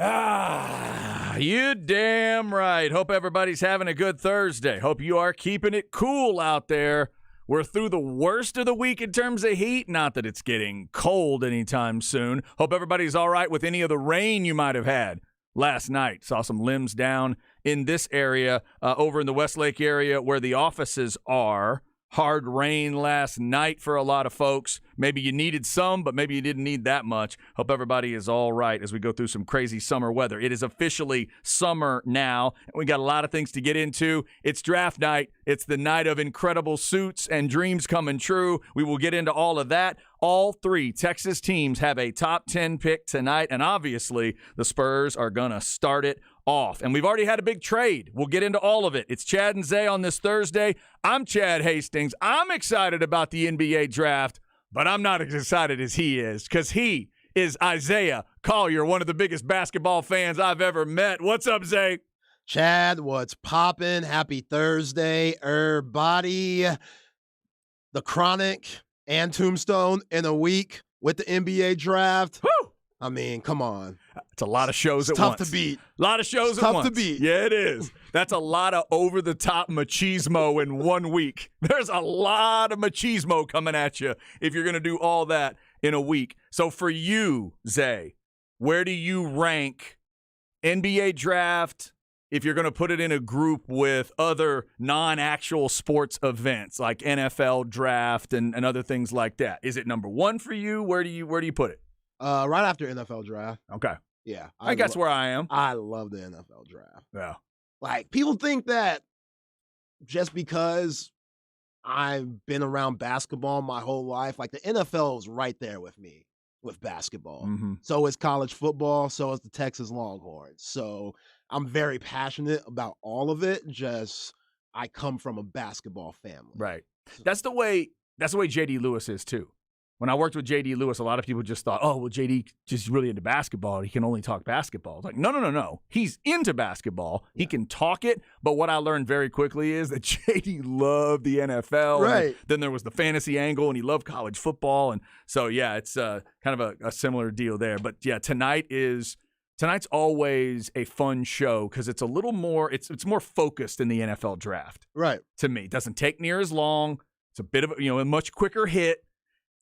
You damn right. Hope everybody's having a good Thursday. Hope you are keeping it cool out there. We're through the worst of the week in terms of heat. Not that it's getting cold anytime soon. Hope everybody's all right with any of the rain you might have had last night. Saw some limbs down in this area, over in the Westlake area where the offices are. Hard rain last night for a lot of folks. Maybe you needed some, but maybe you didn't need that much. Hope everybody is all right as we go through some crazy summer weather. It is officially summer now, and we got a lot of things to get into. It's draft night. It's the night of incredible suits and dreams coming true. We will get into all of that. All three Texas teams have a top 10 pick tonight, and obviously the Spurs are going to start it off. And we've already had a big trade. We'll get into all of it. It's Chad and Zay on this Thursday. I'm Chad Hastings. I'm excited about the NBA draft, but I'm not as excited as he is because he is Isaiah Collier, one of the biggest basketball fans I've ever met. What's up, Zay? Chad, what's poppin'? Happy Thursday, everybody. The Chronic and Tombstone in a week with the NBA draft. Woo! I mean, come on. It's a lot of shows It's at once. tough to beat. A lot of shows at Tough once. to beat. Yeah, it is. That's a lot of over-the-top machismo in 1 week. There's a lot of machismo coming at you if you're going to do all that in a week. So for you, Zay, where do you rank NBA draft if you're going to put it in a group with other non-actual sports events like NFL draft and other things like that? Is it number one for you? Where do you put it? Right after NFL draft. Okay. Yeah. I guess where I am. I love the NFL draft. Yeah. Like, people think that just because I've been around basketball my whole life, like the NFL is right there with me with basketball. Mm-hmm. So is college football. So is the Texas Longhorns. So I'm very passionate about all of it. Just I come from a basketball family. Right. That's the way J.D. Lewis is too. When I worked with J.D. Lewis, a lot of people just thought, oh, well, J.D. just really into basketball. He can only talk basketball. It's like, no. He's into basketball. Yeah. He can talk it. But what I learned very quickly is that J.D. loved the NFL. Right. Then there was the fantasy angle, and he loved college football. And so, yeah, it's kind of a similar deal there. But, yeah, tonight's always a fun show because it's a little more it's more focused in the NFL draft. Right. To me. It doesn't take near as long. It's a bit of a much quicker hit.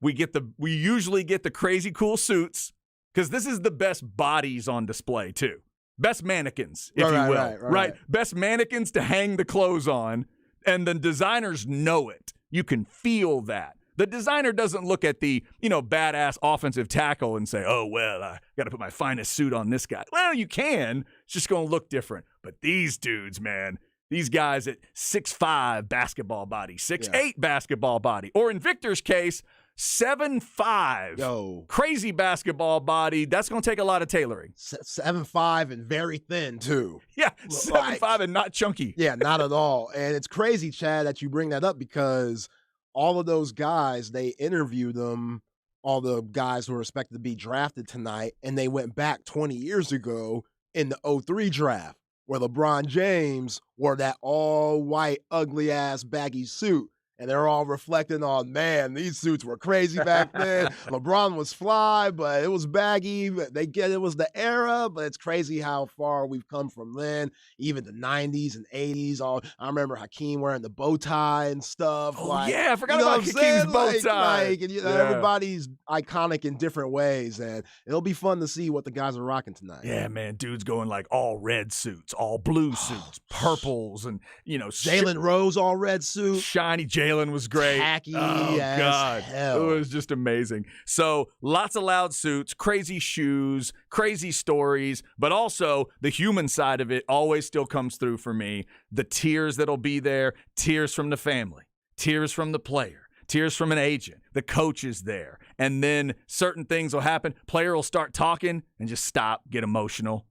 We usually get the crazy cool suits because this is the best bodies on display too. Best mannequins, if you will. Right. Best mannequins to hang the clothes on, and the designers know it. You can feel that. The designer doesn't look at the, badass offensive tackle and say, oh, well, I got to put my finest suit on this guy. Well, you can. It's just going to look different. But these dudes, man, these guys at 6'5" basketball body, 6'8" basketball body, or in Victor's case, 7'5". Yo. Crazy basketball body. That's going to take a lot of tailoring. 7'5" and very thin, too. Yeah, 7'5" and not chunky. Yeah, not at all. And it's crazy, Chad, that you bring that up because all of those guys, they interviewed them, all the guys who are expected to be drafted tonight, and they went back 20 years ago in the 2003 draft where LeBron James wore that all-white, ugly-ass baggy suit. And they're all reflecting on, man, these suits were crazy back then. LeBron was fly, but it was baggy. They get it was the era, but it's crazy how far we've come from then. Even the 90s and 80s. I remember Hakeem wearing the bow tie and stuff. Oh, I forgot about Hakeem's bow tie. Everybody's iconic in different ways, and it'll be fun to see what the guys are rocking tonight. Yeah, man, dudes going like all red suits, all blue suits, purples, and, Jalen Rose all red suit. Shiny Jalen was great. Tacky as God. Hell. It was just amazing. So lots of loud suits, crazy shoes, crazy stories, but also the human side of it always still comes through for me. The tears that'll be there, tears from the family, tears from the player, tears from an agent, the coach is there. And then certain things will happen. Player will start talking and just stop, get emotional.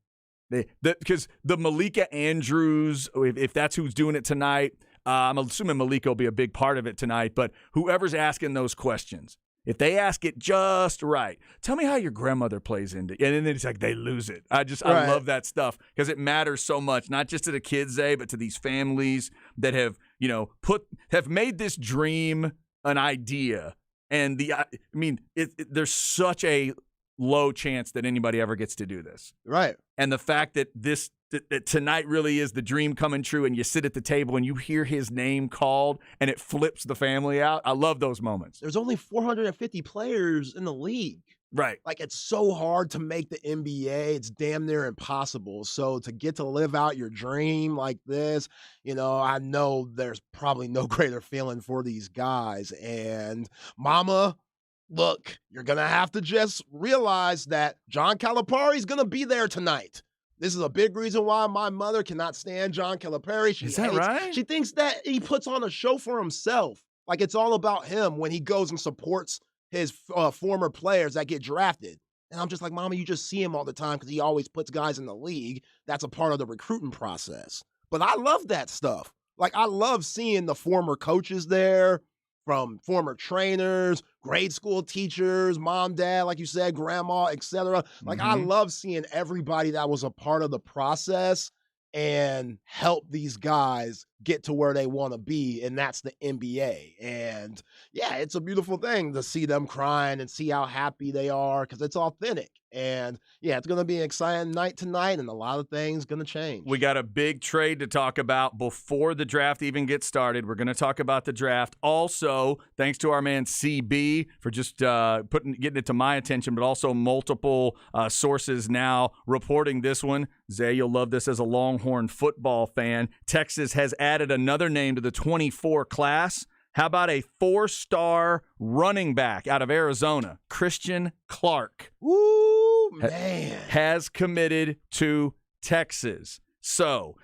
Because the Malika Andrews, if that's who's doing it tonight, I'm assuming Malika will be a big part of it tonight, but whoever's asking those questions, if they ask it just right, tell me how your grandmother plays into it. And then it's like they lose it. I love that stuff because it matters so much, not just to the kids, but to these families that have, have made this dream an idea. And there's such a low chance that anybody ever gets to do this. Right. And the fact that that tonight really is the dream coming true, and you sit at the table and you hear his name called and it flips the family out. I love those moments. There's only 450 players in the league. Right. Like, it's so hard to make the NBA. It's damn near impossible. So to get to live out your dream like this, I know there's probably no greater feeling for these guys. And mama, look, you're going to have to just realize that John Calipari is going to be there tonight. This is a big reason why my mother cannot stand John Calipari. Is that right? She thinks that he puts on a show for himself. Like, it's all about him when he goes and supports his former players that get drafted. And I'm just like, Mama, you just see him all the time because he always puts guys in the league. That's a part of the recruiting process. But I love that stuff. Like, I love seeing the former coaches there, from former trainers, grade school teachers, mom, dad, like you said, grandma, etc. Like, I love seeing everybody that was a part of the process and help these guys get to where they want to be, and that's the NBA. And yeah, it's a beautiful thing to see them crying and see how happy they are because it's authentic. And yeah, it's going to be an exciting night tonight, and a lot of things going to change. We got a big trade to talk about before the draft even gets started. We're going to talk about the draft. Also, thanks to our man CB for just getting it to my attention, but also multiple sources now reporting this one. Zay, you'll love this as a Longhorn football fan. Texas has added another name to the 24 class. How about a 4-star running back out of Arizona, Christian Clark? Ooh, man. Has committed to Texas. So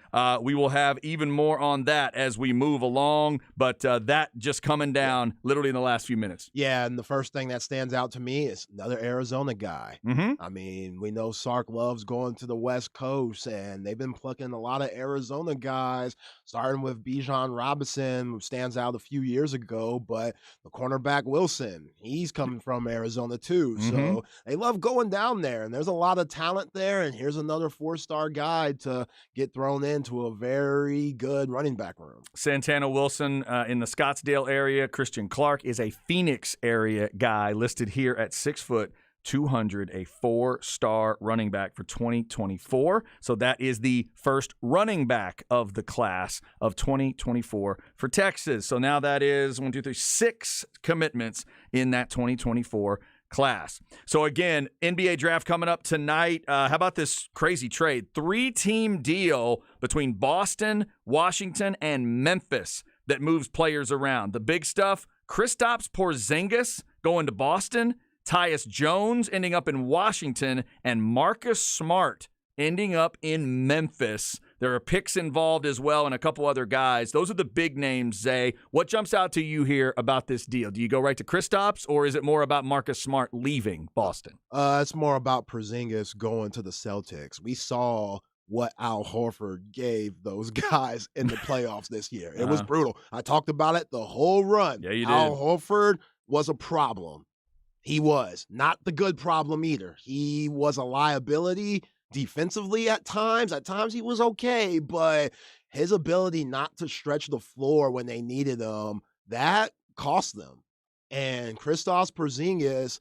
we will have even more on that as we move along, but that just coming down literally in the last few minutes. Yeah, and the first thing that stands out to me is another Arizona guy. I mean, we know Sark loves going to the West Coast, and they've been plucking a lot of Arizona guys, starting with Bijan Robinson, who stands out a few years ago, but the cornerback Wilson, he's coming from Arizona too. So they love going down there, and there's a lot of talent there, and here's another 4-star guy to get thrown into a very good running back room. Santana Wilson in the Scottsdale area. Christian Clark is a Phoenix area guy listed here at 6 foot 200, a 4-star running back for 2024. So that is the first running back of the class of 2024 for Texas. So now that is 6 commitments in that 2024 class. So again, NBA draft coming up tonight. How about this crazy trade? 3-team deal between Boston, Washington, and Memphis that moves players around. The big stuff, Kristaps Porzingis going to Boston, Tyus Jones ending up in Washington, and Marcus Smart ending up in Memphis. There are picks involved as well and a couple other guys. Those are the big names, Zay. What jumps out to you here about this deal? Do you go right to Kristaps, or is it more about Marcus Smart leaving Boston? It's more about Porzingis going to the Celtics. We saw what Al Horford gave those guys in the playoffs this year. It was brutal. I talked about it the whole run. Yeah, you did. Al Horford was a problem. He was. Not the good problem either. He was a liability defensively at times. At times he was okay, but his ability not to stretch the floor when they needed him, that cost them. And Kristaps Porzingis,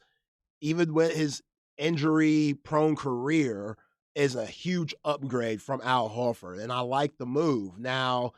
even with his injury-prone career, is a huge upgrade from Al Horford, and I like the move. Now,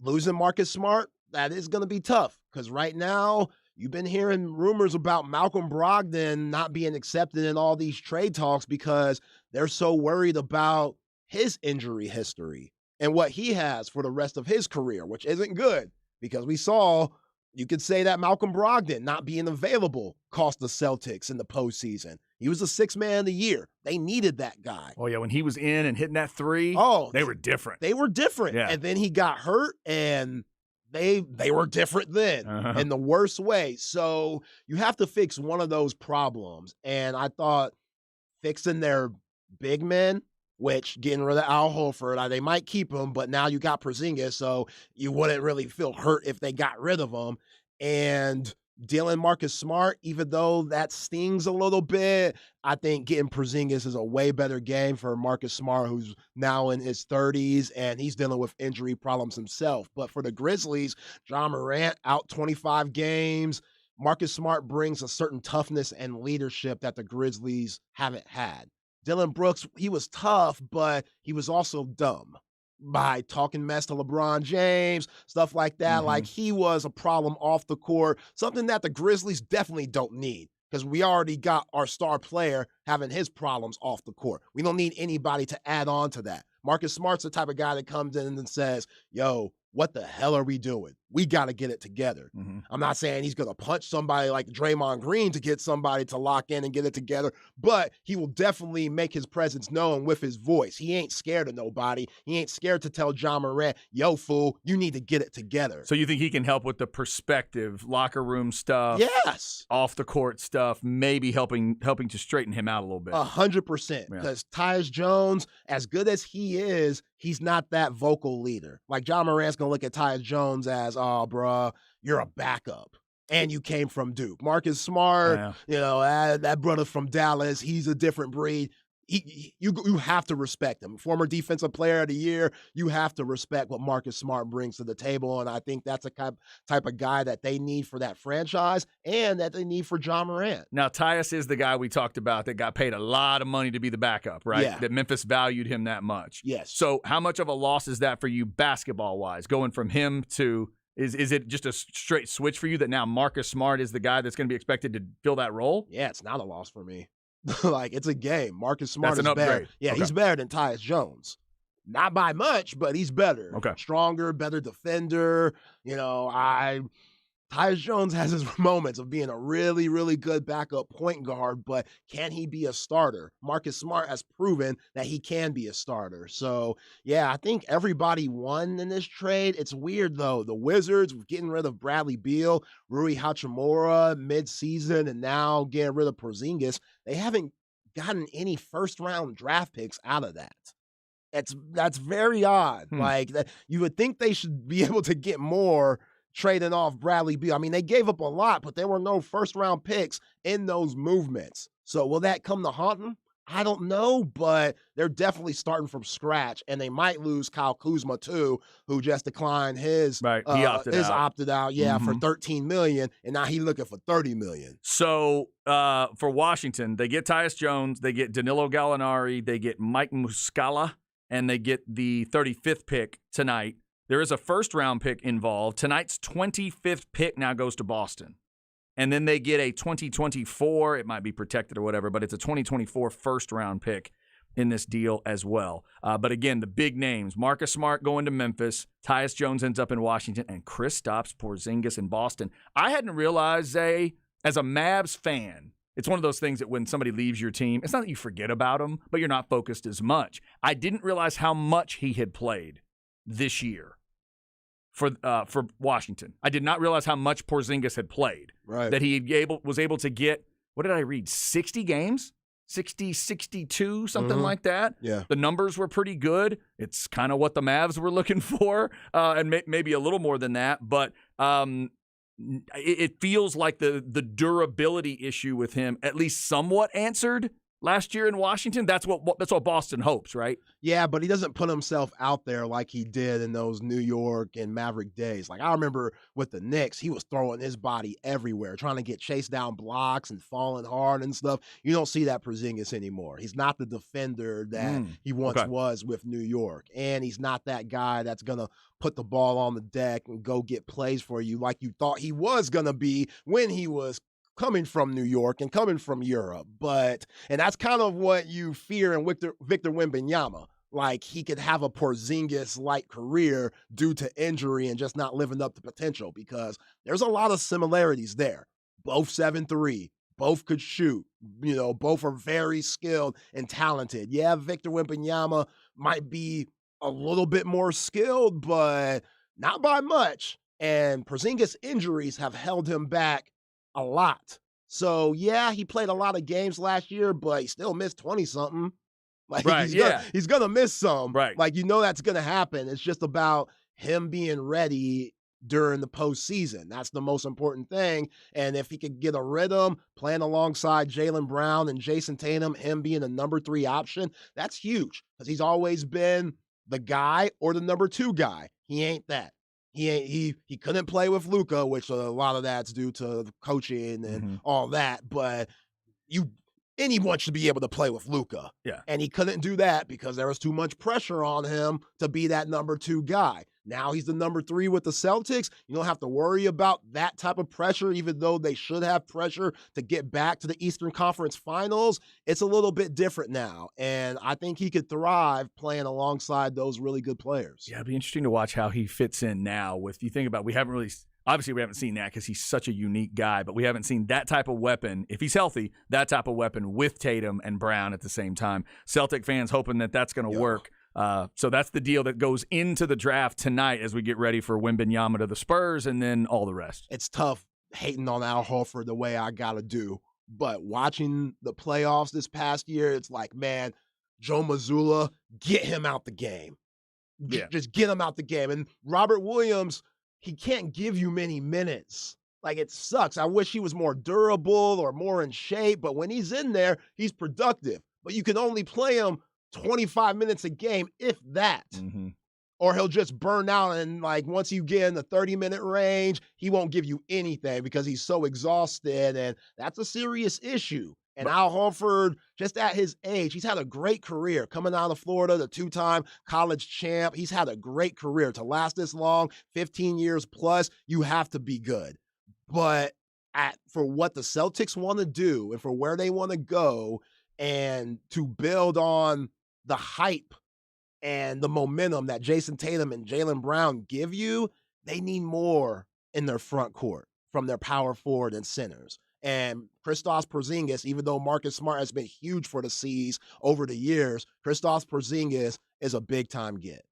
losing Marcus Smart, that is going to be tough because right now you've been hearing rumors about Malcolm Brogdon not being accepted in all these trade talks because they're so worried about his injury history and what he has for the rest of his career, which isn't good because we saw, you could say that Malcolm Brogdon not being available cost the Celtics in the postseason. He was the 6th man of the year. They needed that guy. Oh, yeah, when he was in and hitting that 3, they were different. They were different. Yeah. And then he got hurt, and they were different then in the worst way. So you have to fix one of those problems. And I thought fixing their big men, which getting rid of Al Horford, they might keep him, but now you got Porzingis, so you wouldn't really feel hurt if they got rid of him. And dealing Marcus Smart, even though that stings a little bit, I think getting Porzingis is a way better game for Marcus Smart, who's now in his 30s, and he's dealing with injury problems himself. But for the Grizzlies, John Morant out 25 games. Marcus Smart brings a certain toughness and leadership that the Grizzlies haven't had. Dylan Brooks, he was tough, but he was also dumb by talking mess to LeBron James, stuff like that. Like, he was a problem off the court, something that the Grizzlies definitely don't need because we already got our star player having his problems off the court. We don't need anybody to add on to that. Marcus Smart's the type of guy that comes in and says, yo, what the hell are we doing? We got to get it together. I'm not saying he's going to punch somebody like Draymond Green to get somebody to lock in and get it together, but he will definitely make his presence known with his voice. He ain't scared of nobody. He ain't scared to tell Ja Morant, yo, fool, you need to get it together. So you think he can help with the perspective, locker room stuff, yes, off the court stuff, maybe helping to straighten him out a little bit? 100%. Because Tyus Jones, as good as he is, he's not that vocal leader. Like, Ja Morant's going to look at Tyus Jones as, oh, bruh, you're a backup. And you came from Duke. Marcus Smart, that brother from Dallas, he's a different breed. You have to respect him. Former defensive player of the year, you have to respect what Marcus Smart brings to the table. And I think that's a type of guy that they need for that franchise and that they need for Ja Morant. Now, Tyus is the guy we talked about that got paid a lot of money to be the backup, right? Yeah. That Memphis valued him that much. Yes. So how much of a loss is that for you basketball-wise, going from him to is it just a straight switch for you that now Marcus Smart is the guy that's going to be expected to fill that role? Yeah, it's not a loss for me. Like, it's a game. Marcus Smart is better. Yeah, okay. He's better than Tyus Jones. Not by much, but he's better. Okay. Stronger, better defender. Tyus Jones has his moments of being a really, really good backup point guard, but can he be a starter? Marcus Smart has proven that he can be a starter. So, yeah, I think everybody won in this trade. It's weird, though. The Wizards getting rid of Bradley Beal, Rui Hachimura mid-season, and now getting rid of Porzingis. They haven't gotten any first-round draft picks out of that. That's very odd. Like, you would think they should be able to get more trading off Bradley Beal. I mean, they gave up a lot, but there were no first-round picks in those movements. So will that come to haunt them? I don't know, but they're definitely starting from scratch, and they might lose Kyle Kuzma too, who just declined his right. He opted out, for $13 million, and now he's looking for $30 million. So for Washington, they get Tyus Jones, they get Danilo Gallinari, they get Mike Muscala, and they get the 35th pick tonight. There is a first-round pick involved. Tonight's 25th pick now goes to Boston. And then they get a 2024, it might be protected or whatever, but it's a 2024 first-round pick in this deal as well. But again, the big names, Marcus Smart going to Memphis, Tyus Jones ends up in Washington, and Kristaps Porzingis in Boston. I hadn't realized, Zay, as a Mavs fan, it's one of those things that when somebody leaves your team, it's not that you forget about them, but you're not focused as much. I didn't realize how much he had played this year for Washington. I did not realize how much Porzingis had played. Right. That he was able to get, what did I read, 60 games? 60, 62, something like that. Yeah. The numbers were pretty good. It's kind of what the Mavs were looking for, and maybe a little more than that. But it feels like the durability issue with him at least somewhat answered last year in Washington. That's what Boston hopes, right? Yeah, but he doesn't put himself out there like he did in those New York and Maverick days. Like, I remember with the Knicks, he was throwing his body everywhere, trying to get chased down blocks and falling hard and stuff. You don't see that Porzingis anymore. He's not the defender that he once was with New York. And he's not that guy that's going to put the ball on the deck and go get plays for you like you thought he was going to be when he was coming from New York and coming from Europe. And that's kind of what you fear in Victor Wembanyama. Like, he could have a Porzingis-like career due to injury and just not living up to potential, because there's a lot of similarities there. Both 7'3", both could shoot, both are very skilled and talented. Yeah, Victor Wembanyama might be a little bit more skilled, but not by much. And Porzingis' injuries have held him back a lot. So, yeah, he played a lot of games last year, but he still missed 20-something. Like, he's gonna miss some. Right. Like, that's going to happen. It's just about him being ready during the postseason. That's the most important thing. And if he could get a rhythm, playing alongside Jaylen Brown and Jason Tatum, him being a number 3 option, that's huge, because he's always been the guy or the number 2 guy. He ain't that. He couldn't play with Luka, which a lot of that's due to the coaching and all that. But anyone should be able to play with Luka. Yeah. And he couldn't do that because there was too much pressure on him to be that number 2 guy. Now he's the number 3 with the Celtics. You don't have to worry about that type of pressure, even though they should have pressure to get back to the Eastern Conference Finals. It's a little bit different now. And I think he could thrive playing alongside those really good players. Yeah, it'd be interesting to watch how he fits in now with, you think about, we haven't seen that because he's such a unique guy, but we haven't seen that type of weapon, if he's healthy, that type of weapon with Tatum and Brown at the same time. Celtic fans hoping that that's going to work. So that's the deal that goes into the draft tonight as we get ready for Wembanyama to the Spurs and then all the rest. It's tough hating on Al Horford the way I got to do, but watching the playoffs this past year, it's like, man, Joe Mazzulla, get him out the game. Yeah. Just get him out the game. And Robert Williams, he can't give you many minutes. Like, it sucks. I wish he was more durable or more in shape, but when he's in there, he's productive. But you can only play him 25 minutes a game, if that. Or he'll just burn out, and like once you get in the 30-minute range, he won't give you anything because he's so exhausted, and that's a serious issue. And Al Horford, just at his age, he's had a great career coming out of Florida, the 2-time college champ. He's had a great career. To last this long, 15 years plus, you have to be good. But for what the Celtics want to do and for where they want to go and to build on the hype and the momentum that Jason Tatum and Jaylen Brown give you, they need more in their front court from their power forward and centers. And Kristaps Porzingis, even though Marcus Smart has been huge for the C's over the years, Kristaps Porzingis is a big-time get.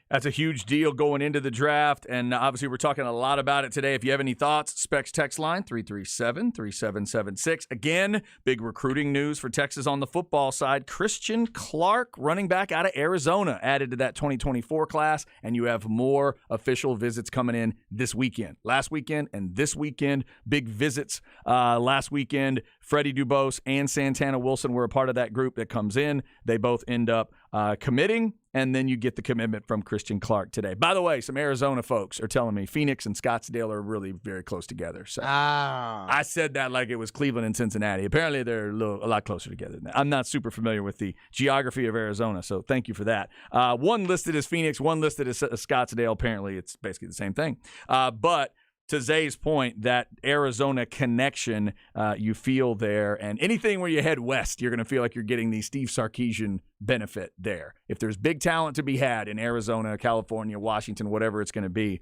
That's a huge deal going into the draft, and obviously we're talking a lot about it today. If you have any thoughts, Specs text line 337-3776. Again, big recruiting news for Texas on the football side. Christian Clark, running back out of Arizona, added to that 2024 class, and you have more official visits coming in this weekend. Last weekend and this weekend, big visits. Last weekend, Freddie Dubose and Santana Wilson were a part of that group that comes in. They both end up committing, and then you get the commitment from Christian Clark today. By the way, some Arizona folks are telling me Phoenix and Scottsdale are really very close together. So I said that like it was Cleveland and Cincinnati. Apparently, they're a lot closer together than that. I'm not super familiar with the geography of Arizona, so thank you for that. One listed as Phoenix, one listed as Scottsdale. Apparently, it's basically the same thing. But to Zay's point, that Arizona connection you feel there, and anything where you head west, you're going to feel like you're getting the Steve Sarkisian benefit there. If there's big talent to be had in Arizona, California, Washington, whatever it's going to be,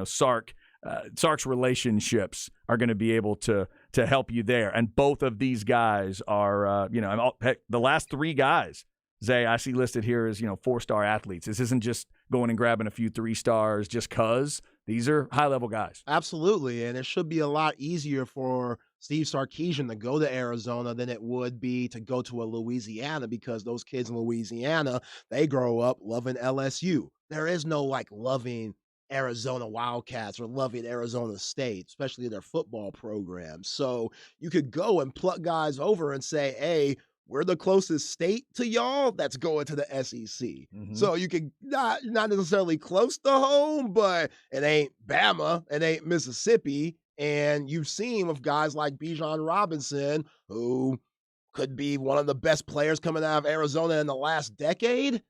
Sark's relationships are going to be able to help you there. And both of these guys are, the last 3 guys, Zay, I see listed here as, 4-star athletes. This isn't just going and grabbing a few 3 stars just because. These are high-level guys. Absolutely, and it should be a lot easier for Steve Sarkisian to go to Arizona than it would be to go to a Louisiana, because those kids in Louisiana, they grow up loving LSU. There is no, loving Arizona Wildcats or loving Arizona State, especially their football program. So you could go and pluck guys over and say, hey, we're the closest state to y'all that's going to the SEC. So you can not necessarily close to home, but it ain't Bama, it ain't Mississippi. And you've seen with guys like Bijan Robinson, who could be one of the best players coming out of Arizona in the last decade.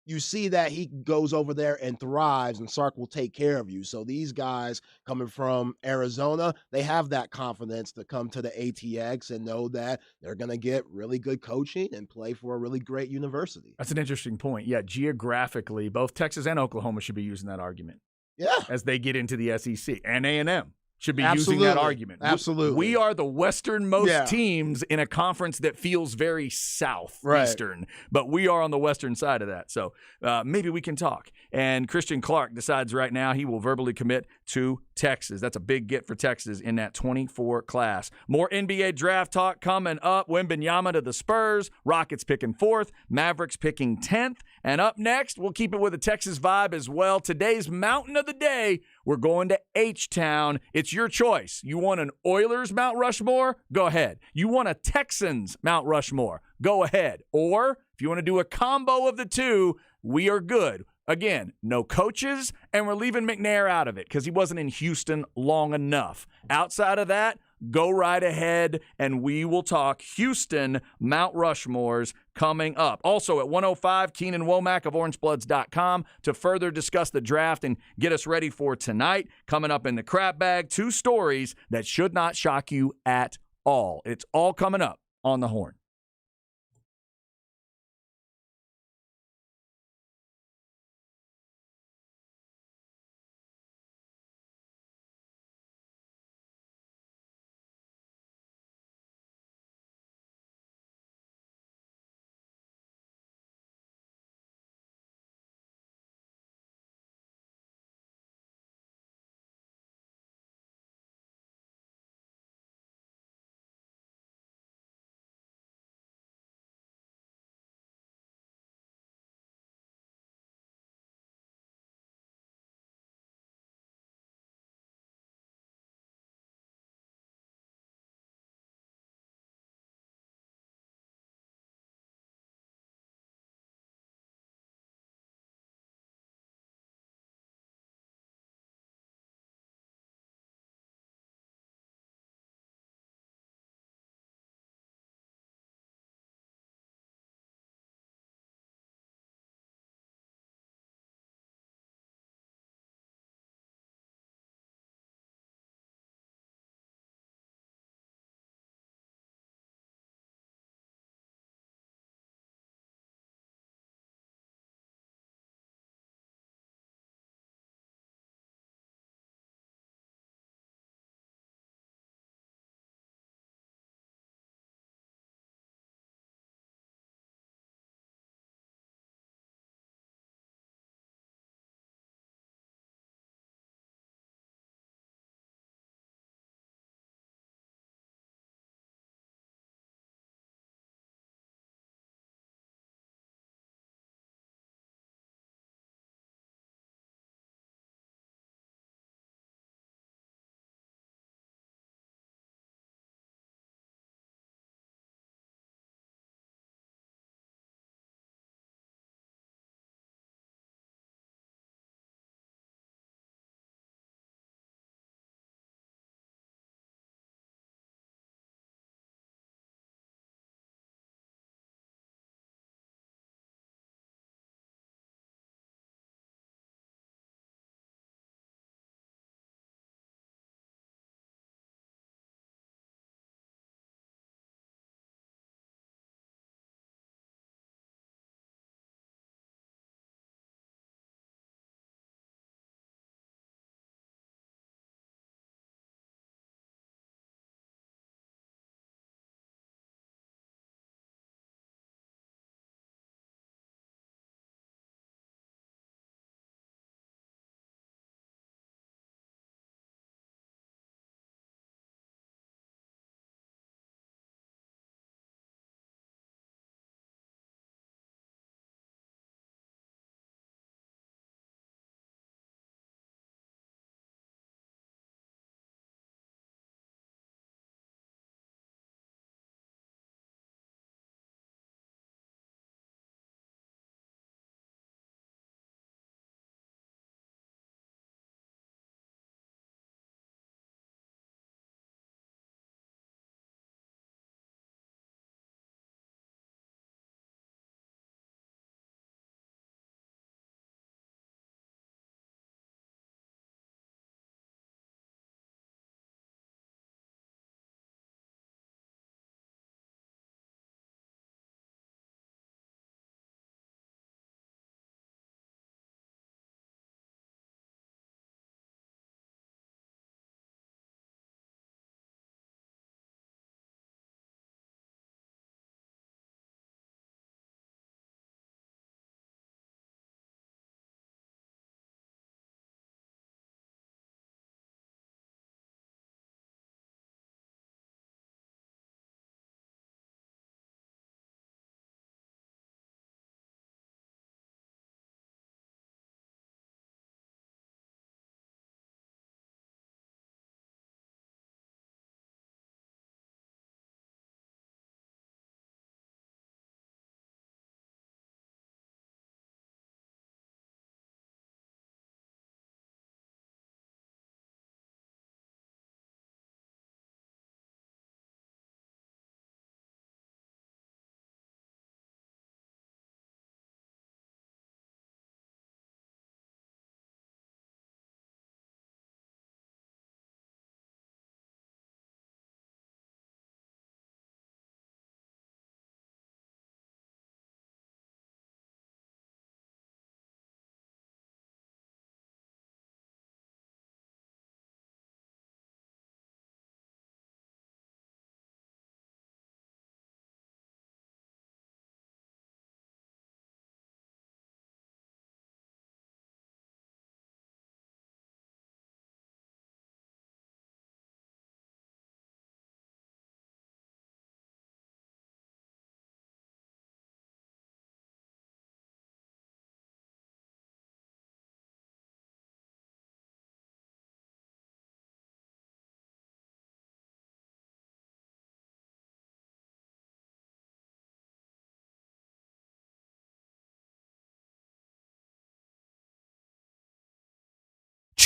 You see that he goes over there and thrives, and Sark will take care of you. So these guys coming from Arizona, they have that confidence to come to the ATX and know that they're going to get really good coaching and play for a really great university. That's an interesting point. Yeah, geographically, both Texas and Oklahoma should be using that argument. Yeah. As they get into the SEC, and A&M should be using that argument. Absolutely. We are the westernmost teams in a conference that feels very southeastern, but we are on the western side of that. So maybe we can talk. And Christian Clark decides right now he will verbally commit to Texas. That's a big get for Texas in that 24 class. More NBA draft talk coming up. Wembanyama to the Spurs. Rockets picking 4th. Mavericks picking 10th. And up next, we'll keep it with a Texas vibe as well. Today's Mountain of the Day, we're going to H-Town. It's your choice. You want an Oilers Mount Rushmore? Go ahead. You want a Texans Mount Rushmore? Go ahead. Or if you want to do a combo of the two, we are good. Again, no coaches, and we're leaving McNair out of it because he wasn't in Houston long enough. Outside of that, go right ahead, and we will talk Houston Mount Rushmores coming up. Also at 1:05, Keenan Womack of OrangeBloods.com to further discuss the draft and get us ready for tonight. Coming up in the crap bag, 2 stories that should not shock you at all. It's all coming up on the Horn.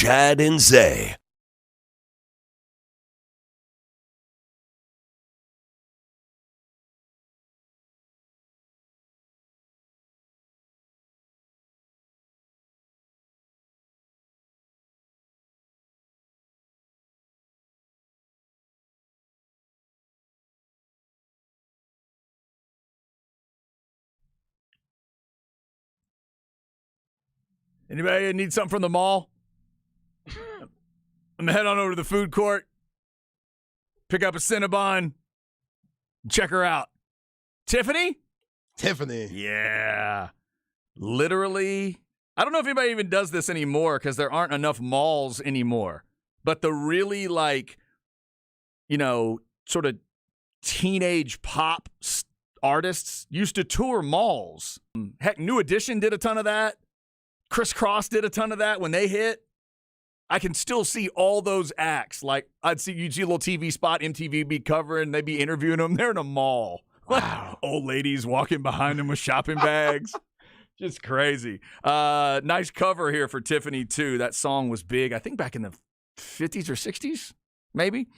Chad and Zay. Anybody need something from the mall? I'm gonna head on over to the food court, pick up a Cinnabon, check her out. Tiffany? Tiffany. Yeah. Literally, I don't know if anybody even does this anymore because there aren't enough malls anymore. But the really, sort of teenage pop artists used to tour malls. Heck, New Edition did a ton of that. Criss Cross did a ton of that when they hit. I can still see all those acts. Like, you'd see a little TV spot, MTV be covering, they'd be interviewing them. They're in a mall. Wow. Old ladies walking behind them with shopping bags. Just crazy. Nice cover here for Tiffany, too. That song was big, I think back in the 50s or 60s, maybe.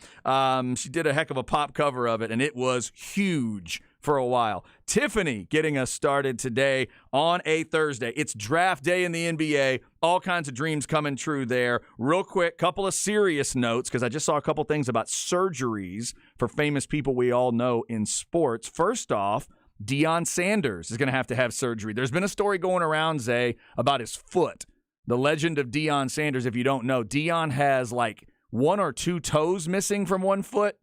She did a heck of a pop cover of it, and it was huge for a while. Tiffany getting us started today on a Thursday. It's draft day in the NBA. All kinds of dreams coming true there. Real quick, couple of serious notes, because I just saw a couple things about surgeries for famous people we all know in sports. First off, Deion Sanders is going to have surgery. There's been a story going around, Zay, about his foot. The legend of Deion Sanders, if you don't know, Deion has like 1 or 2 toes missing from one foot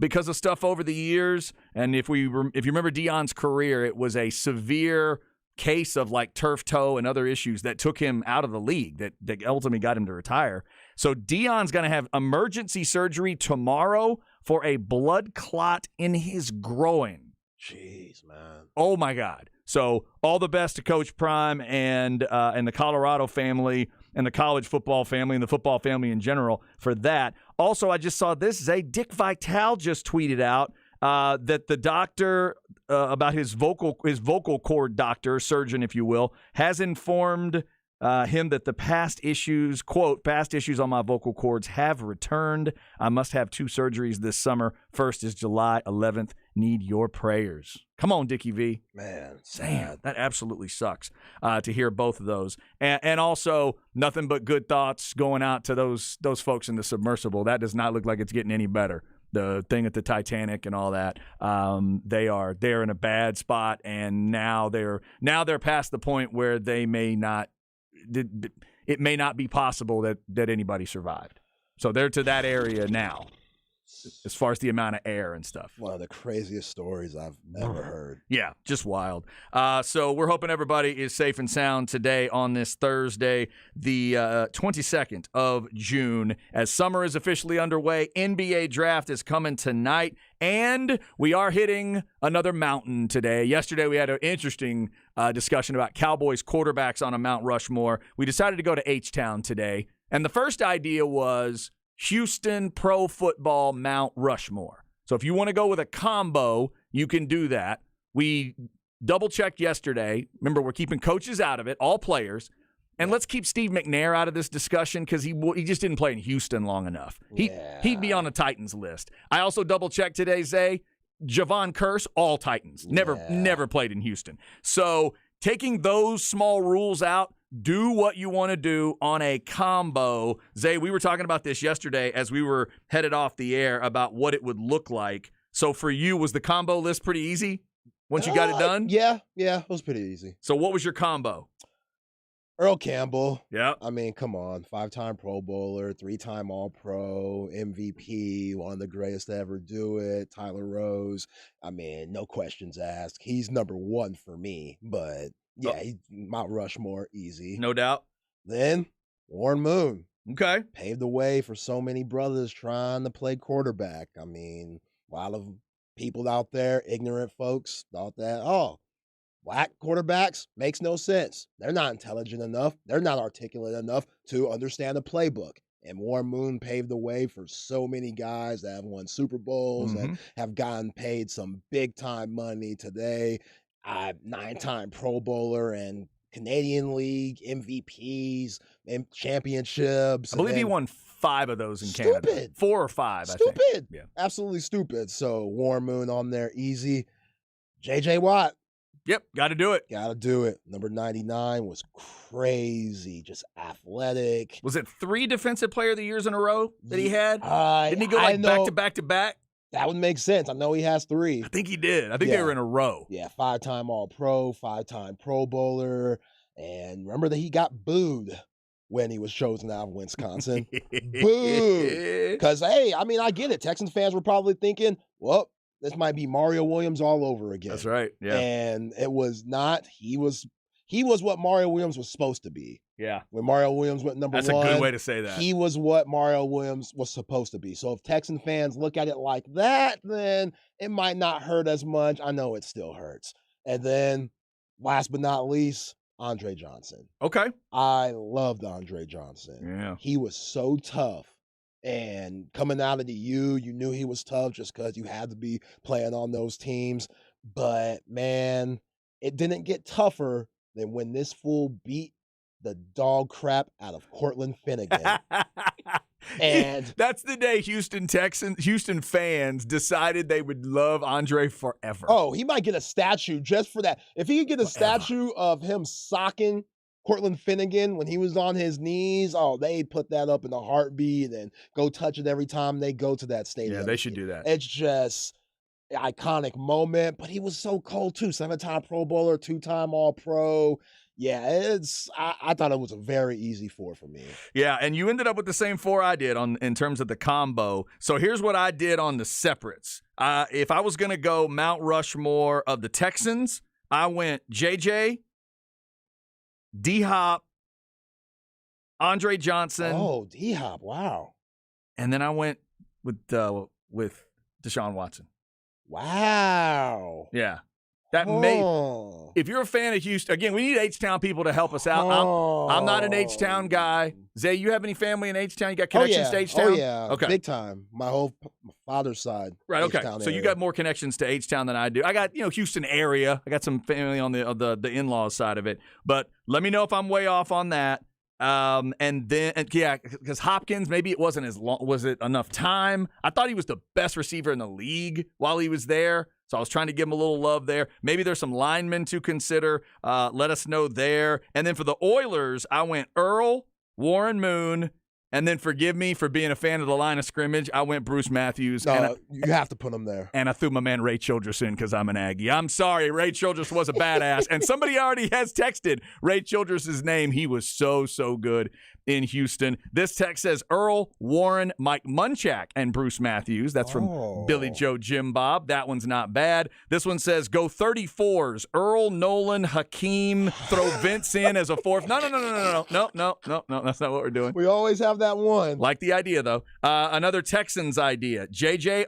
because of stuff over the years. And if you remember Deion's career, it was a severe case of like turf toe and other issues that took him out of the league that ultimately got him to retire. So Deion's going to have emergency surgery tomorrow for a blood clot in his groin. Jeez, man. Oh, my God. So all the best to Coach Prime and the Colorado family and the college football family and the football family in general for that. Also, I just saw this. Dick Vitale just tweeted out that the doctor about his vocal cord doctor, surgeon, if you will, has informed him that the past issues on my vocal cords have returned. I must have 2 surgeries this summer. First is July 11th. Need your prayers. Come on, Dickie V. Man, Damn, that absolutely sucks to hear both of those. And also, nothing but good thoughts going out to those folks in the submersible. That does not look like it's getting any better. The thing at the Titanic and all that, they're in a bad spot, and now they're past the point where they may not. It may not be possible that anybody survived. So they're to that area now, as far as the amount of air and stuff. One of the craziest stories I've ever heard. Yeah, just wild. So we're hoping everybody is safe and sound today on this Thursday, the 22nd of June, as summer is officially underway. NBA draft is coming tonight, and we are hitting another mountain today. Yesterday we had an interesting discussion about Cowboys quarterbacks on a Mount Rushmore. We decided to go to H-Town today, and the first idea was Houston Pro Football Mount Rushmore. So if you want to go with a combo, you can do that. We double-checked yesterday. Remember, we're keeping coaches out of it, all players. And let's keep Steve McNair out of this discussion because he just didn't play in Houston long enough. He'd be on a Titans list. I also double-checked today, Zay. Javon Curse, all Titans. Never played in Houston. So taking those small rules out, do what you want to do on a combo. Zay, we were talking about this yesterday as we were headed off the air about what it would look like. So for you, was the combo list pretty easy once you got it done? Yeah, it was pretty easy. So what was your combo? Earl Campbell. Yeah. I mean, come on. 5-time Pro Bowler, 3-time All-Pro, MVP, one of the greatest to ever do it. Tyler Rose. I mean, no questions asked. He's number 1 for me, but yeah, he's Mount Rushmore, easy. No doubt. Then Warren Moon. Okay. Paved the way for so many brothers trying to play quarterback. I mean, a lot of people out there, ignorant folks, thought that, black quarterbacks makes no sense. They're not intelligent enough. They're not articulate enough to understand the playbook. And Warren Moon paved the way for so many guys that have won Super Bowls and have gotten paid some big-time money today. 9-time Pro Bowler and Canadian League, MVPs, and championships. I believe he won 5 of those in Canada. Stupid. 4 or 5, I think. Stupid. Yeah. Absolutely stupid. So Warren Moon on there, easy. J.J. Watt. Yep, got to do it. Got to do it. Number 99 was crazy, just athletic. Was it 3 Defensive Player of the Years in a row that he had? Didn't he go back to back to back? That would make sense. I know he has 3. I think he did. I think they were in a row. Yeah, 5-time All-Pro, 5-time Pro Bowler. And remember that he got booed when he was chosen out of Wisconsin. Booed. Because, hey, I mean, I get it. Texans fans were probably thinking, well, this might be Mario Williams all over again. That's right. Yeah. And it was not. He was what Mario Williams was supposed to be. Yeah. When Mario Williams went number 1. That's a good way to say that. He was what Mario Williams was supposed to be. So if Texan fans look at it like that, then it might not hurt as much. I know it still hurts. And then last but not least, Andre Johnson. Okay. I loved Andre Johnson. Yeah. He was so tough. And coming out of the U, you knew he was tough just because you had to be playing on those teams. But, man, it didn't get tougher than when this fool beat the dog crap out of Cortland Finnegan. And that's the day Houston fans decided they would love Andre forever. Oh, he might get a statue just for that. If he could get a statue of him socking Cortland Finnegan when he was on his knees, they'd put that up in a heartbeat and go touch it every time they go to that stadium. Yeah, they should do that. It's just an iconic moment, but he was so cold too. 7-time Pro Bowler, 2-time All-Pro. Yeah, I thought it was a very easy 4 for me. Yeah, and you ended up with the same 4 I did in terms of the combo. So here's what I did on the separates. If I was going to go Mount Rushmore of the Texans, I went JJ, D-Hop, Andre Johnson. Oh, D-Hop, wow. And then I went with Deshaun Watson. Wow. Yeah. That if you're a fan of Houston, again, we need H-Town people to help us out. I'm not an H-Town guy. Zay, you have any family in H-Town? You got connections to H-Town? Oh, yeah. Okay. Big time. My father's side. Right, okay. H-Town So area. you got more connections to H-Town than I do. I got, Houston area. I got some family on the in-laws side of it. But let me know if I'm way off on that. Because Hopkins, maybe it wasn't as long. Was it enough time? I thought he was the best receiver in the league while he was there. So I was trying to give him a little love there. Maybe there's some linemen to consider. Let us know there. And then for the Oilers, I went Earl, Warren Moon, and then forgive me for being a fan of the line of scrimmage. I went Bruce Matthews. No, you have to put him there. And I threw my man Ray Childress in because I'm an Aggie. I'm sorry, Ray Childress was a badass. And somebody already has texted Ray Childress' name. He was so, so good in Houston. This text says Earl, Warren, Mike Munchak, and Bruce Matthews. That's from Billy Joe Jim Bob. That one's not bad. This one says go 34s. Earl, Nolan, Hakeem, throw Vince in as a 4th. No. That's not what we're doing. We always have that one. Like the idea, though. Another Texans idea. JJ,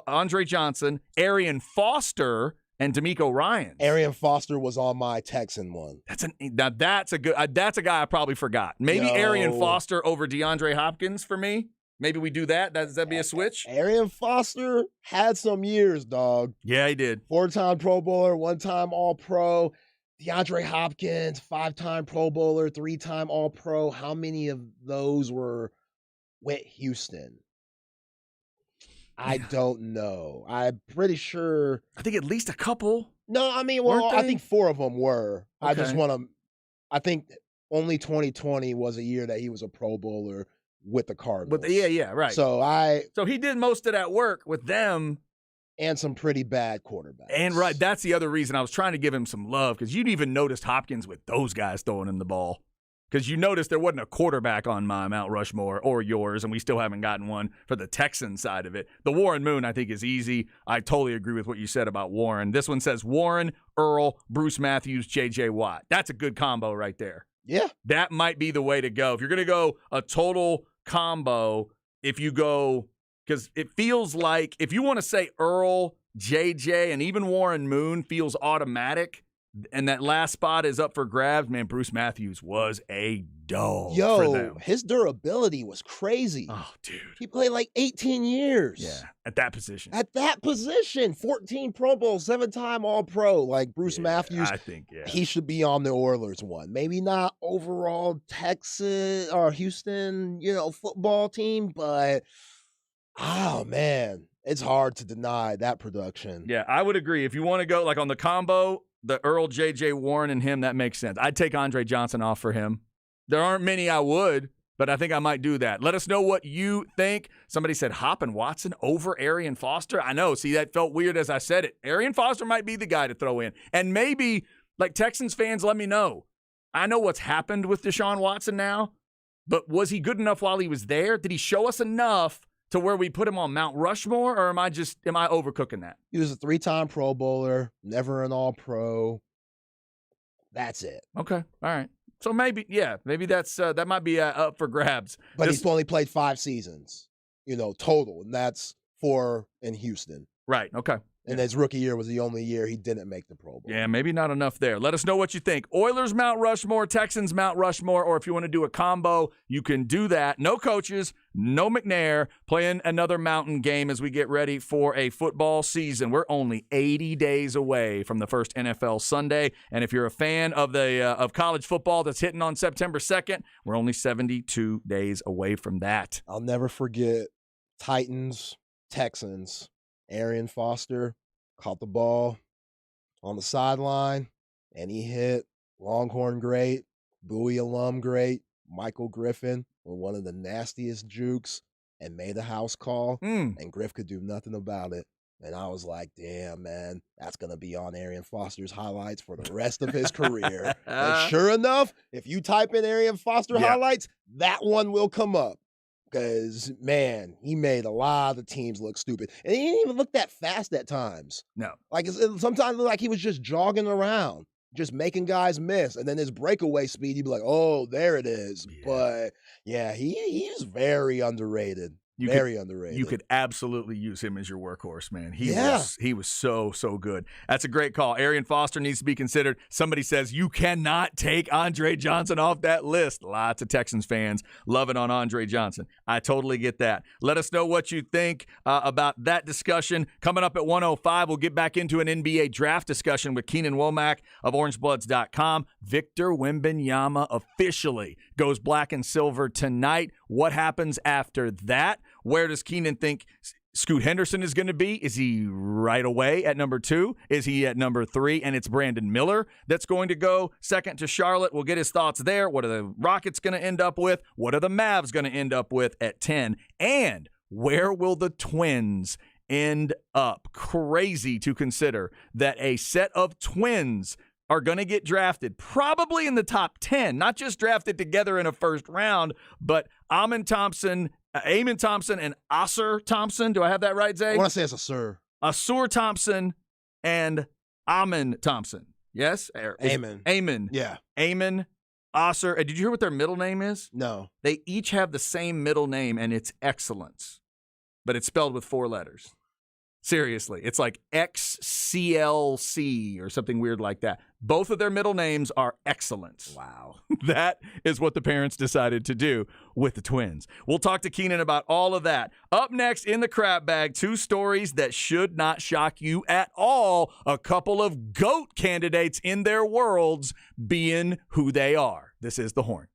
Andre Johnson, Arian Foster, and D'Amico Ryans. Arian Foster was on my Texan one. That's a guy I probably forgot. Maybe Arian Foster over DeAndre Hopkins for me. Maybe we do that. Does that be a switch? Arian Foster had some years, dog. Yeah, he did. 4-time Pro Bowler, 1-time All-Pro. DeAndre Hopkins, 5-time Pro Bowler, 3-time All-Pro. How many of those were with Houston? I don't know. I'm pretty sure. I think at least a couple. No, I mean, I think 4 of them were. Okay. I think only 2020 was a year that he was a Pro Bowler with the Cardinals. But yeah, right. So he did most of that work with them. And some pretty bad quarterbacks. And right, that's the other reason I was trying to give him some love, because you'd even noticed Hopkins with those guys throwing him the ball. Because you noticed there wasn't a quarterback on my Mount Rushmore or yours, and we still haven't gotten one for the Texan side of it. The Warren Moon, I think, is easy. I totally agree with what you said about Warren. This one says Warren, Earl, Bruce Matthews, J.J. Watt. That's a good combo right there. Yeah. That might be the way to go. If you're going to go a total combo, if you go, because it feels like if you want to say Earl, J.J., and even Warren Moon feels automatic, and that last spot is up for grabs, man, Bruce Matthews was a dog for Yo, them. his durability was crazy. Oh, dude. He played like 18 years. Yeah, at that position. At that position, 14 Pro Bowls, 7-time All-Pro. Like Bruce Yeah, Matthews, I think, yeah. he should be on the Oilers one. Maybe not overall Texas or Houston, football team, but oh man, it's hard to deny that production. Yeah, I would agree. If you want to go like on the combo, the Earl, J.J. Warren, and him, that makes sense. I'd take Andre Johnson off for him. There aren't many I would, but I think I might do that. Let us know what you think. Somebody said Hop and Watson over Arian Foster. I know. See, that felt weird as I said it. Arian Foster might be the guy to throw in. And maybe, like Texans fans, let me know. I know what's happened with Deshaun Watson now, but was he good enough while he was there? Did he show us enough to where we put him on Mount Rushmore, or am I overcooking that? He was a 3-time Pro Bowler, never an All-Pro. That's it. Okay. All right. So maybe that's that might be up for grabs. But he's only played 5 seasons, total, and that's 4 in Houston. Right. Okay. And his rookie year was the only year he didn't make the Pro Bowl. Yeah, maybe not enough there. Let us know what you think. Oilers Mount Rushmore, Texans Mount Rushmore, or if you want to do a combo, you can do that. No coaches, no McNair, playing another mountain game as we get ready for a football season. We're only 80 days away from the first NFL Sunday, and if you're a fan of of college football that's hitting on September 2nd, we're only 72 days away from that. I'll never forget Titans, Texans. Arian Foster caught the ball on the sideline, and he hit Longhorn great, Bowie alum great, Michael Griffin with one of the nastiest jukes and made a house call, and Griff could do nothing about it. And I was like, damn, man, that's going to be on Arian Foster's highlights for the rest of his career. And sure enough, if you type in Arian Foster highlights, that one will come up. Because, man, he made a lot of teams look stupid. And he didn't even look that fast at times. No. Like, sometimes it looked like he was just jogging around, just making guys miss. And then his breakaway speed, you'd be like, oh, there it is. Yeah. But, yeah, he is very underrated. Underrated. You could absolutely use him as your workhorse, man. He was so good. That's a great call. Arian Foster needs to be considered. Somebody says you cannot take Andre Johnson off that list. Lots of Texans fans loving on Andre Johnson. I totally get that. Let us know what you think about that discussion. Coming up at 1:05, we'll get back into an NBA draft discussion with Keenan Womack of OrangeBloods.com. Victor Wembanyama officially goes black and silver tonight. What happens after that? Where does Keenan think Scoot Henderson is going to be? Is he right away at number 2? Is he at number 3? And it's Brandon Miller that's going to go second to Charlotte. We'll get his thoughts there. What are the Rockets going to end up with? What are the Mavs going to end up with at 10? And where will the Twins end up? Crazy to consider that a set of twins are going to get drafted probably in the top 10, not just drafted together in a first round, but Amon Thompson and Ausar Thompson. Do I have that right, Zay? I want to say it's Ausar Thompson and Amon Thompson. Yes? Amon. Yeah. Amon, Ausar. Did you hear what their middle name is? No. They each have the same middle name, and it's Excellence, but it's spelled with 4 letters. Seriously, it's like XCLC or something weird like that. Both of their middle names are Excellence. Wow. That is what the parents decided to do with the twins. We'll talk to Keenan about all of that. Up next in the crap bag, 2 stories that should not shock you at all. A couple of GOAT candidates in their worlds being who they are. This is The Horn.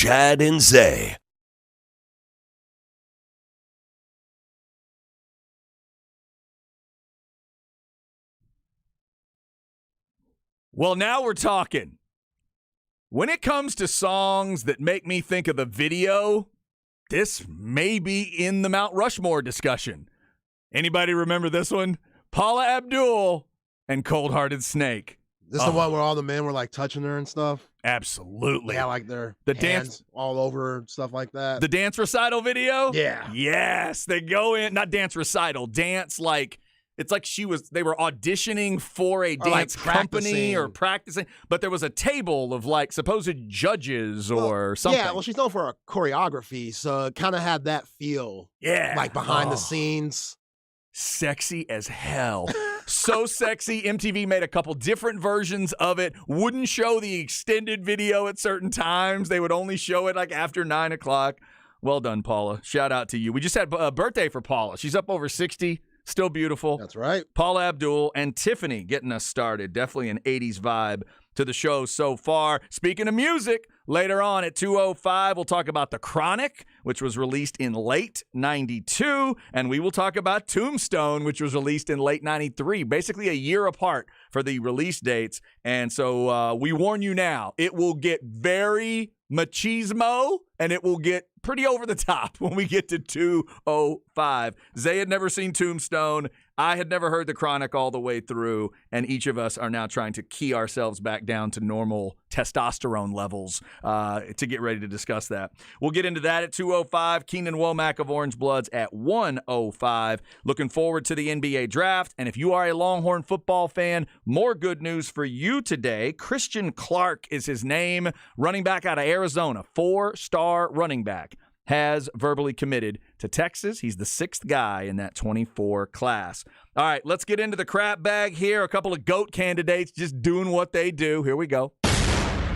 Chad and Zay. Well, now we're talking. When it comes to songs that make me think of the video, this may be in the Mount Rushmore discussion. Anybody remember this one? Paula Abdul and Cold Hearted Snake. This is the one where all the men were like touching her and stuff. Absolutely. Yeah, like their The hands dance- all over her, stuff like that. The dance recital video? Yeah. Yes, they go in, not dance recital, dance like, it's like they were auditioning for a Or, like, dance company or practicing. practicing, but there was a table of like supposed judges or something. Yeah, well, she's known for her choreography, so it kind of had that feel, Yeah. like behind Oh. the scenes. Sexy as hell. So sexy. MTV made a couple different versions of it. Wouldn't show the extended video at certain times. They would only show it like after 9 o'clock. Well done, Paula. Shout out to you. We just had a birthday for Paula. She's up over 60. Still beautiful. That's right. Paula Abdul and Tiffany getting us started. Definitely an 80s vibe to the show so far. Speaking of music, later on at 2:05, we'll talk about The Chronic, which was released in late 92, and we will talk about Tombstone, which was released in late 93, basically a year apart for the release dates. And so we warn you now, it will get very machismo, and it will get pretty over the top when we get to 2:05. Zay had never seen Tombstone. I had never heard The Chronic all the way through, and each of us are now trying to key ourselves back down to normal testosterone levels to get ready to discuss that. We'll get into that at 2:05. Keenan Womack of Orange Bloods at 1:05. Looking forward to the NBA draft, and if you are a Longhorn football fan, more good news for you today. Christian Clark is his name, running back out of Arizona, 4-star running back. Has verbally committed to Texas. He's the 6th guy in that 24 class. All right, let's get into the crap bag here. A couple of GOAT candidates just doing what they do. Here we go.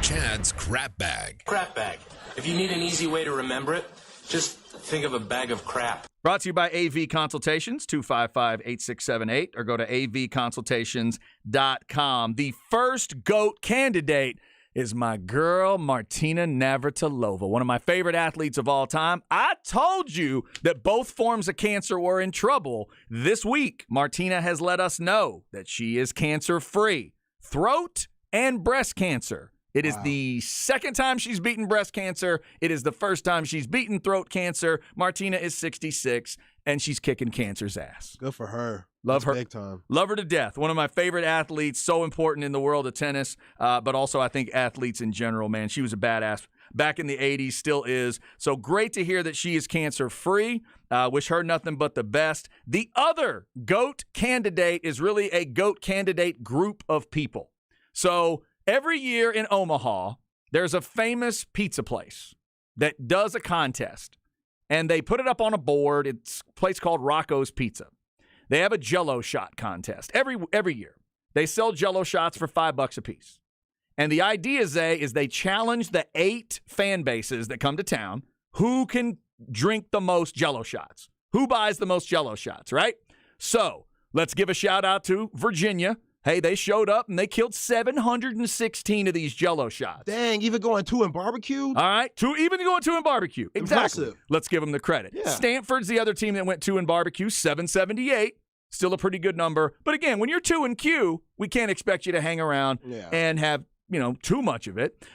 Chad's crap bag. Crap bag. If you need an easy way to remember it, just think of a bag of crap. Brought to you by AV Consultations, 255-8678, or go to avconsultations.com. The first GOAT candidate is my girl, Martina Navratilova, one of my favorite athletes of all time. I told you that both forms of cancer were in trouble. This week, Martina has let us know that she is cancer-free. Throat and breast cancer. It is the second time she's beaten breast cancer. It is the first time she's beaten throat cancer. Martina is 66, and she's kicking cancer's ass. Good for her. Love her. Big time. Love her to death. One of my favorite athletes, so important in the world of tennis, but also I think athletes in general, man. She was a badass back in the 80s, still is. So great to hear that she is cancer-free. Wish her nothing but the best. The other GOAT candidate is really a GOAT candidate group of people. So every year in Omaha, there's a famous pizza place that does a contest, and they put it up on a board. It's a place called Rocco's Pizza. They have a Jell-O shot contest every year. They sell Jell-O shots for $5 a piece. And the idea, Zay, is they challenge the 8 fan bases that come to town who can drink the most Jell-O shots, who buys the most Jell-O shots, right? So let's give a shout out to Virginia. Hey, they showed up and they killed 716 of these Jell-O shots. Dang, even going 2 in barbecue? All right, even going 2 in barbecue. Exactly. Impressive. Let's give them the credit. Yeah. Stanford's the other team that went 2 in barbecue, 778. Still a pretty good number. But again, when you're 2 in Q, we can't expect you to hang around and have, too much of it.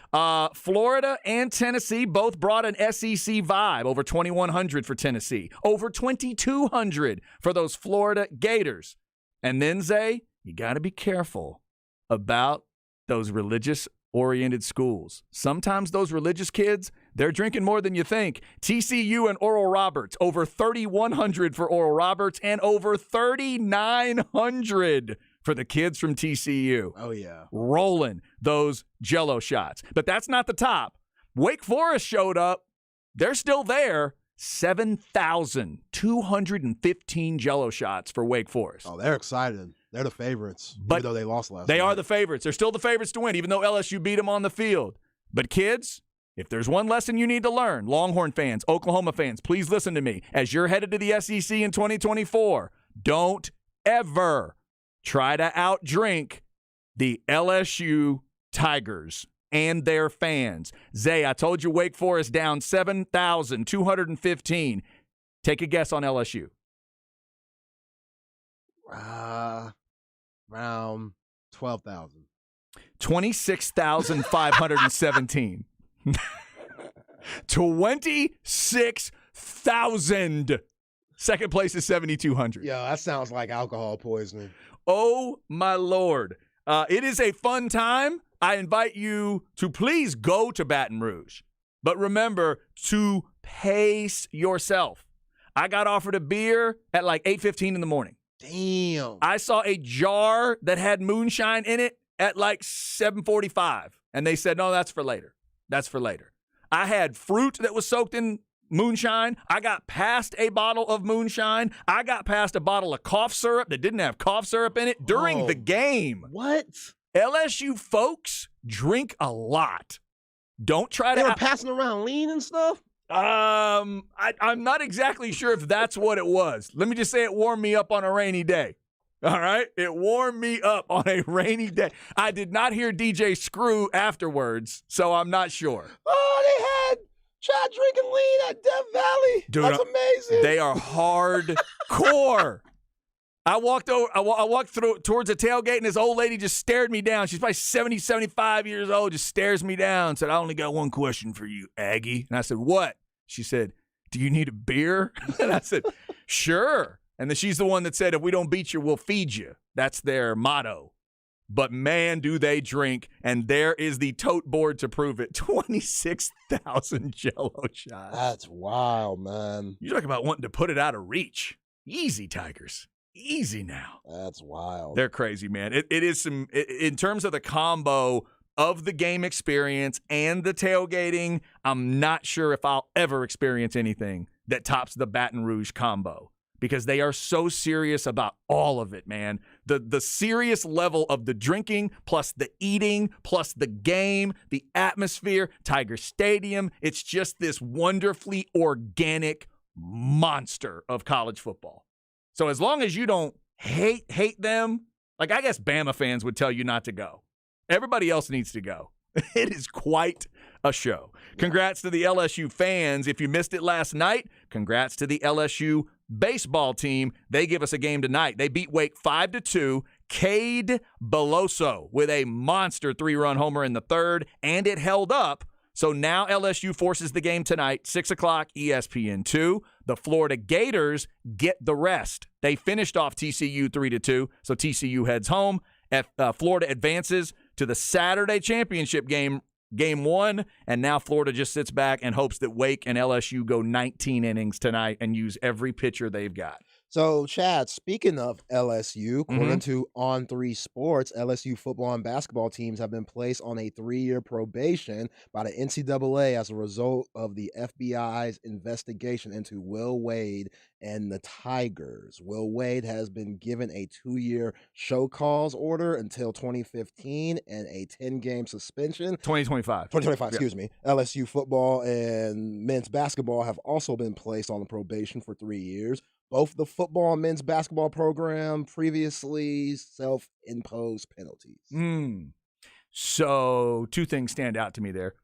Florida and Tennessee both brought an SEC vibe. Over 2,100 for Tennessee. Over 2,200 for those Florida Gators. And then, Zay, you got to be careful about those religious-oriented schools. Sometimes those religious kids, they're drinking more than you think. TCU and Oral Roberts, over 3,100 for Oral Roberts and over 3,900 for the kids from TCU. Oh, yeah. Rolling those Jell-O shots. But that's not the top. Wake Forest showed up. They're still there. 7,215 Jell-O shots for Wake Forest. Oh, they're excited. They're the favorites, But even though they lost last They night. are the favorites. They're still the favorites to win, even though LSU beat them on the field. But kids, if there's one lesson you need to learn, Longhorn fans, Oklahoma fans, please listen to me. As you're headed to the SEC in 2024, don't ever try to outdrink the LSU Tigers. and their fans. Zay, I told you Wake Forest down 7,215. Take a guess on LSU. Around 12,000. 26,517. 26,000. Second place is 7,200. Yo, that sounds like alcohol poisoning. Oh, my Lord. It is a fun time. I invite you to please go to Baton Rouge. But remember to pace yourself. I got offered a beer at like 8:15 in the morning. Damn. I saw a jar that had moonshine in it at like 7:45. And they said, no, that's for later. That's for later. I had fruit that was soaked in moonshine. I got past a bottle of moonshine. I got past a bottle of cough syrup that didn't have cough syrup in it during the game. What? LSU folks drink a lot. Don't try They to. were passing around lean and stuff? I'm not exactly sure if that's what it was. Let me just say it warmed me up on a rainy day. All right? It warmed me up on a rainy day. I did not hear DJ Screw afterwards, so I'm not sure. Oh, they had Chad drinking lean at Death Valley. Dude, that's amazing. They are hardcore. I walked through towards the tailgate, and this old lady just stared me down. She's probably 70, 75 years old, just stares me down, said, I only got one question for you, Aggie. And I said, what? She said, do you need a beer? And I said, sure. And then she's the one that said, if we don't beat you, we'll feed you. That's their motto. But, man, do they drink. And there is the tote board to prove it. 26,000 Jell-O shots. That's wild, man. You talk about wanting to put it out of reach. Easy, Tigers. Easy now. That's wild. They're crazy, man. It is some – in terms of the combo of the game experience and the tailgating, I'm not sure if I'll ever experience anything that tops the Baton Rouge combo. Because they are so serious about all of it, man. The serious level of the drinking, plus the eating, plus the game, the atmosphere, Tiger Stadium. It's just this wonderfully organic monster of college football. So as long as you don't hate them, like I guess Bama fans would tell you not to go. Everybody else needs to go. It is quite a show. Congrats to the LSU fans. If you missed it last night, congrats to the LSU baseball team. They give us a game tonight. They beat Wake 5-2. Cade Beloso with a monster 3-run homer in the third, and it held up. So now LSU forces the game tonight, 6 o'clock, ESPN2. The Florida Gators get the rest. They finished off TCU 3-2, so TCU heads home. Florida advances to the Saturday championship game 1, and now Florida just sits back and hopes that Wake and LSU go 19 innings tonight and use every pitcher they've got. So, Chad, speaking of LSU, according to On3 Sports, LSU football and basketball teams have been placed on a 3-year probation by the NCAA as a result of the FBI's investigation into Will Wade and the Tigers. Will Wade has been given a 2-year show cause order until 2015 and a 10-game suspension. 2025. 2025, excuse me. LSU football and men's basketball have also been placed on probation for 3 years. Both the football and men's basketball program previously self-imposed penalties. So 2 things stand out to me there.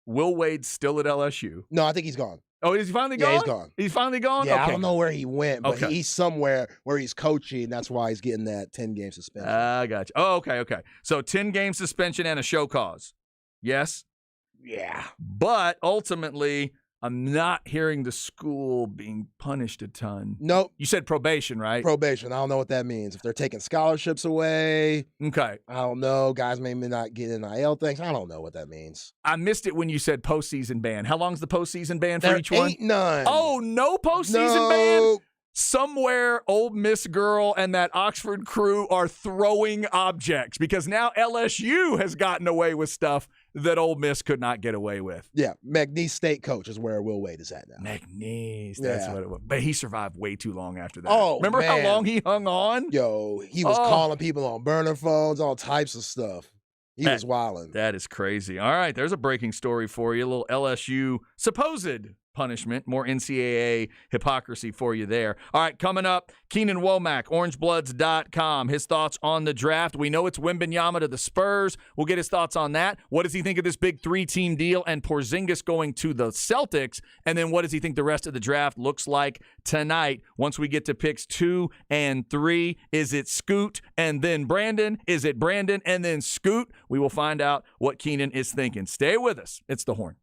Will Wade's still at LSU. No, I think he's gone. Oh, is he finally gone? Yeah, he's gone. He's finally gone? Yeah, okay. I don't know where he went, but Okay. he's somewhere where he's coaching. That's why he's getting that 10-game suspension. I got you. Oh, okay. So 10-game suspension and a show cause. Yes? Yeah. But ultimately, I'm not hearing the school being punished a ton. Nope. You said probation, right? Probation. I don't know what that means. If they're taking scholarships away, Okay. I don't know. Guys may not get NIL things. I don't know what that means. I missed it when you said postseason ban. How long's the postseason ban for There each one? ain't none. Oh, no postseason ban? No. Somewhere Ole Miss girl and that Oxford crew are throwing objects because now LSU has gotten away with stuff that Ole Miss could not get away with. Yeah, McNeese State coach is where Will Wade is at now. McNeese, that's Yeah. what it was. But he survived way too long after that. Oh, remember how man. long he hung on? Yo, he was calling people on burner phones, all types of stuff. He was wilding. That is crazy. All right, there's a breaking story for you. A little LSU supposed punishment, more NCAA hypocrisy for you there. All right, coming up, Keenan Womack, orangebloods.com. His thoughts on the draft. We know it's Wembanyama to the Spurs. We'll get his thoughts on that. What does he think of this big 3-team deal and Porzingis going to the Celtics? And then what does he think the rest of the draft looks like tonight once we get to picks 2 and 3? Is it Scoot and then Brandon? Is it Brandon and then Scoot? We will find out what Keenan is thinking. Stay with us. It's The Horn.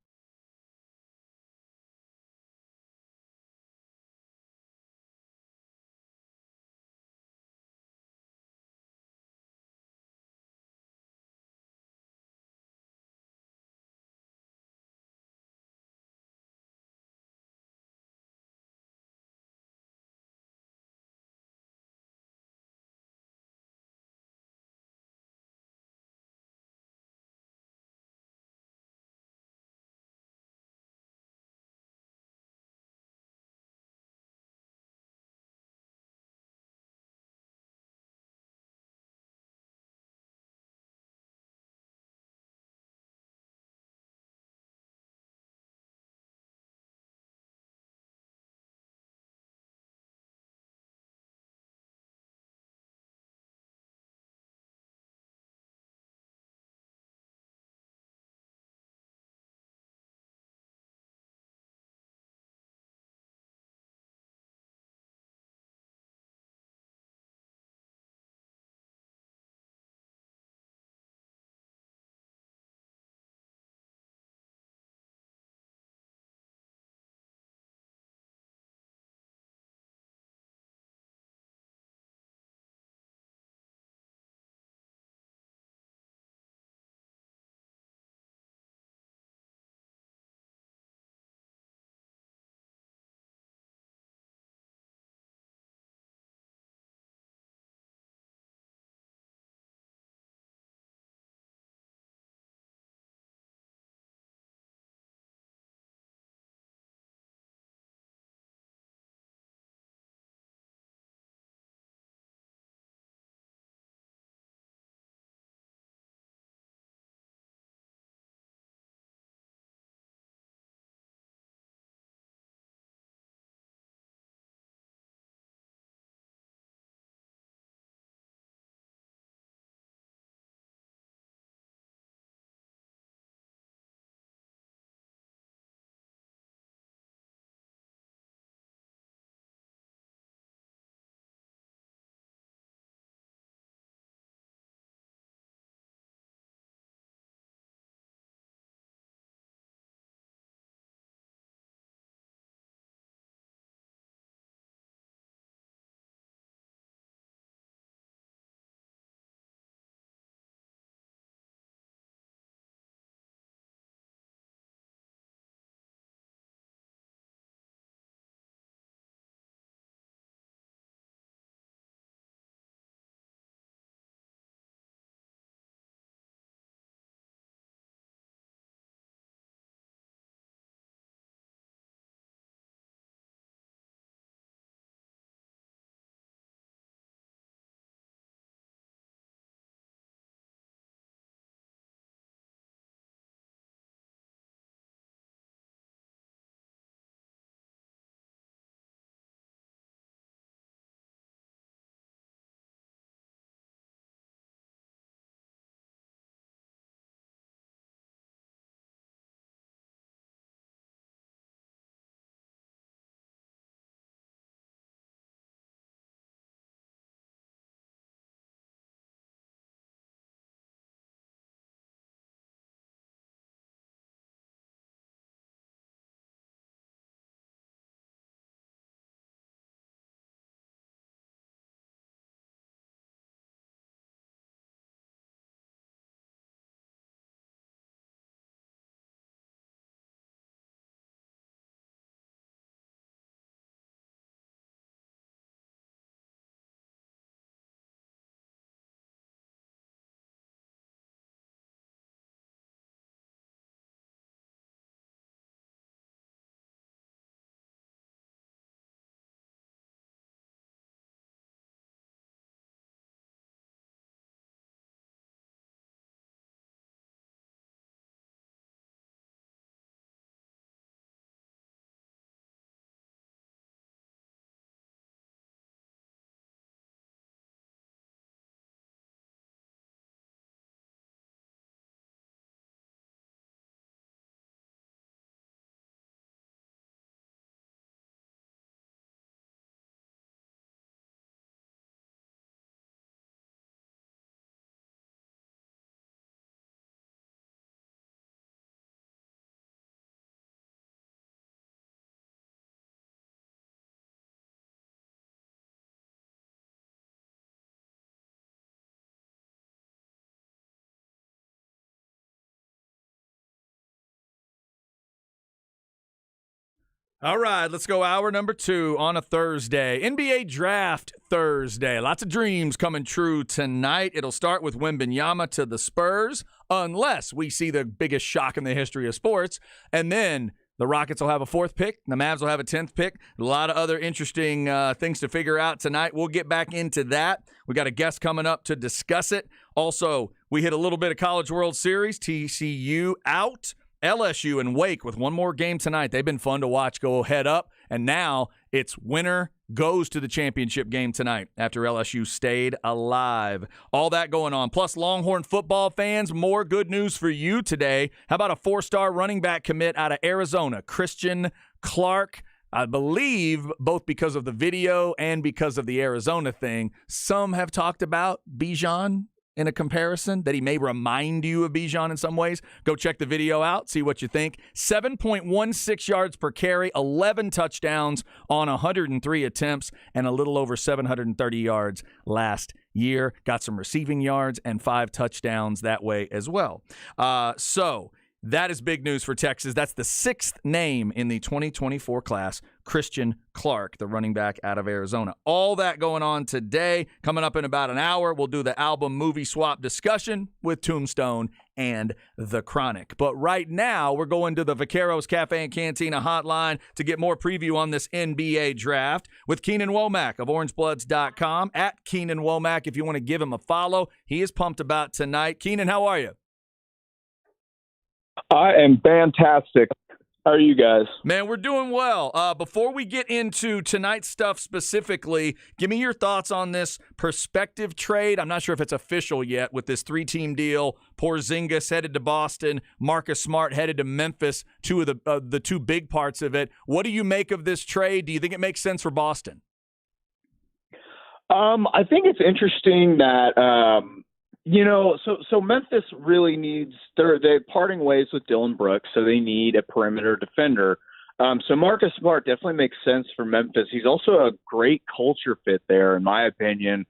All right, let's go hour number 2 on a Thursday. NBA Draft Thursday. Lots of dreams coming true tonight. It'll start with Wembanyama to the Spurs, unless we see the biggest shock in the history of sports. And then the Rockets will have a 4th pick. The Mavs will have a 10th pick. A lot of other interesting things to figure out tonight. We'll get back into that. We got a guest coming up to discuss it. Also, we hit a little bit of College World Series. TCU out. LSU and Wake with one more game tonight. They've been fun to watch go head up, and now it's winner goes to the championship game tonight after LSU stayed alive. All that going on. Plus, Longhorn football fans, more good news for you today. How about a 4-star running back commit out of Arizona, Christian Clark? I believe both because of the video and because of the Arizona thing, some have talked about Bijan in a comparison, that he may remind you of Bijan in some ways. Go check the video out, see what you think. 7.16 yards per carry, 11 touchdowns on 103 attempts, and a little over 730 yards last year. Got some receiving yards and 5 touchdowns that way as well. So that is big news for Texas. That's the 6th name in the 2024 class, Christian Clark, the running back out of Arizona. All that going on today. Coming up in about an hour, we'll do the album movie swap discussion with Tombstone and The Chronic. But right now, we're going to the Vaqueros Cafe and Cantina hotline to get more preview on this NBA draft with Keenan Womack of OrangeBloods.com. At Keenan Womack, if you want to give him a follow. He is pumped about tonight. Keenan, how are you? I am fantastic. How are you guys? Man, we're doing well. Before we get into tonight's stuff specifically, give me your thoughts on this prospective trade. I'm not sure if it's official yet with this 3-team deal. Porzingis headed to Boston, Marcus Smart headed to Memphis, two of the two big parts of it. What do you make of this trade? Do you think it makes sense for Boston? I think it's interesting that so Memphis really needs they're parting ways with Dylan Brooks, so they need a perimeter defender. So Marcus Smart definitely makes sense for Memphis. He's also a great culture fit there, in my opinion.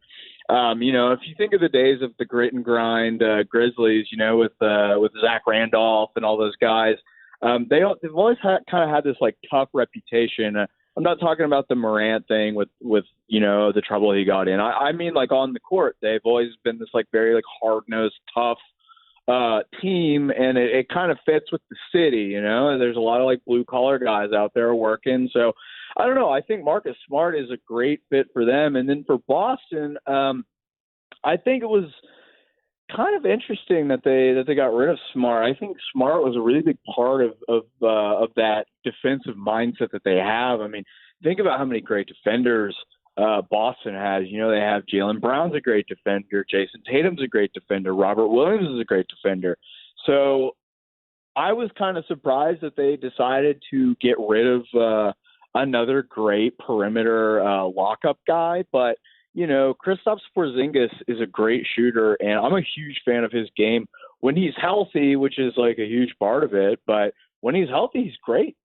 If you think of the days of the grit and grind Grizzlies, with Zach Randolph and all those guys, they've always kind of had this like tough reputation. I'm not talking about the Morant thing with the trouble he got in. I mean, like on the court, they've always been this like very like hard-nosed, tough team, and it kind of fits with the city. There's a lot of like blue-collar guys out there working. So I don't know. I think Marcus Smart is a great fit for them. And then for Boston, I think it was kind of interesting that they got rid of Smart. I think Smart was a really big part of that defensive mindset that they have. I mean, think about how many great defenders Boston has. They have Jaylen Brown's a great defender, Jason Tatum's a great defender, Robert Williams is a great defender. So I was kind of surprised that they decided to get rid of another great perimeter lockup guy, but Kristaps Porzingis is a great shooter, and I'm a huge fan of his game when he's healthy, which is like a huge part of it. But when he's healthy, he's great.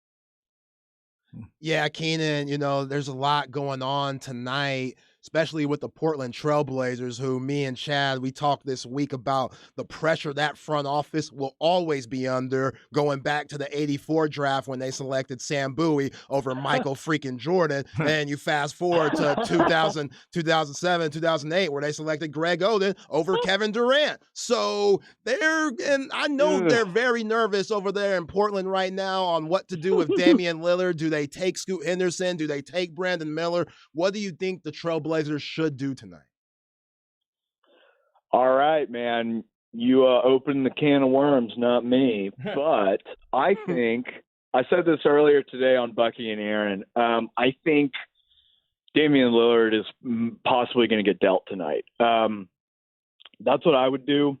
Yeah, Keenan, there's a lot going on tonight, especially with the Portland Trailblazers, who me and Chad, we talked this week about the pressure that front office will always be under, going back to the 84 draft when they selected Sam Bowie over Michael freaking Jordan. And you fast forward to 2000, 2007, 2008, where they selected Greg Oden over Kevin Durant. So and I know they're very nervous over there in Portland right now on what to do with Damian Lillard. Do they take Scoot Henderson? Do they take Brandon Miller? What do you think the Trailblazers should do tonight? All right, man. You opened the can of worms, not me. But I think I said this earlier today on Bucky and Aaron. I think Damian Lillard is possibly going to get dealt tonight. That's what I would do.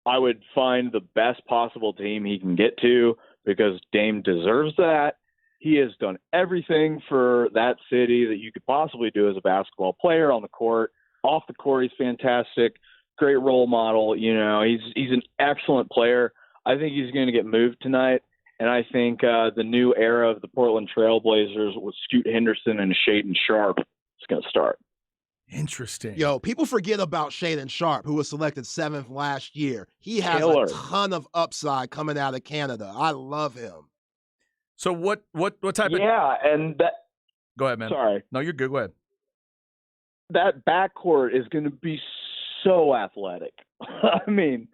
I would find the best possible team he can get to because Dame deserves that. He has done everything for that city that you could possibly do as a basketball player on the court. Off the court, he's fantastic. Great role model. He's an excellent player. I think he's going to get moved tonight. And I think the new era of the Portland Trailblazers with Scoot Henderson and Shaedon Sharpe is going to start. Interesting. Yo, people forget about Shaedon Sharpe, who was selected 7th last year. He has a ton of upside coming out of Canada. I love him. So what type of? Yeah, and that. Go ahead, man. Sorry, No, you're good. Go ahead. that backcourt is going to be so athletic. I mean,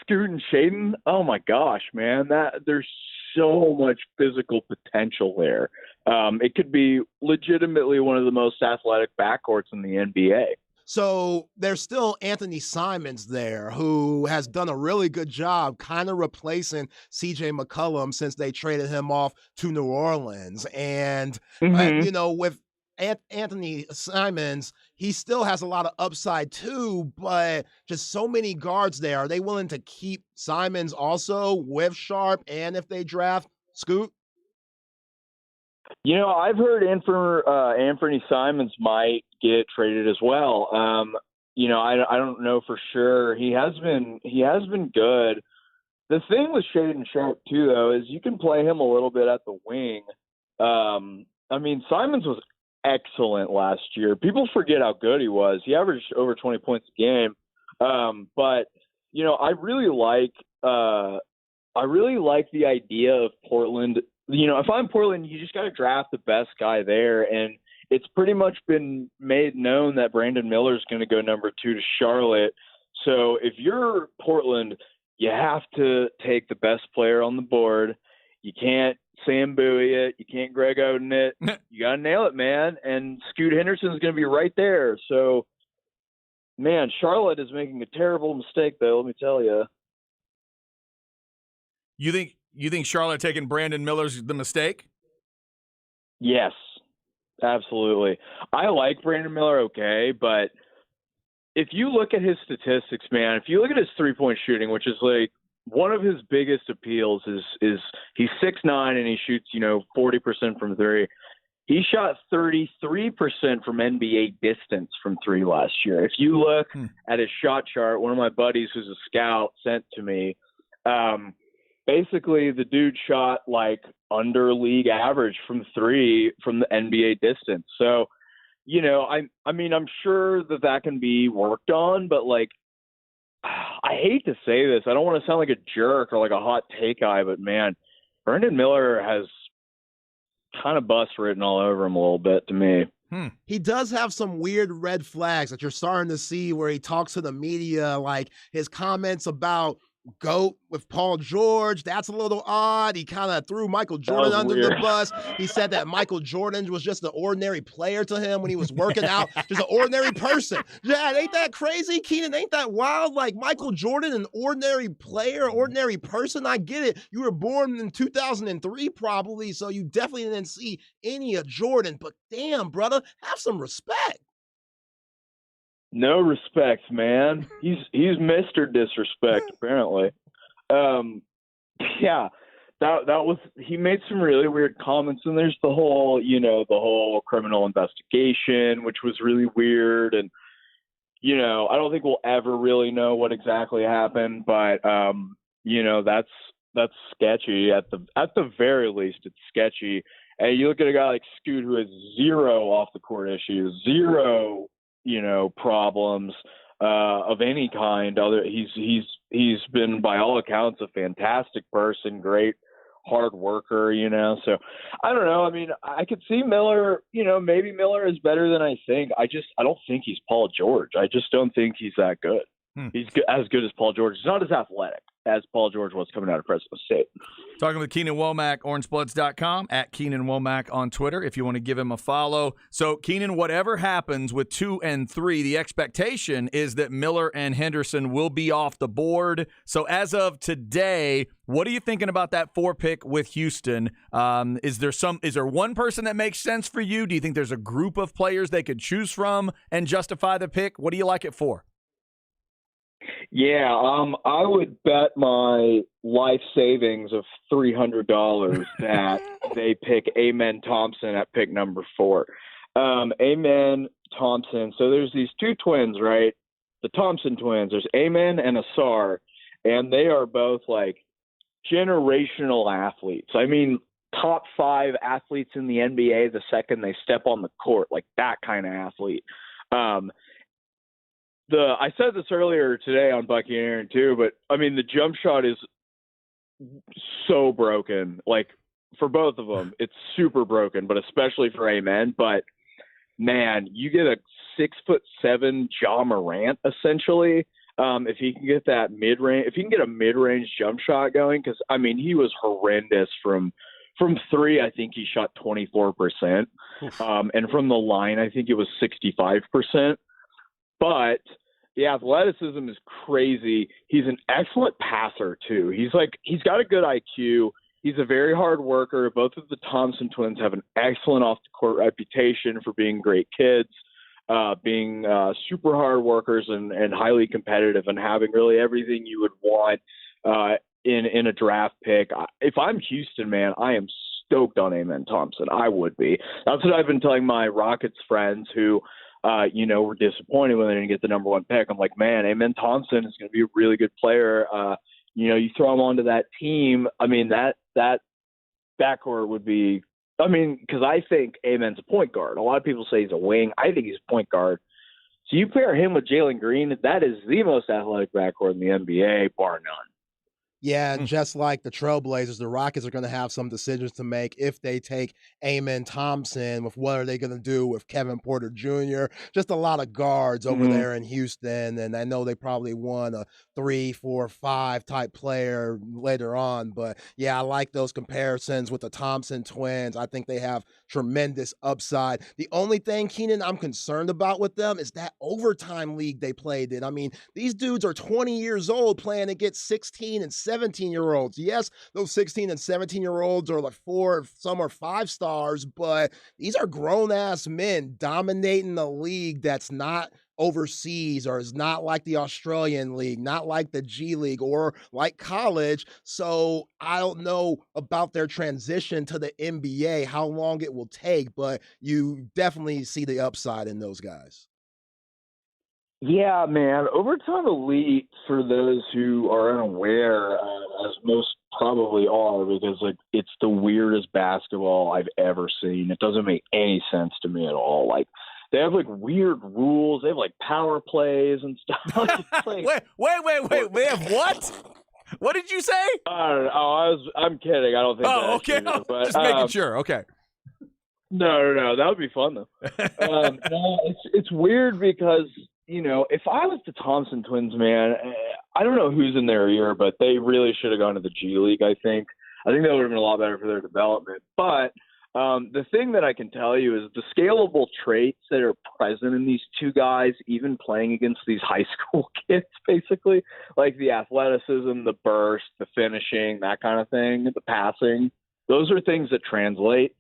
Scoot and Shaden. Oh my gosh, man! There's so much physical potential there. It could be legitimately one of the most athletic backcourts in the NBA. So there's still Anthony Simons there, who has done a really good job kind of replacing CJ McCollum since they traded him off to New Orleans. And, with Anthony Simons, he still has a lot of upside too, but just so many guards there. Are they willing to keep Simons also with Sharp and if they draft Scoot? I've heard Anthony Simons might get traded as well. I don't know for sure. He has been good. The thing with Shaden Sharp too, though, is you can play him a little bit at the wing. Simons was excellent last year. People forget how good he was. He averaged over 20 points a game. But I really like the idea of Portland. If I'm Portland, you just got to draft the best guy there. And it's pretty much been made known that Brandon Miller is going to go number 2 to Charlotte. So if you're Portland, you have to take the best player on the board. You can't Sam Bowie it. You can't Greg Oden it. You got to nail it, man. And Scoot Henderson is going to be right there. So, man, Charlotte is making a terrible mistake, though, let me tell you. You think Charlotte taking Brandon Miller's the mistake? Yes, absolutely. I like Brandon Miller, okay, but if you look at his statistics, man, if you look at his three-point shooting, which is like one of his biggest appeals is he's 6'9" and he shoots, 40% from three. He shot 33% from NBA distance from three last year. If you look at his shot chart, one of my buddies who's a scout sent to me, basically the dude shot like under league average from three from the NBA distance. So, I'm sure that can be worked on, but like, I hate to say this. I don't want to sound like a jerk or like a hot take guy, but man, Brandon Miller has kind of bust written all over him a little bit to me. He does have some weird red flags that you're starting to see where he talks to the media, like his comments about GOAT with Paul George. That's a little odd. He kind of threw Michael Jordan under the bus. He said that Michael Jordan was just an ordinary player to him when he was working out, just an ordinary person. Yeah, ain't that crazy, Keenan? Ain't that wild? Like Michael Jordan, an ordinary player, ordinary person. I get it. You were born in 2003 probably, so you definitely didn't see any of Jordan, but damn, brother, have some respect. No respect, man. He's Mr. Disrespect, apparently. Yeah, that was, he made some really weird comments, and there's the whole criminal investigation, which was really weird, and I don't think we'll ever really know what exactly happened, but that's sketchy at the very least. It's sketchy. And you look at a guy like Scoot who has zero off the court issues, zero problems of any kind. He's been by all accounts a fantastic person, great hard worker, so I don't know. I mean, I could see Miller, maybe Miller is better than I think. I don't think he's Paul George. I just don't think he's that good. He's as good as Paul George. He's not as athletic as Paul George was coming out of Fresno State. Talking with Keenan Womack, orangebloods.com, at Keenan Womack on Twitter if you want to give him a follow. So, Keenan, whatever happens with 2 and 3, the expectation is that Miller and Henderson will be off the board. So, as of today, what are you thinking about that 4 pick with Houston? Is there one person that makes sense for you? Do you think there's a group of players they could choose from and justify the pick? What do you like it for? Yeah, I would bet my life savings of $300 that they pick Amen Thompson at pick number 4. Amen Thompson. So there's these 2 twins, right? The Thompson twins. There's Amen and Asar, and they are both like generational athletes. I mean, top 5 athletes in the NBA the second they step on the court, like that kind of athlete. I said this earlier today on Bucky and Aaron too, but I mean, the jump shot is so broken. Like for both of them, it's super broken, but especially for Amen. But man, you get a 6'7" Ja Morant essentially. If he can get that mid-range, if he can get a mid-range jump shot going, because I mean he was horrendous from three. I think he shot 24%, and from the line, I think it was 65%. But the athleticism is crazy. He's an excellent passer too. He's got a good IQ. He's a very hard worker. Both of the Thompson twins have an excellent off-the-court reputation for being great kids, being super hard workers and highly competitive and having really everything you would want in a draft pick. If I'm Houston, man, I am stoked on Amen Thompson. I would be. That's what I've been telling my Rockets friends who were disappointed when they didn't get the number one pick. I'm like, man, Amen Thompson is going to be a really good player. You throw him onto that team. I mean, that backcourt would be, because I think Amen's a point guard. A lot of people say he's a wing. I think he's a point guard. So you pair him with Jalen Green, that is the most athletic backcourt in the NBA, bar none. Yeah, and just like the Trailblazers, the Rockets are going to have some decisions to make if they take Amen Thompson. With what are they going to do with Kevin Porter Jr.? Just a lot of guards over there in Houston, and I know they probably want a 3, 4, 5 type player later on. But yeah, I like those comparisons with the Thompson twins. I think they have tremendous upside. The only thing, Keenan, I'm concerned about with them is that overtime league they played in. I mean, these dudes are 20 years old playing against 16 and 17-year-olds. Yes, those 16 and 17-year-olds are like 4, some are 5 stars, but these are grown-ass men dominating the league that's not overseas, or is not like the Australian league, not like the G League or like college. So I don't know about their transition to the NBA, how long it will take, but you definitely see the upside in those guys. Yeah, man. Overtime elite, for those who are unaware, as most probably are, because it's the weirdest basketball I've ever seen. It doesn't make any sense to me at all. They have weird rules. They have power plays and stuff. Wait. They have what? What did you say? I don't know. I'm kidding. I don't think. Oh, okay. But, just making sure. Okay. No. That would be fun though. No, it's weird because if I was the Thompson twins, man, I don't know who's in their ear, but they really should have gone to the G League. I think that would have been a lot better for their development. But the thing that I can tell you is the scalable traits that are present in these two guys, even playing against these high school kids, basically, like the athleticism, the burst, the finishing, that kind of thing, the passing, those are things that translate.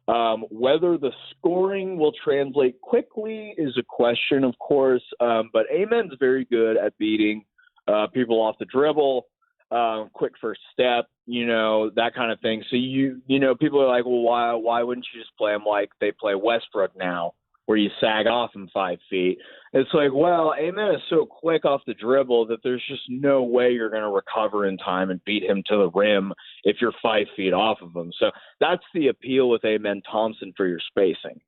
Whether the scoring will translate quickly is a question, of course, but Amen's very good at beating people off the dribble, quick first step, that kind of thing. So, people are like, well, why wouldn't you just play them like they play Westbrook now, where you sag off him 5 feet? It's like, well, Amen is so quick off the dribble that there's just no way you're going to recover in time and beat him to the rim if you're 5 feet off of him. So that's the appeal with Amen Thompson for your spacing.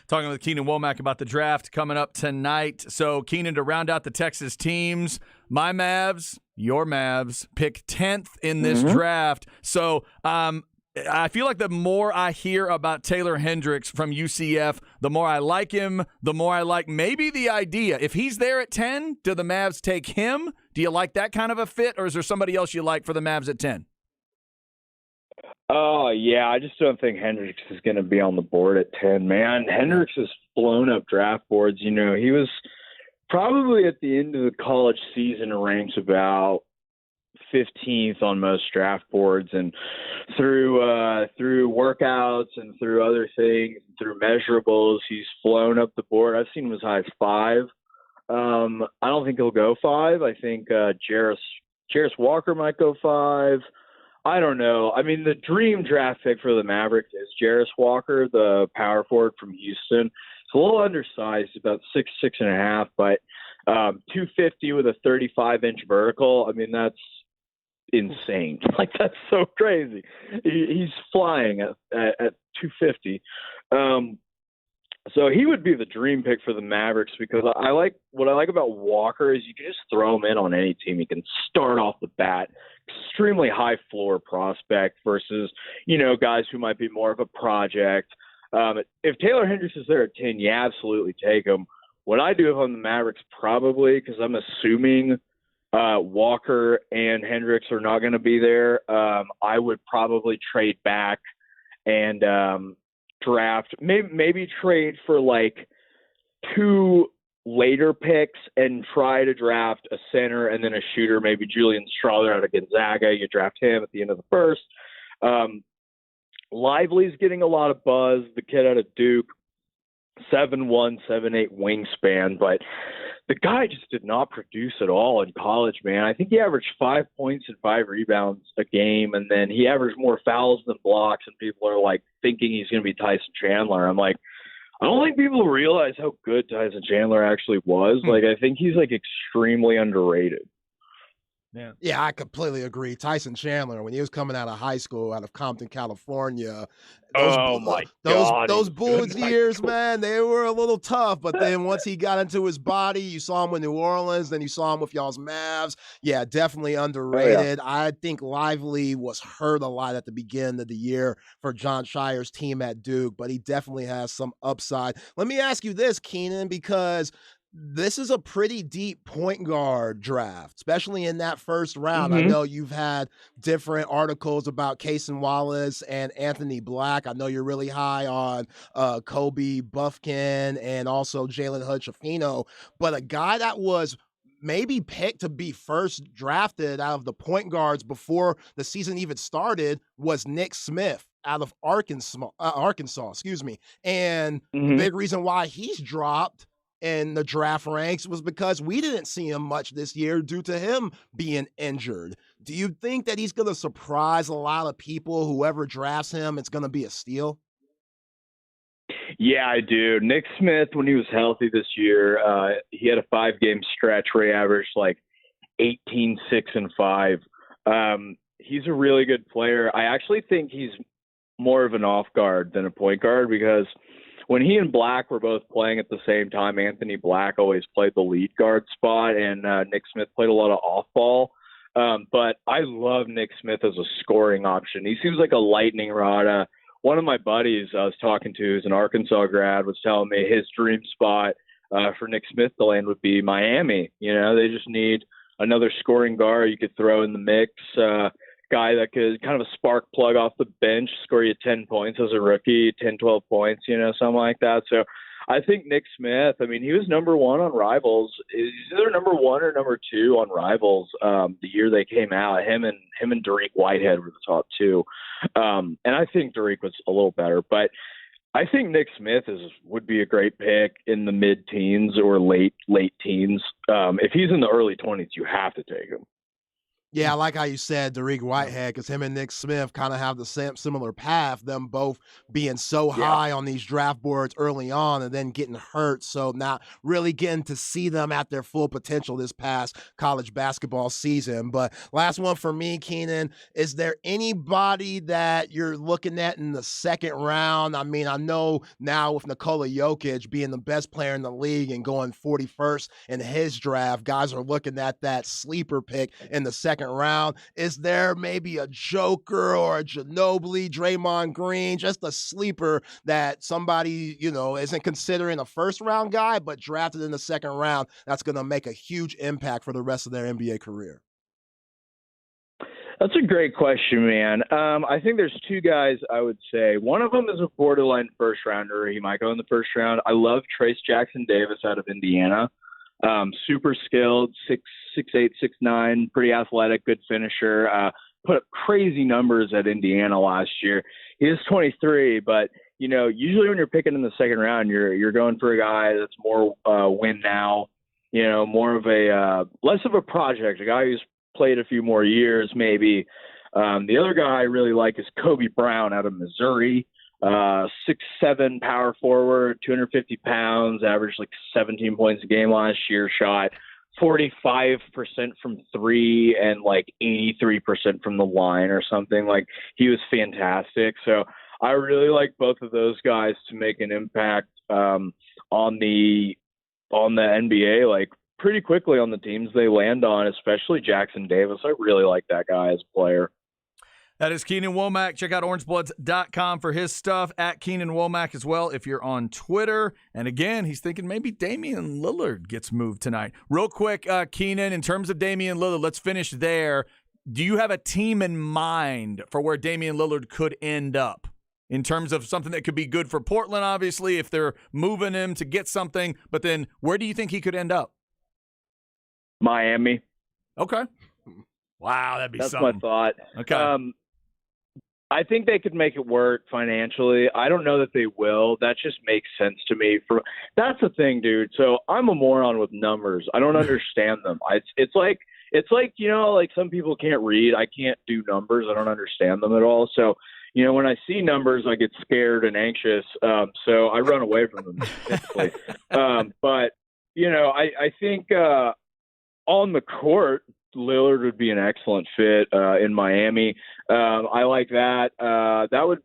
Talking with Keenan Womack about the draft coming up tonight. So, Keenan, to round out the Texas teams, my Mavs, your Mavs, pick 10th in this draft. So, I feel like the more I hear about Taylor Hendricks from UCF, the more I like him, the more I like maybe the idea. If he's there at 10, do the Mavs take him? Do you like that kind of a fit, or is there somebody else you like for the Mavs at 10? Oh, yeah, I just don't think Hendricks is going to be on the board at 10, man. Hendricks has blown up draft boards. He was probably at the end of the college season ranks about 15th on most draft boards, and through workouts and through other things, through measurables, he's flown up the board. I've seen him as high as 5. I don't think he'll go 5. I think Jarris Walker might go 5. I don't know. I mean, the dream draft pick for the Mavericks is Jarris Walker, the power forward from Houston. It's a little undersized, about 6'6.5", but 250 with a 35-inch vertical. I mean, that's insane. That's so crazy. He's flying at 250. So he would be the dream pick for the Mavericks because what I like about Walker is you can just throw him in on any team. He can start off the bat, extremely high floor prospect versus, guys who might be more of a project. If Taylor Hendricks is there at 10, you absolutely take him. What I do if I'm the Mavericks, probably, because I'm assuming Walker and Hendricks are not going to be there, I would probably trade back and draft, maybe trade for like 2 later picks and try to draft a center and then a shooter, maybe Julian Strawther out of Gonzaga. You draft him at the end of the first. Lively's getting a lot of buzz, the kid out of Duke, 7'1", 7'8" wingspan, but the guy just did not produce at all in college, man. I think he averaged 5 points and 5 rebounds a game, and then he averaged more fouls than blocks, and people are like thinking he's going to be Tyson Chandler. I'm like, I don't think people realize how good Tyson Chandler actually was. Like, I think he's like extremely underrated. Yeah, I completely agree. Tyson Chandler, when he was coming out of high school, out of Compton, California, those Bulls years, man, they were a little tough. But then once he got into his body, you saw him with New Orleans, then you saw him with y'all's Mavs. Yeah, definitely underrated. Oh, yeah. I think Lively was hurt a lot at the beginning of the year for Jon Scheyer's team at Duke, but he definitely has some upside. Let me ask you this, Keenan, because this is a pretty deep point guard draft, especially in that first round. I know you've had different articles about Cason Wallace and Anthony Black. I know you're really high on Kobe Buffkin and also Jalen Hood-Schifino, but a guy that was maybe picked to be first drafted out of the point guards before the season even started was Nick Smith out of Arkansas, And the big reason why he's dropped in the draft ranks was because we didn't see him much this year due to him being injured. Do you think that he's going to surprise a lot of people? Whoever drafts him, it's going to be a steal? Yeah, I do. Nick Smith, when he was healthy this year, he had a 5-game stretch where he averaged like 18, 6, and 5. He's a really good player. I actually think he's more of an off guard than a point guard because when he and Black were both playing at the same time, Anthony Black always played the lead guard spot, and Nick Smith played a lot of off-ball. But I love Nick Smith as a scoring option. He seems like a lightning rod. One of my buddies I was talking to, who's an Arkansas grad, was telling me his dream spot for Nick Smith to land would be Miami. They just need another scoring guard you could throw in the mix. Guy that could kind of a spark plug off the bench, score you 10 points as a rookie, 10, 12 points, something like that. So I think Nick Smith, he was number 1 on Rivals. He's either number 1 or number 2 on Rivals the year they came out. Him and Dariq Whitehead were the top 2. And I think Dariq was a little better. But I think Nick Smith would be a great pick in the mid-teens or late teens. If he's in the early 20s, you have to take him. Yeah, I like how you said Dariq Whitehead, because him and Nick Smith kind of have the similar path, them both being so high on these draft boards early on and then getting hurt. So not really getting to see them at their full potential this past college basketball season. But last one for me, Keenan, is there anybody that you're looking at in the second round? I know now with Nikola Jokic being the best player in the league and going 41st in his draft, guys are looking at that sleeper pick in the second round. Is there maybe a Joker or a Ginobili, Draymond Green, just a sleeper that somebody, isn't considering a first round guy, but drafted in the second round that's going to make a huge impact for the rest of their NBA career? That's a great question, man. I think there's 2 guys I would say. One of them is a borderline first rounder. He might go in the first round. I love Trace Jackson Davis out of Indiana. Super skilled, 6'8", 6'9", pretty athletic, good finisher. Put up crazy numbers at Indiana last year. He is 23, but usually when you're picking in the second round, you're going for a guy that's more win now. More of a less of a project, a guy who's played a few more years maybe. The other guy I really like is Kobe Brown out of Missouri. 6'7" power forward, 250 pounds, averaged like 17 points a game last year, shot 45% from 3 and like 83% from the line or something. Like, he was fantastic. So I really like both of those guys to make an impact on the NBA, like pretty quickly on the teams they land on, especially Jackson Davis. I really like that guy as a player. That is Keenan Womack. Check out orangebloods.com for his stuff, at Keenan Womack as well if you're on Twitter. And again, he's thinking maybe Damian Lillard gets moved tonight. Real quick, Keenan, in terms of Damian Lillard, let's finish there. Do you have a team in mind for where Damian Lillard could end up in terms of something that could be good for Portland, obviously, if they're moving him to get something, but then where do you think he could end up? Miami. Okay. Wow, that'd be That's something. my thought. Okay. I think they could make it work financially. I don't know that they will. That just makes sense to me. That's the thing, dude. So I'm a moron with numbers. I don't understand them. It's like like some people can't read. I can't do numbers. I don't understand them at all. So when I see numbers, I get scared and anxious. So I run away from them typically. But I think on the court, Lillard would be an excellent fit in Miami. I like that. That would,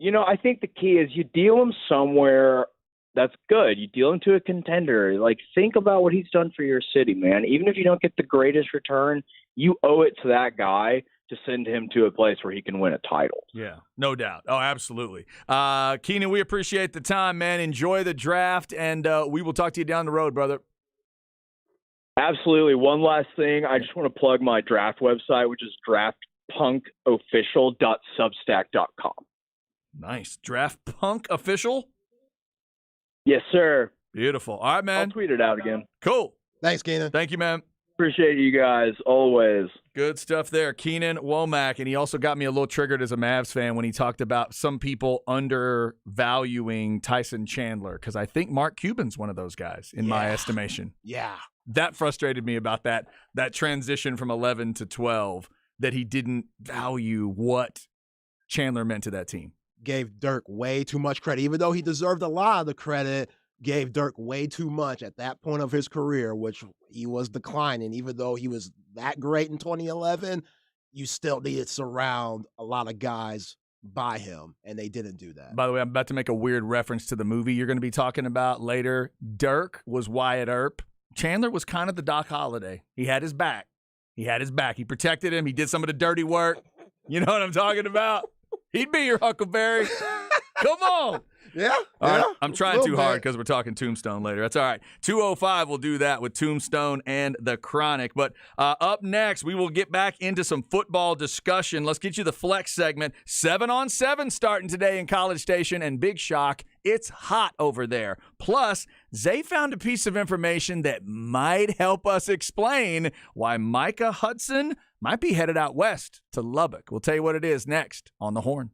I think the key is you deal him somewhere that's good. You deal him to a contender. Like, think about what he's done for your city, man. Even if you don't get the greatest return, you owe it to that guy to send him to a place where he can win a title. Yeah, no doubt. Oh, absolutely. Keenan, we appreciate the time, man. Enjoy the draft, and we will talk to you down the road, brother. Absolutely. One last thing. I just want to plug my draft website, which is draftpunkofficial.substack.com. Nice. Draft Punk Official? Yes, sir. Beautiful. All right, man. I'll tweet it out again. Cool. Thanks, Keenan. Thank you, man. Appreciate you guys always. Good stuff there. Keenan Womack. And he also got me a little triggered as a Mavs fan when he talked about some people undervaluing Tyson Chandler, because I think Mark Cuban's one of those guys in my estimation. Yeah. That frustrated me about that transition from 11 to 12, that he didn't value what Chandler meant to that team. Gave Dirk way too much credit, even though he deserved a lot of the credit. Gave Dirk way too much at that point of his career, which he was declining. Even though he was that great in 2011, you still needed to surround a lot of guys by him, and they didn't do that. By the way, I'm about to make a weird reference to the movie you're going to be talking about later. Dirk was Wyatt Earp. Chandler was kind of the Doc Holliday. He had his back. He protected him. He did some of the dirty work. You know what I'm talking about? He'd be your Huckleberry. Come on. Yeah. All right. I'm trying too hard because we're talking Tombstone later. That's all right. 2:05, we'll do that with Tombstone and the Chronic. But up next, we will get back into some football discussion. Let's get you the flex segment. 7-on-7 starting today in College Station, and big shock, it's hot over there. Plus, Zay found a piece of information that might help us explain why Micah Hudson might be headed out west to Lubbock. We'll tell you what it is next on The Horn.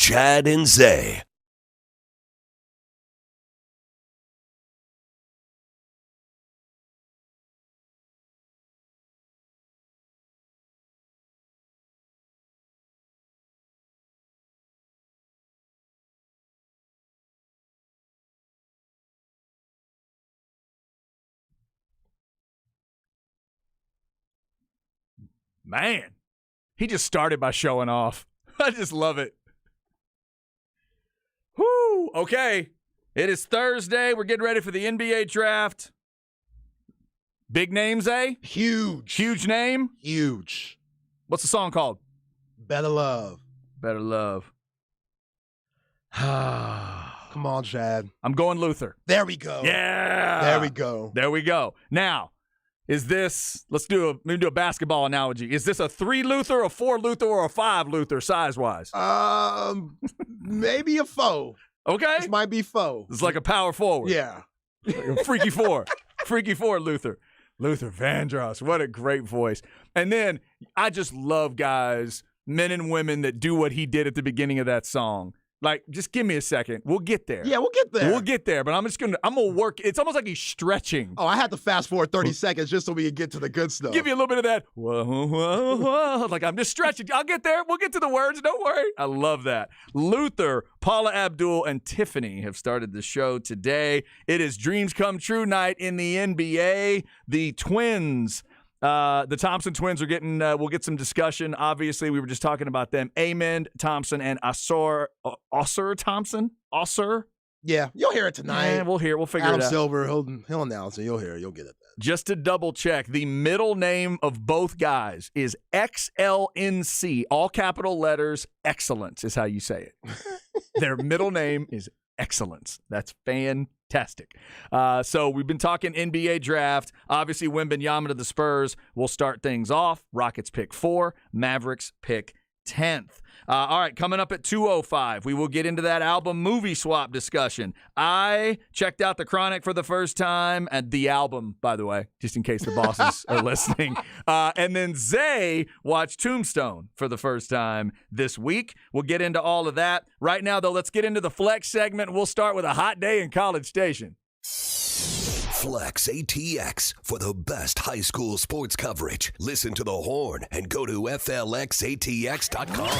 Chad and Zay. Man, he just started by showing off. I just love it. Whoo! Okay, it is Thursday. We're getting ready for the NBA draft. Big names, eh? Huge. Huge name? Huge. What's the song called? Better Love. Better Love. Come on, Chad. I'm going Luther. There we go. Yeah. There we go. There we go. Now, is this, let's do a basketball analogy. Is this a 3 Luther, a 4 Luther, or a 5 Luther size-wise? Maybe a foe. Okay. This might be foe. It's like a power forward. Yeah. Like a freaky 4. Freaky 4 Luther. Luther Vandross. What a great voice. And then I just love guys, men and women that do what he did at the beginning of that song. Like, just give me a second. We'll get there. Yeah, we'll get there. We'll get there, but I'm gonna work. It's almost like he's stretching. Oh, I had to fast forward 30 seconds just so we could get to the good stuff. Give you a little bit of that. Whoa, whoa, whoa. Like, I'm just stretching. I'll get there. We'll get to the words. Don't worry. I love that. Luther, Paula Abdul, and Tiffany have started the show today. It is Dreams Come True night in the NBA. The Twins, the Thompson twins are getting, we'll get some discussion. Obviously, we were just talking about them. Amen Thompson and Oscar Thompson? Oscar? Yeah, you'll hear it tonight. Yeah, we'll hear. We'll figure Adam it out. Silver, he'll announce it. You'll hear it. You'll get it then. Just to double check, the middle name of both guys is XLNC, all capital letters. Excellence is how you say it. Their middle name is Excellence. That's fantastic. So we've been talking NBA draft. Obviously, Wembanyama to the Spurs will start things off. Rockets pick 4, Mavericks pick 10th. All right, coming up at 2:05, we will get into that album movie swap discussion. I checked out The Chronic for the first time, and the album, by the way, just in case the bosses are listening. And then Zay watched Tombstone for the first time this week. We'll get into all of that. Right now, though, let's get into the Flex segment. We'll start with a hot day in College Station. Flex ATX for the best high school sports coverage. Listen to the Horn and go to FLXATX.com.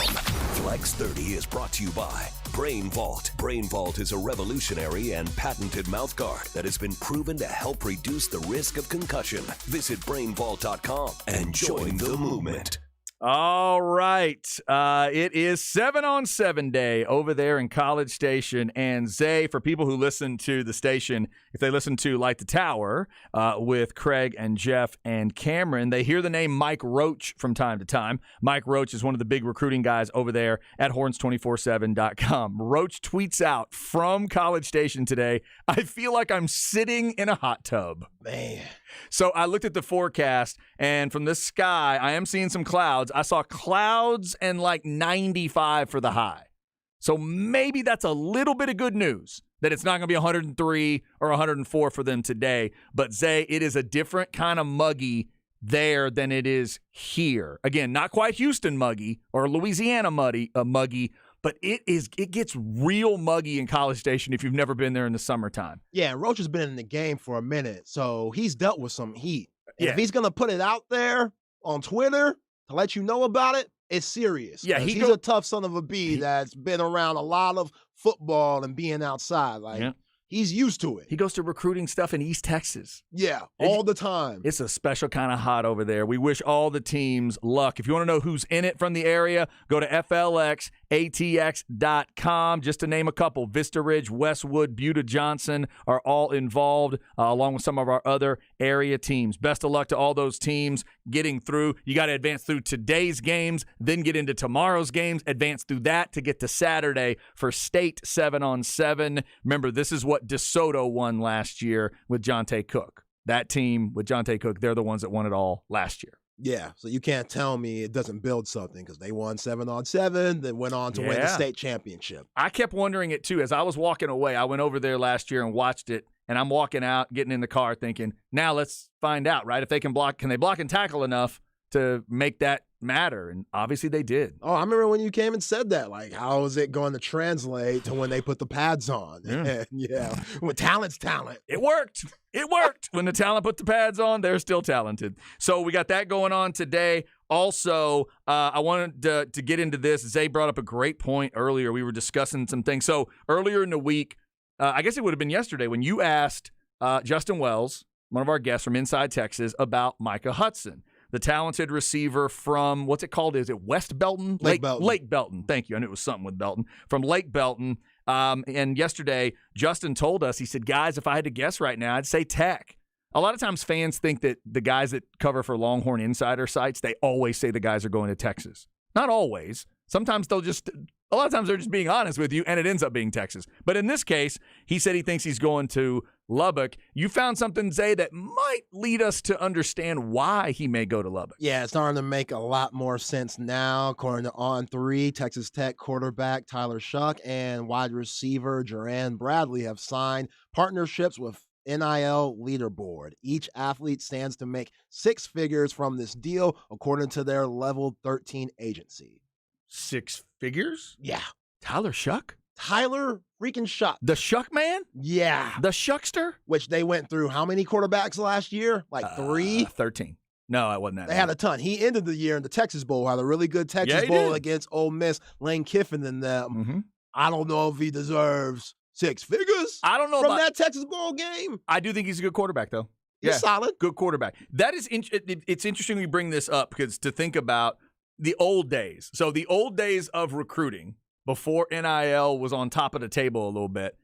Flex 30 is brought to you by Brain Vault. Brain Vault is a revolutionary and patented mouthguard that has been proven to help reduce the risk of concussion. Visit brainvault.com and join the movement. All right. It is 7-on-7 day over there in College Station. And Zay, for people who listen to the station, if they listen to Light the Tower with Craig and Jeff and Cameron, they hear the name Mike Roach from time to time. Mike Roach is one of the big recruiting guys over there at horns247.com. Roach tweets out from College Station today, "I feel like I'm sitting in a hot tub." Man. So I looked at the forecast, and from the sky, I am seeing some clouds. I saw clouds and like 95 for the high. So maybe that's a little bit of good news that it's not going to be 103 or 104 for them today. But Zay, it is a different kind of muggy there than it is here. Again, not quite Houston muggy or Louisiana muggy, but it gets real muggy in College Station if you've never been there in the summertime. Yeah, Roach has been in the game for a minute, so he's dealt with some heat. And Yeah. if he's going to put it out there on Twitter to let you know about it, it's serious. Yeah, 'Cause he's a tough son of a bee that's been around a lot of football and being outside. Like, Yeah. he's used to it. He goes to recruiting stuff in East Texas. Yeah, all the time. It's a special kind of hot over there. We wish all the teams luck. If you want to know who's in it from the area, go to FLXATX.com. Just to name a couple, Vista Ridge, Westwood, Buda Johnson are all involved, along with some of our other area teams. Best of luck to all those teams getting through. You got to advance through today's games, then get into tomorrow's games, advance through that to get to Saturday for state 7-on-7. Remember, this is what DeSoto won last year with Jonte Cook. That team with Jonte Cook, they're the ones that won it all last year. Yeah, so you can't tell me it doesn't build something because they won 7-on-7, then went on to win the state championship. I kept wondering it too. As I was walking away, I went over there last year and watched it, and I'm walking out, getting in the car thinking, now let's find out, right? If they can they block and tackle enough to make that matter, and obviously they did. Oh, I remember when you came and said that. Like, how is it going to translate to when they put the pads on? Yeah. And when talent's talent. It worked. It worked. When the talent put the pads on, they're still talented. So we got that going on today. Also, I wanted to get into this. Zay brought up a great point earlier. We were discussing some things. So earlier in the week, I guess it would have been yesterday, when you asked Justin Wells, one of our guests from Inside Texas, about Micah Hudson, the talented receiver from, what's it called? Is it West Belton? Lake Belton. Lake Belton. Thank you. I knew it was something with Belton. From Lake Belton. And yesterday, Justin told us, he said, guys, if I had to guess right now, I'd say Tech. A lot of times fans think that the guys that cover for Longhorn Insider sites, they always say the guys are going to Texas. Not always. Sometimes a lot of times they're just being honest with you, and it ends up being Texas. But in this case, he said he thinks he's going to Lubbock. You found something, Zay, that might lead us to understand why he may go to Lubbock. Yeah, it's starting to make a lot more sense now. According to On3, Texas Tech quarterback Tyler Shuck and wide receiver Jerand Bradley have signed partnerships with NIL Leaderboard. Each athlete stands to make 6 figures from this deal, according to their Level 13 agency. 6 figures? Yeah. Tyler Shuck? Tyler freaking Shuck. The Shuck man? Yeah. The Shuckster? Which they went through how many quarterbacks last year? Like 3? 13. No, it wasn't that. They had a ton. He ended the year in the Texas Bowl, had a really good Texas he Bowl did. against Ole Miss, Lane Kiffin and them. Mm-hmm. I don't know if he deserves 6 figures I don't know from about that Texas Bowl game. I do think he's a good quarterback, though. He's solid. Good quarterback. That is, it's interesting we bring this up because to think about the old days. So the old days of recruiting before NIL was on top of the table a little bit.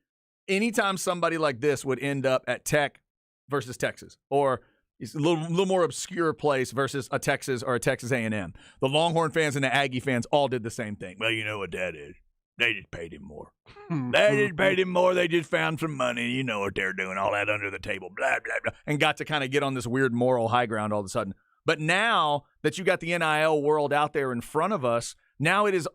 Anytime somebody like this would end up at Tech versus Texas, or it's a little more obscure place versus a Texas or a Texas A&M, the Longhorn fans and the Aggie fans all did the same thing. Well, you know what that is. They just paid him more. They just paid him more. They just found some money. You know what they're doing. All that under the table, blah, blah, blah. And got to kind of get on this weird moral high ground all of a sudden. But now that you got the NIL world out there in front of us, now it is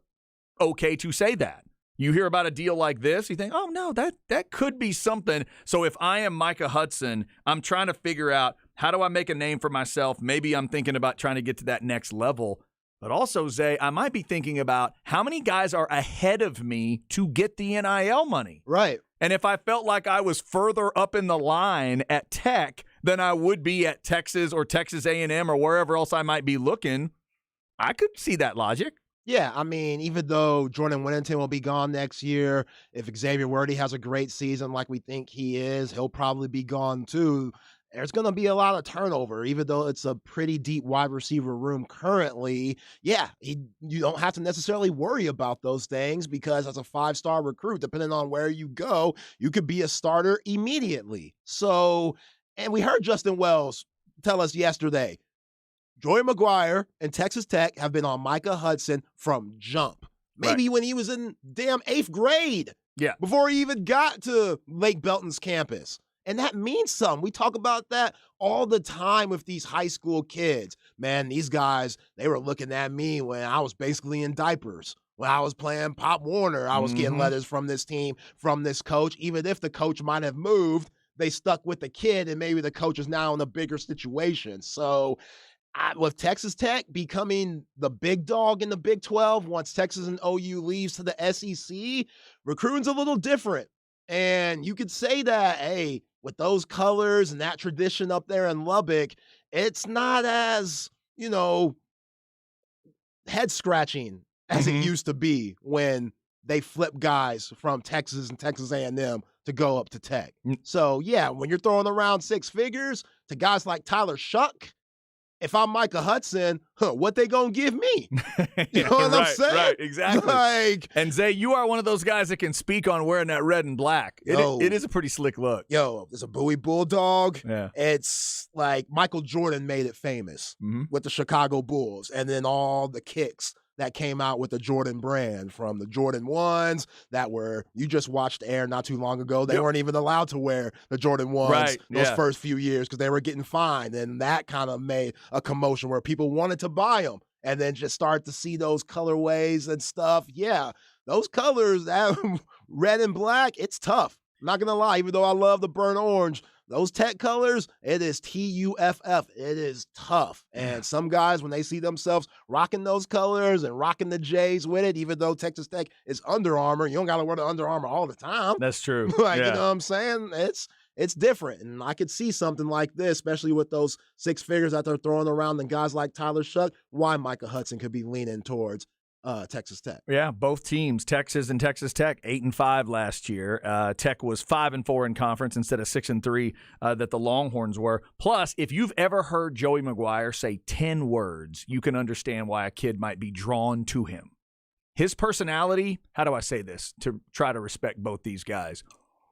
okay to say that. You hear about a deal like this, you think, oh, no, that could be something. So if I am Micah Hudson, I'm trying to figure out, how do I make a name for myself? Maybe I'm thinking about trying to get to that next level. But also, Zay, I might be thinking about how many guys are ahead of me to get the NIL money. Right. And if I felt like I was further up in the line at Tech than I would be at Texas or Texas A&M or wherever else I might be looking, I could see that logic. Yeah, I mean, even though Jordan Whittington will be gone next year, if Xavier Worthy has a great season like we think he is, he'll probably be gone too. There's going to be a lot of turnover, even though it's a pretty deep wide receiver room currently. Yeah, you don't have to necessarily worry about those things because as a 5-star recruit, depending on where you go, you could be a starter immediately. So, and we heard Justin Wells tell us yesterday, Joey McGuire and Texas Tech have been on Micah Hudson from jump. Maybe when he was in damn 8th grade. Yeah. Before he even got to Lake Belton's campus. And that means something. We talk about that all the time with these high school kids. Man, these guys, they were looking at me when I was basically in diapers. When I was playing Pop Warner, I was getting letters from this team, from this coach. Even if the coach might have moved, they stuck with the kid, and maybe the coach is now in a bigger situation. So with Texas Tech becoming the big dog in the Big 12, once Texas and OU leaves to the SEC, recruiting's a little different. And you could say that, hey, with those colors and that tradition up there in Lubbock, it's not as, head scratching as it used to be when they flip guys from Texas and Texas A&M to go up to Tech. So, yeah, when you're throwing around 6 figures to guys like Tyler Shuck, if I'm Micah Hudson, what they gonna give me? You know what I'm saying? Right, exactly. And Zay, you are one of those guys that can speak on wearing that red and black. It is a pretty slick look. Yo, there's a Bowie Bulldog. Yeah. It's like Michael Jordan made it famous with the Chicago Bulls, and then all the kicks that came out with the Jordan brand, from the Jordan 1s that were, you just watched air not too long ago. They weren't even allowed to wear the Jordan 1s those first few years because they were getting fined. And that kind of made a commotion where people wanted to buy them and then just start to see those colorways and stuff. Yeah, those colors, that red and black, it's tough. I'm not going to lie, even though I love the burnt orange, those Tech colors, it is TUFF. It is tough. And some guys, when they see themselves rocking those colors and rocking the J's with it, even though Texas Tech is Under Armour, you don't got to wear the Under Armour all the time. That's true. You know what I'm saying? It's different. And I could see something like this, especially with those 6 figures that they're throwing around and guys like Tyler Shuck, why Micah Hudson could be leaning towards Texas Tech. Yeah, both teams, Texas and Texas Tech, 8-5 last year. Tech was 5-4 in conference instead of 6-3 that the Longhorns were. Plus, if you've ever heard Joey McGuire say 10 words, you can understand why a kid might be drawn to him. His personality, how do I say this to try to respect both these guys?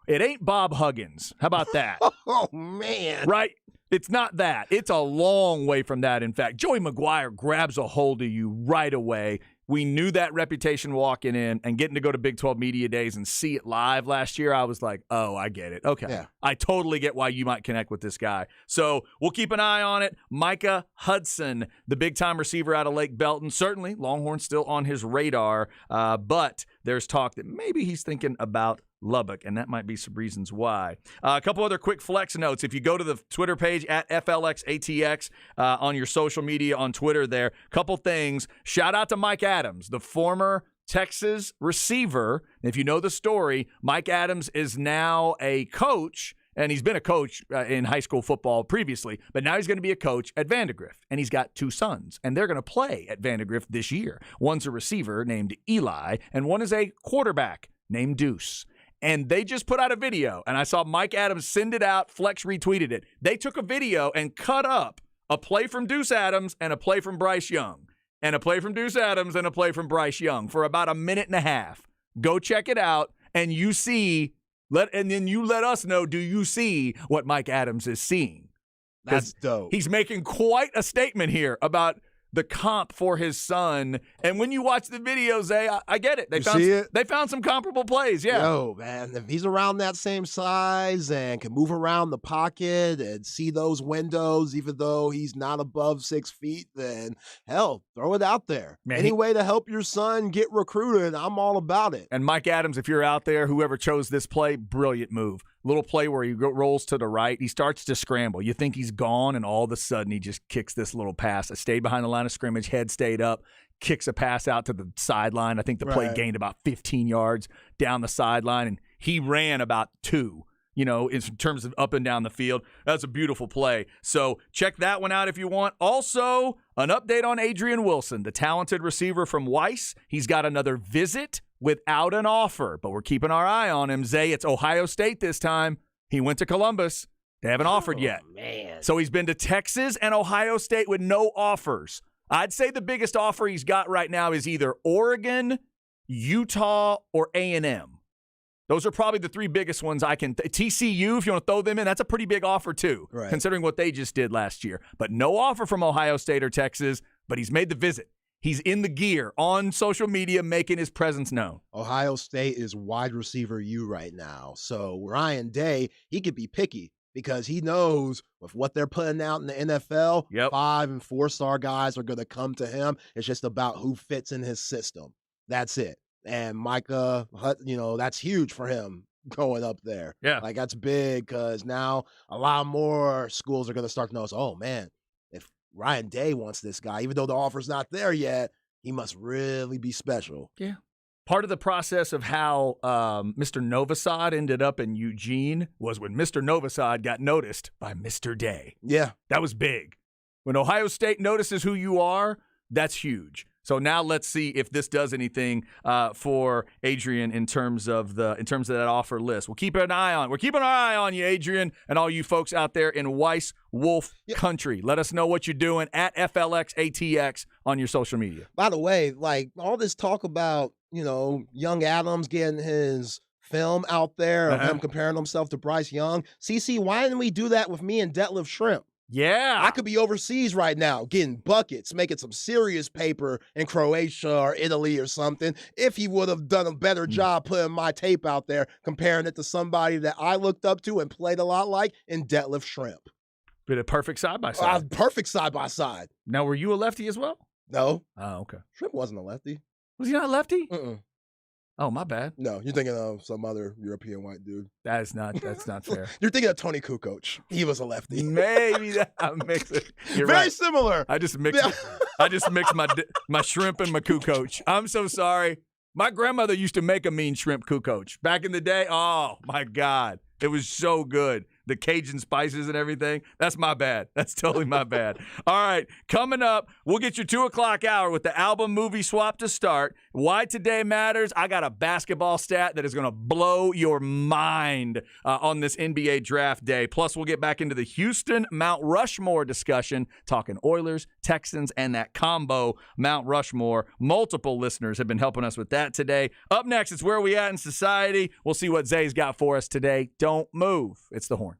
It ain't Bob Huggins. How about that? Oh, man. Right? It's not that. It's a long way from that, in fact. Joey McGuire grabs a hold of you right away. We knew that reputation walking in, and getting to go to Big 12 Media Days and see it live last year, I was like, oh, I get it. Okay. Yeah. I totally get why you might connect with this guy. So we'll keep an eye on it. Micah Hudson, the big-time receiver out of Lake Belton. Certainly, Longhorn's still on his radar, but there's talk that maybe he's thinking about Lubbock, and that might be some reasons why. A couple other quick flex notes. If you go to the Twitter page at FLXATX on your social media on Twitter there, couple things. Shout out to Mike Adams, the former Texas receiver. If you know the story, Mike Adams is now a coach, and he's been a coach in high school football previously, but now he's going to be a coach at Vandegrift, and he's got 2 sons, and they're going to play at Vandegrift this year. One's a receiver named Eli, and one is a quarterback named Deuce. And they just put out a video, and I saw Mike Adams send it out. Flex retweeted it. They took a video and cut up a play from Deuce Adams and a play from Bryce Young, and a play from Deuce Adams and a play from Bryce Young for about a minute and a half. Go check it out, and you see, and then you let us know, do you see what Mike Adams is seeing? That's dope. He's making quite a statement here about the comp for his son. And when you watch the videos, I get it. They found some comparable plays, yeah. Yo, man, if he's around that same size and can move around the pocket and see those windows, even though he's not above 6 feet, then hell, throw it out there. Man, any way to help your son get recruited, I'm all about it. And Mike Adams, if you're out there, whoever chose this play, brilliant move. Little play where he rolls to the right. He starts to scramble. You think he's gone, and all of a sudden he just kicks this little pass. It stayed behind the line of scrimmage, head stayed up, kicks a pass out to the sideline. I think the play gained about 15 yards down the sideline, and he ran about 2, in terms of up and down the field. That's a beautiful play. So check that one out if you want. Also, an update on Adrian Wilson, the talented receiver from Weiss. He's got another visit without an offer, but we're keeping our eye on him. Zay, it's Ohio State this time. He went to Columbus. They haven't offered yet. Man. So he's been to Texas and Ohio State with no offers. I'd say the biggest offer he's got right now is either Oregon, Utah, or A&M. Those are probably the 3 biggest ones I can. TCU, if you want to throw them in, that's a pretty big offer too, considering what they just did last year. But no offer from Ohio State or Texas, but he's made the visit. He's in the gear on social media making his presence known. Ohio State is wide receiver U right now. So Ryan Day, he could be picky because he knows with what they're putting out in the NFL, 5- and 4-star guys are going to come to him. It's just about who fits in his system. That's it. And Micah, that's huge for him going up there. Yeah. Like, that's big because now a lot more schools are going to start to notice, oh, man, if Ryan Day wants this guy, even though the offer's not there yet, he must really be special. Yeah. Part of the process of how Mr. Novosad ended up in Eugene was when Mr. Novosad got noticed by Mr. Day. Yeah. That was big. When Ohio State notices who you are, that's huge. So now let's see if this does anything for Adrian in terms of that offer list. We're keeping our eye on you, Adrian, and all you folks out there in Weiss Wolf country. Let us know what you're doing at FLXATX on your social media. By the way, like all this talk about, young Adams getting his film out there of him comparing himself to Bryce Young. CC, why didn't we do that with me and Detlef Shrimp? Yeah. I could be overseas right now getting buckets, making some serious paper in Croatia or Italy or something if he would have done a better job putting my tape out there, comparing it to somebody that I looked up to and played a lot like in Detlef Shrimp. Bit a perfect side-by-side. Perfect side-by-side. Now, were you a lefty as well? No. Oh, okay. Shrimp wasn't a lefty. Was he not a lefty? Mm-mm. Oh, my bad. No, you're thinking of some other European white dude. That's not fair. You're thinking of Tony Kukoc. He was a lefty. Maybe that I'm mixing. You're Very right. similar. I just mixed. I just mixed my shrimp and my Kukoc. I'm so sorry. My grandmother used to make a mean shrimp Kukoc back in the day. Oh my God, it was so good. The Cajun spices and everything. That's my bad. That's totally my bad. All right, coming up, we'll get your 2 o'clock hour with the album movie swap to start. Why today matters. I got a basketball stat that is going to blow your mind on this NBA draft day. Plus, we'll get back into the Houston Mount Rushmore discussion, talking Oilers, Texans, and that combo Mount Rushmore. Multiple listeners have been helping us with that today. Up next, it's Where We At in Society. We'll see what Zay's got for us today. Don't move. It's The Horn.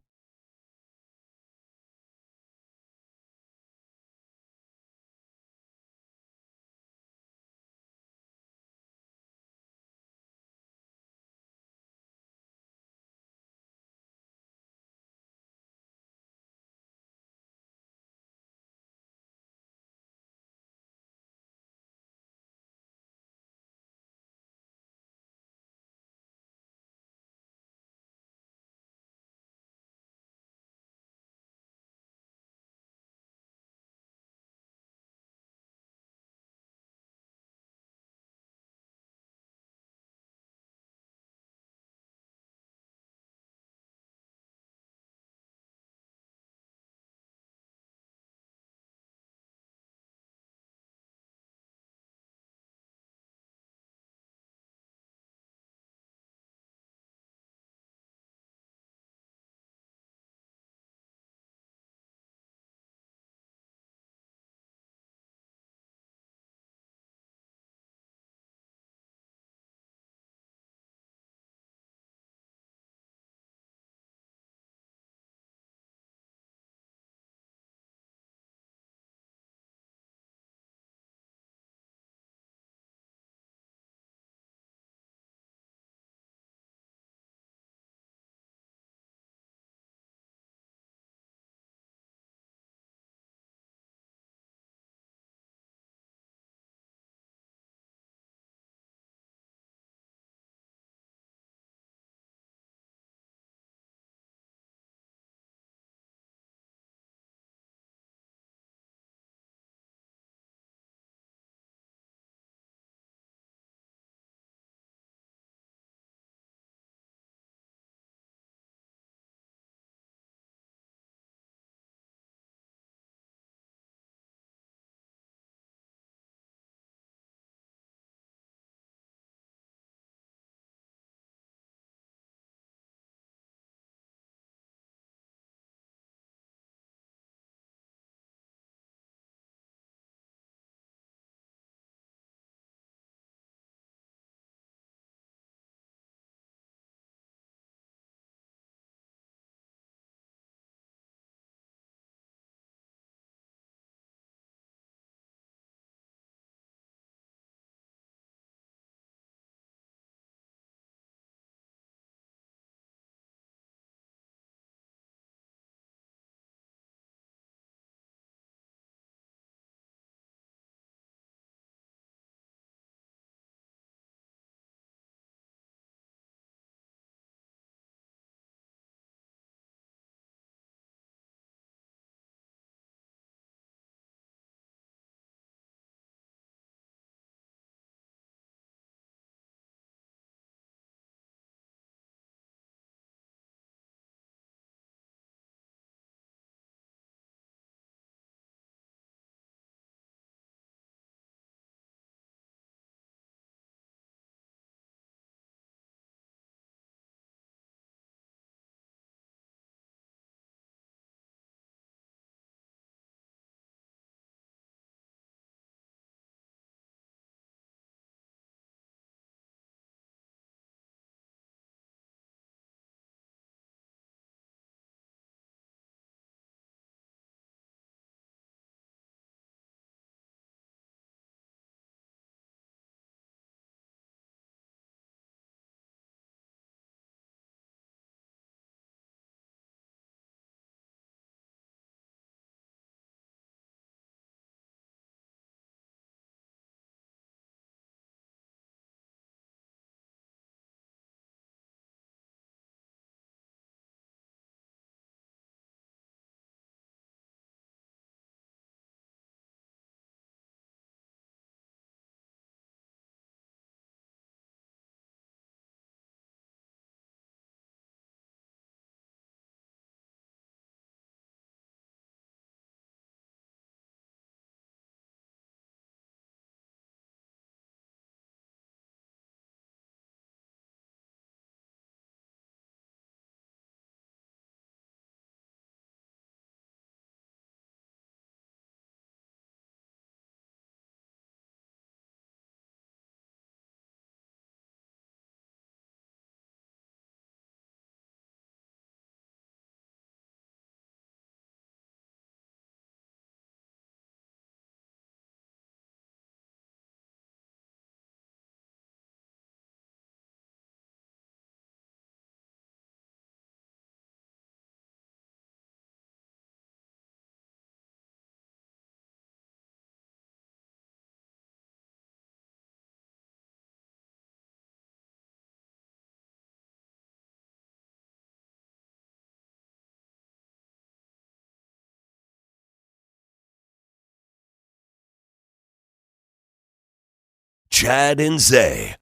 Chad and Zay.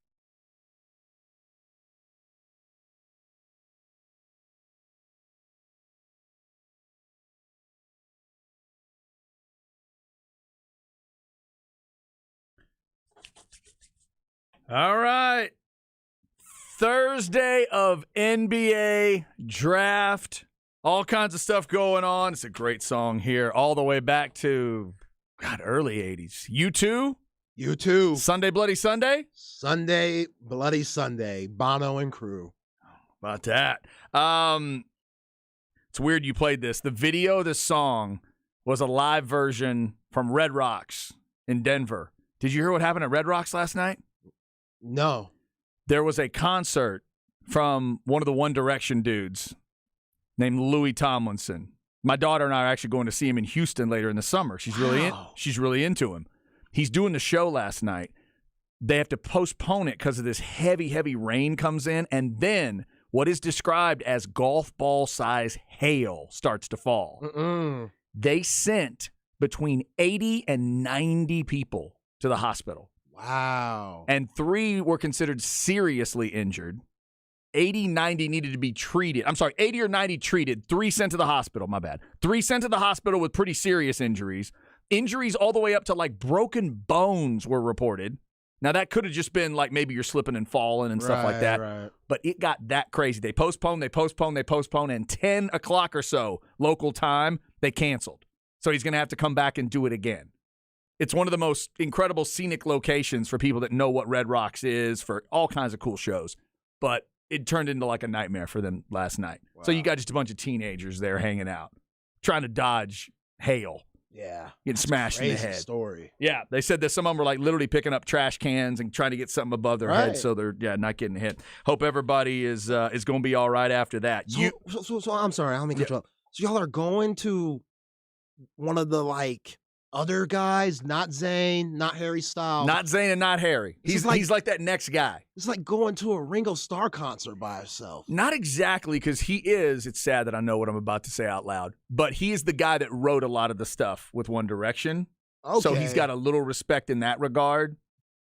All right. Thursday of NBA draft. All kinds of stuff going on. It's a great song here, all the way back to, early 80s. U2? U2. Sunday Bloody Sunday? Sunday, Bloody Sunday. Bono and crew. About that. It's weird you played this. The video of this song was a live version from Red Rocks in Denver. Did you hear what happened at Red Rocks last night? No. There was a concert from one of the One Direction dudes named Louis Tomlinson. My daughter and I are actually going to see him in Houston later in the summer. She's really into him. He's doing the show last night. They have to postpone it because of this heavy, heavy rain comes in, and then what is described as golf ball size hail starts to fall. They sent between 80 and 90 people to the hospital. Wow. And 3 were considered seriously injured. 80, 90 needed to be treated. I'm sorry, 80 or 90 treated. 3 sent to the hospital. My bad. 3 sent to the hospital with pretty serious injuries. Injuries all the way up to like broken bones were reported. Now, that could have just been like maybe you're slipping and falling and stuff like that. Right. But it got that crazy. They postponed, and 10 o'clock or so local time, they canceled. So he's going to have to come back and do it again. It's one of the most incredible scenic locations for people that know what Red Rocks is, for all kinds of cool shows. But it turned into like a nightmare for them last night. Wow. So you got just a bunch of teenagers there hanging out, trying to dodge hail. Yeah. Getting smashed in the head. Story. Yeah. They said that some of them were like literally picking up trash cans and trying to get something above their head so they're not getting hit. Hope everybody is going to be all right after that. So I'm sorry. Let me cut you up. So y'all are going to one of the like other guys, not Zayn, not Harry Styles. Not Zayn and not Harry. He's like that next guy. It's like going to a Ringo Starr concert by himself. Not exactly, because it's sad that I know what I'm about to say out loud, but he is the guy that wrote a lot of the stuff with One Direction. Okay. So he's got a little respect in that regard.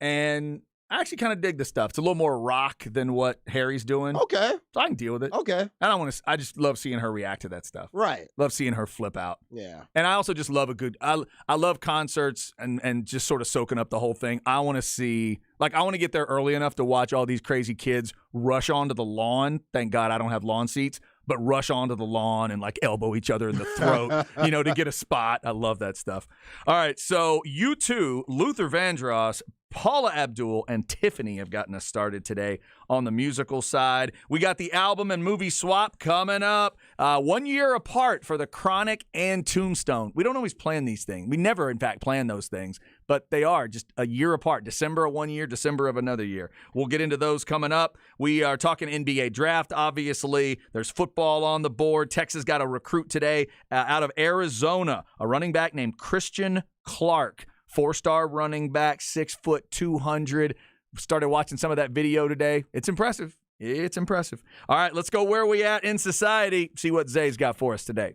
And I actually kind of dig the stuff. It's a little more rock than what Harry's doing. Okay. So I can deal with it. Okay. I just love seeing her react to that stuff. Right. Love seeing her flip out. Yeah. And I also just love I love concerts and just sort of soaking up the whole thing. I want to get there early enough to watch all these crazy kids rush onto the lawn. Thank God I don't have lawn seats, but rush onto the lawn and like elbow each other in the throat, to get a spot. I love that stuff. All right. So U2, Luther Vandross, Paula Abdul, and Tiffany have gotten us started today on the musical side. We got the album and movie swap coming up. 1 year apart for The Chronic and Tombstone. We don't always plan these things. We never, in fact, plan those things, but they are just a year apart. December of 1 year, December of another year. We'll get into those coming up. We are talking NBA draft, obviously. There's football on the board. Texas got a recruit today out of Arizona, a running back named Christian Clark. 4-star running back, 6 foot 200. Started watching some of that video today. It's impressive. It's impressive. All right, let's go where are we at in society. See what Zay's got for us today.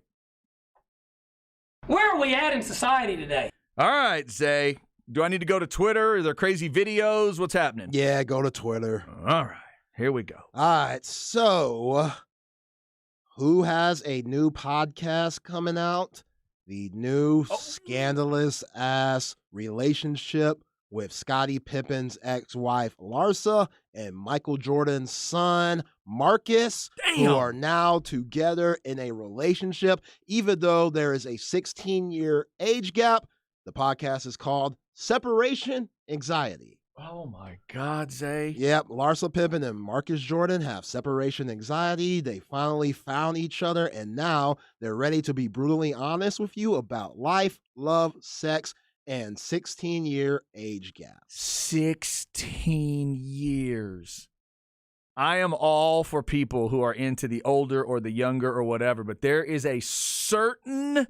Where are we at in society today? All right, Zay. Do I need to go to Twitter? Are there crazy videos? What's happening? Yeah, go to Twitter. All right, here we go. All right, so who has a new podcast coming out? The new scandalous-ass relationship with Scottie Pippen's ex-wife, Larsa, and Michael Jordan's son, Marcus, who are now together in a relationship, even though there is a 16-year age gap. The podcast is called Separation Anxiety. Oh, my God, Zay. Yep, Larsa Pippen and Marcus Jordan have separation anxiety. They finally found each other, and now they're ready to be brutally honest with you about life, love, sex, and 16-year age gap. 16 years. I am all for people who are into the older or the younger or whatever, but there's a certain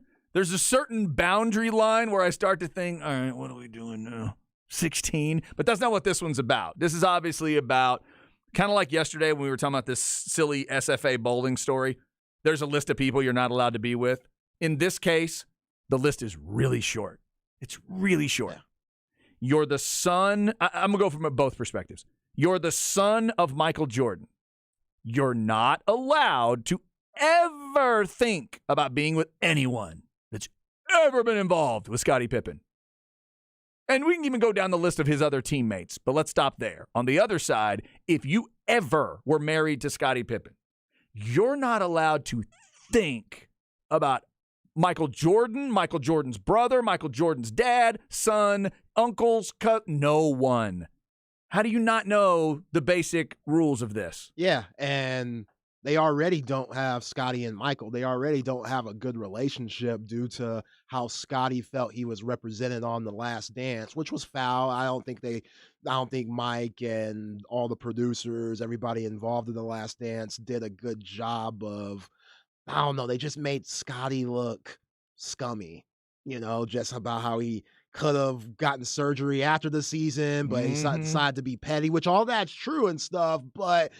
boundary line where I start to think, all right, what are we doing now? 16, but that's not what this one's about. This is obviously about, kind of like yesterday when we were talking about this silly SFA bowling story. There's a list of people you're not allowed to be with. In this case, the list is really short. It's really short. you're the son. I'm going to go from both perspectives. You're the son of Michael Jordan. You're not allowed to ever think about being with anyone that's ever been involved with Scottie Pippen. And we can even go down the list of his other teammates, but let's stop there. On the other side, if you ever were married to Scottie Pippen, you're not allowed to think about Michael Jordan, Michael Jordan's brother, Michael Jordan's dad, son, uncles, no one. How do you not know the basic rules of this? Yeah, and they already don't have Scottie and Michael. They already don't have a good relationship due to how Scottie felt he was represented on The Last Dance, which was foul. I don't think Mike and all the producers, everybody involved in The Last Dance did a good job of, I don't know, they just made Scottie look scummy, just about how he could have gotten surgery after the season, but he decided to be petty, which all that's true and stuff, but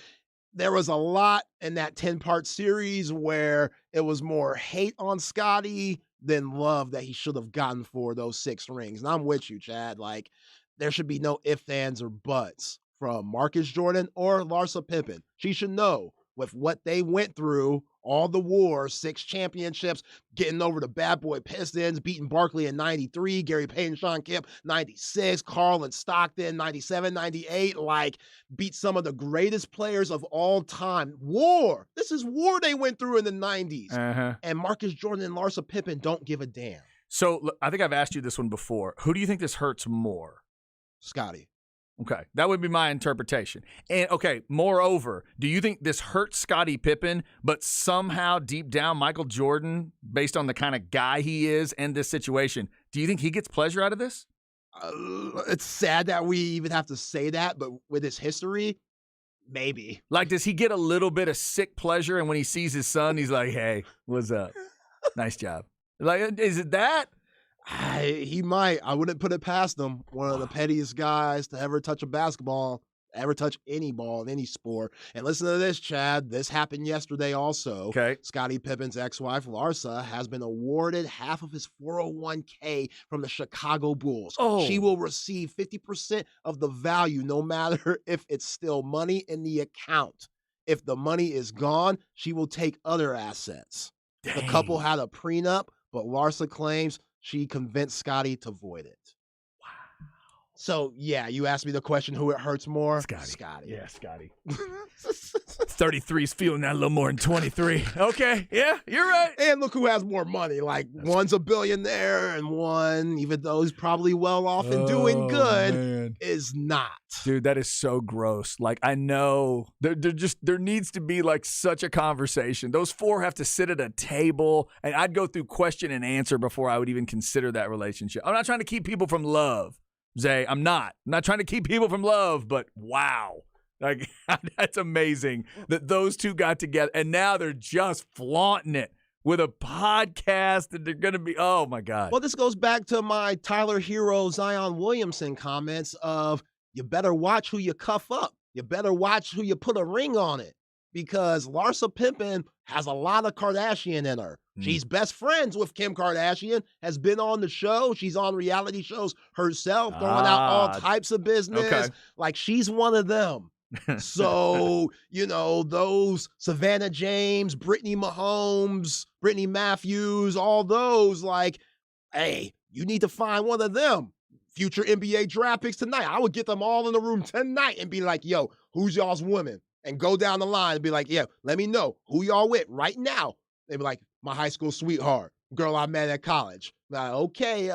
there was a lot in that 10-part series where it was more hate on Scottie than love that he should have gotten for those 6 rings. And I'm with you, Chad. Like, there should be no ifs, ands, or buts from Marcus Jordan or Larsa Pippen. She should know with what they went through, all the wars, 6 championships, getting over the bad boy Pistons, beating Barkley in 93, Gary Payton, Sean Kemp, 96, Karl and Stockton, 97, 98, like, beat some of the greatest players of all time. War. This is war they went through in the 90s. And Marcus Jordan and Larsa Pippen don't give a damn. So look, I think I've asked you this one before. Who do you think this hurts more? Scottie. Okay, that would be my interpretation. And, okay, moreover, do you think this hurts Scottie Pippen, but somehow deep down Michael Jordan, based on the kind of guy he is and this situation, do you think he gets pleasure out of this? It's sad that we even have to say that, but with his history, maybe. Like, does he get a little bit of sick pleasure, and when he sees his son, he's like, hey, what's up? Nice job. Like, is it that? He might. I wouldn't put it past him. One of the pettiest guys to ever touch a basketball, ever touch any ball in any sport. And listen to this, Chad. This happened yesterday also. Okay. Scottie Pippen's ex-wife, Larsa, has been awarded half of his 401k from the Chicago Bulls. Oh. She will receive 50% of the value, no matter if it's still money in the account. If the money is gone, she will take other assets. Dang. The couple had a prenup, but Larsa claims she convinced Scottie to void it. Wow. So, yeah, you asked me the question, who it hurts more? Scottie. Yeah, Scottie. 33 is feeling that a little more than 23. Okay, yeah, you're right. And look who has more money. Like, one's a billionaire and one, even though he's probably well off and doing good, man, is not. Dude, that is so gross. Like, I know there needs to be like such a conversation. Those 4 have to sit at a table, and I'd go through question and answer before I would even consider that relationship. I'm not trying to keep people from love, Zay. I'm not trying to keep people from love, but wow. Like, that's amazing that those 2 got together, and now they're just flaunting it with a podcast that they're going to be, oh, my God. Well, this goes back to my Tyler Hero, Zion Williamson comments of, you better watch who you cuff up. You better watch who you put a ring on it, because Larsa Pippen has a lot of Kardashian in her. She's best friends with Kim Kardashian, has been on the show. She's on reality shows herself, throwing out all types of business. Okay. Like, she's one of them. So, those Savannah James, Brittany Mahomes, Brittany Matthews, all those, like, hey, you need to find one of them. Future NBA draft picks tonight. I would get them all in the room tonight and be like, yo, who's y'all's women? And go down the line and be like, yeah, let me know who y'all with right now. They'd be like, my high school sweetheart, girl I met at college. Like, okay,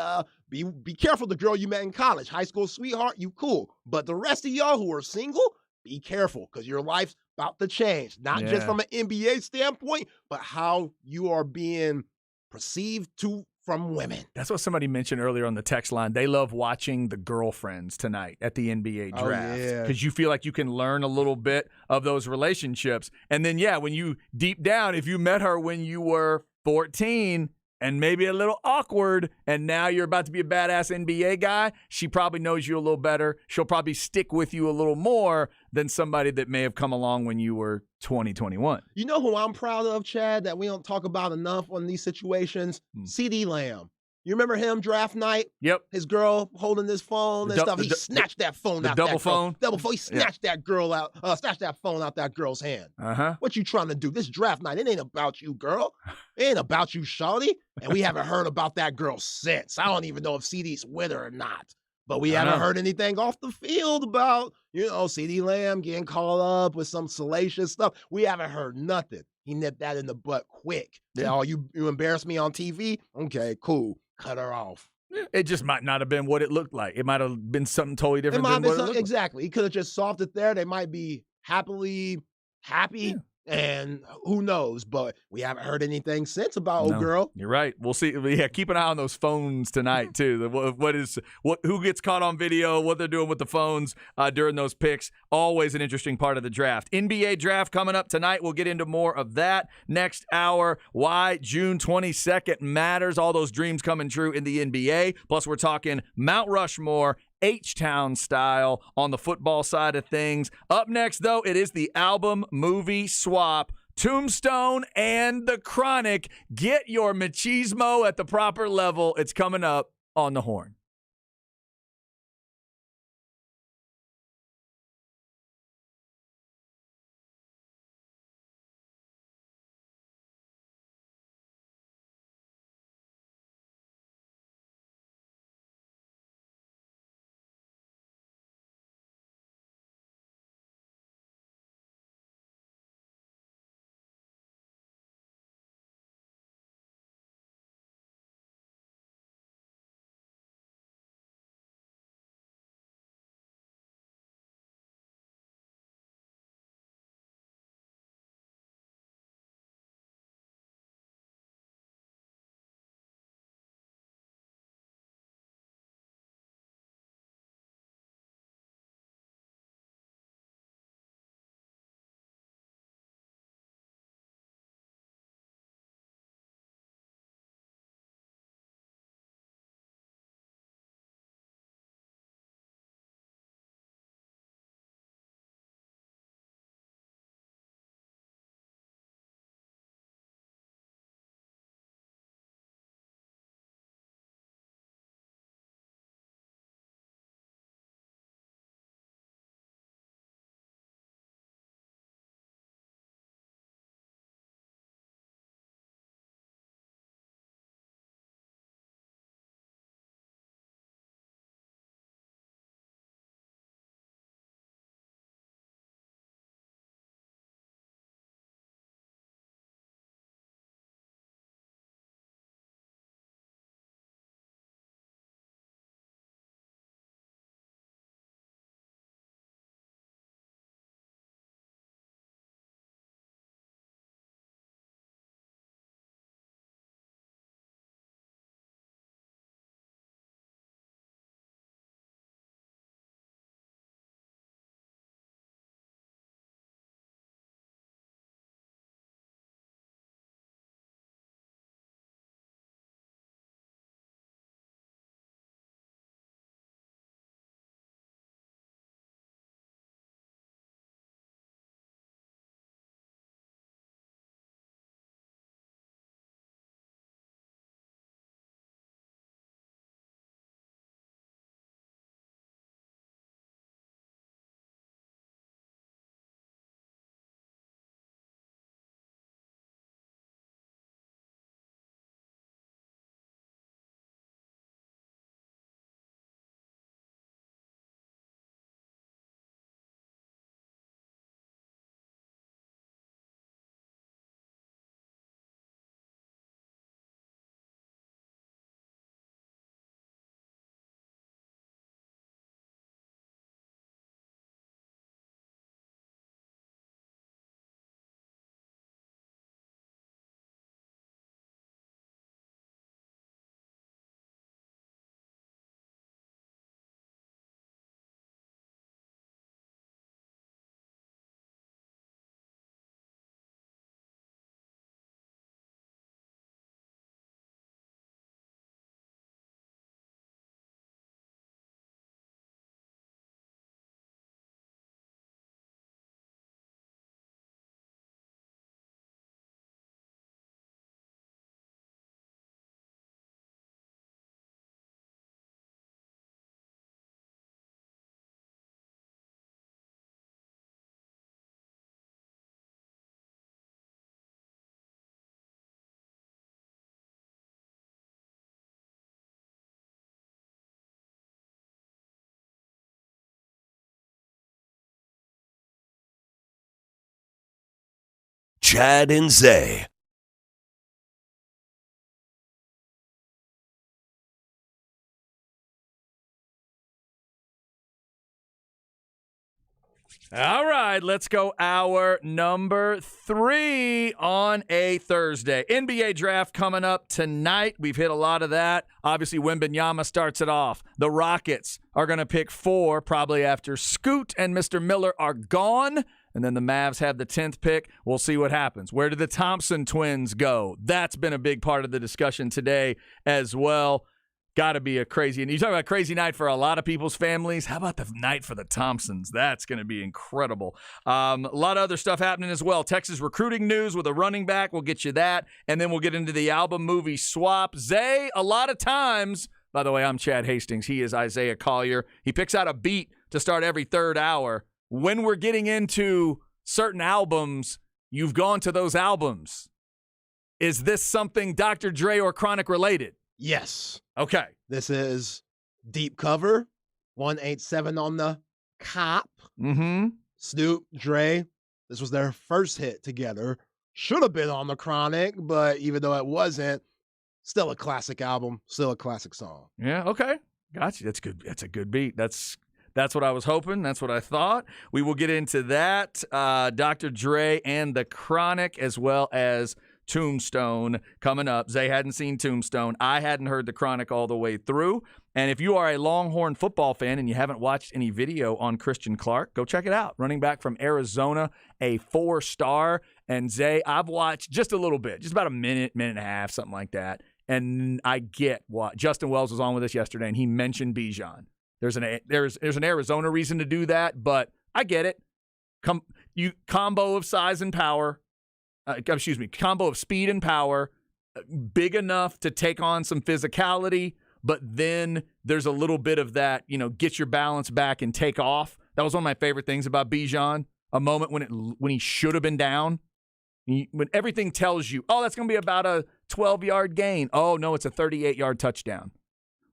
be careful the girl you met in college. High school sweetheart, you cool. But the rest of y'all who are single, be careful, because your life's about to change. Not just from an NBA standpoint, but how you are being perceived from women. That's what somebody mentioned earlier on the text line. They love watching the girlfriends tonight at the NBA draft. Because you feel like you can learn a little bit of those relationships. And then, when you deep down, if you met her when you were 14 and maybe a little awkward, and now you're about to be a badass NBA guy, she probably knows you a little better. She'll probably stick with you a little more than somebody that may have come along when you were 20, 21. You know who I'm proud of, Chad, that we don't talk about enough on these situations? CeeDee Lamb. You remember him draft night? Yep. His girl holding his phone and stuff. He snatched that phone out. Double phone. Double phone. He snatched that girl out. Snatched that phone out that girl's hand. What you trying to do? This draft night, it ain't about you, girl. It ain't about you, shawty. And we haven't heard about that girl since. I don't even know if CeeDee's with her or not. But we haven't heard anything off the field about, CeeDee Lamb getting called up with some salacious stuff. We haven't heard nothing. He nipped that in the butt quick. Yeah. You embarrassed me on TV? Okay, cool. Cut her off. It just might not have been what it looked like. It might have been something totally different than what it looked exactly. He could have just solved it there. They might be happy. Yeah. And who knows? But we haven't heard anything since about old girl. You're right. We'll see. Yeah, keep an eye on those phones tonight too. Who gets caught on video? What they're doing with the phones during those picks. Always an interesting part of the draft. NBA draft coming up tonight. We'll get into more of that next hour. Why June 22nd matters. All those dreams coming true in the NBA. Plus, we're talking Mount Rushmore. H-Town style on the football side of things. Up next, though, it is the album movie swap. Tombstone and The Chronic. Get your machismo at the proper level. It's coming up on The Horn. Chad and Zay. All right, let's go hour number 3 on a Thursday. NBA draft coming up tonight. We've hit a lot of that. Obviously, Wembanyama starts it off. The Rockets are going to pick 4 probably after Scoot and Mr. Miller are gone. And then the Mavs have the 10th pick. We'll see what happens. Where do the Thompson twins go? That's been a big part of the discussion today as well. Got to be a crazy, and you talk about crazy night for a lot of people's families. How about the night for the Thompsons? That's going to be incredible. A lot of other stuff happening as well. Texas recruiting news with a running back. We'll get you that. And then we'll get into the album movie swap. Zay, a lot of times, by the way, I'm Chad Hastings. He is Isaiah Collier. He picks out a beat to start every third hour. When we're getting into certain albums, you've gone to those albums. Is this something Dr. Dre or Chronic related? Yes. Okay. This is Deep Cover, 187 on the Cop. Mm-hmm. Snoop, Dre. This was their first hit together. Should have been on the Chronic, but even though it wasn't, still a classic album, still a classic song. Yeah, okay. Gotcha. That's good. That's a good beat. That's what I was hoping. That's what I thought. We will get into that. Dr. Dre and the Chronic, as well as Tombstone coming up. Zay hadn't seen Tombstone. I hadn't heard the Chronic all the way through. And if you are a Longhorn football fan and you haven't watched any video on Christian Clark, go check it out. Running back from Arizona, a 4-star. And Zay, I've watched just a little bit, just about a minute and a half, something like that. And I get what Justin Wells was on with us yesterday, and he mentioned Bijan. There's an Arizona reason to do that, but I get it. Combo of size and power. Combo of speed and power, big enough to take on some physicality, but then there's a little bit of that, get your balance back and take off. That was one of my favorite things about Bijan, a moment when he should have been down. When everything tells you, oh, that's going to be about a 12-yard gain. Oh, no, it's a 38-yard touchdown.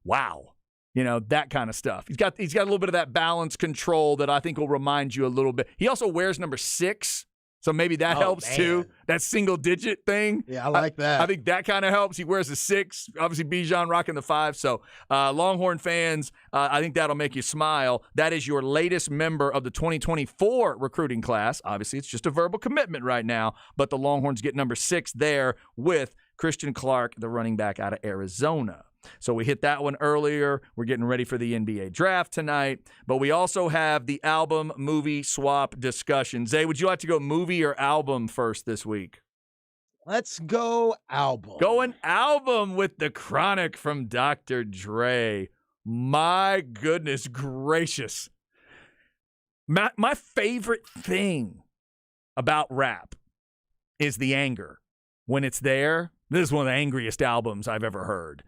Wow. That kind of stuff. He's got a little bit of that balance control that I think will remind you a little bit. He also wears number 6. So maybe that helps too. That single-digit thing. Yeah, I like that. I think that kind of helps. He wears a 6. Obviously, Bijan rocking the 5. So Longhorn fans, I think that'll make you smile. That is your latest member of the 2024 recruiting class. Obviously, it's just a verbal commitment right now. But the Longhorns get number 6 there with Christian Clark, the running back out of Arizona. So we hit that one earlier. We're getting ready for the NBA draft tonight. But we also have the album movie swap discussion. Zay, would you like to go movie or album first this week? Let's go album. Going album with the Chronic from Dr. Dre. My goodness gracious. My favorite thing about rap is the anger. When it's there, this is one of the angriest albums I've ever heard.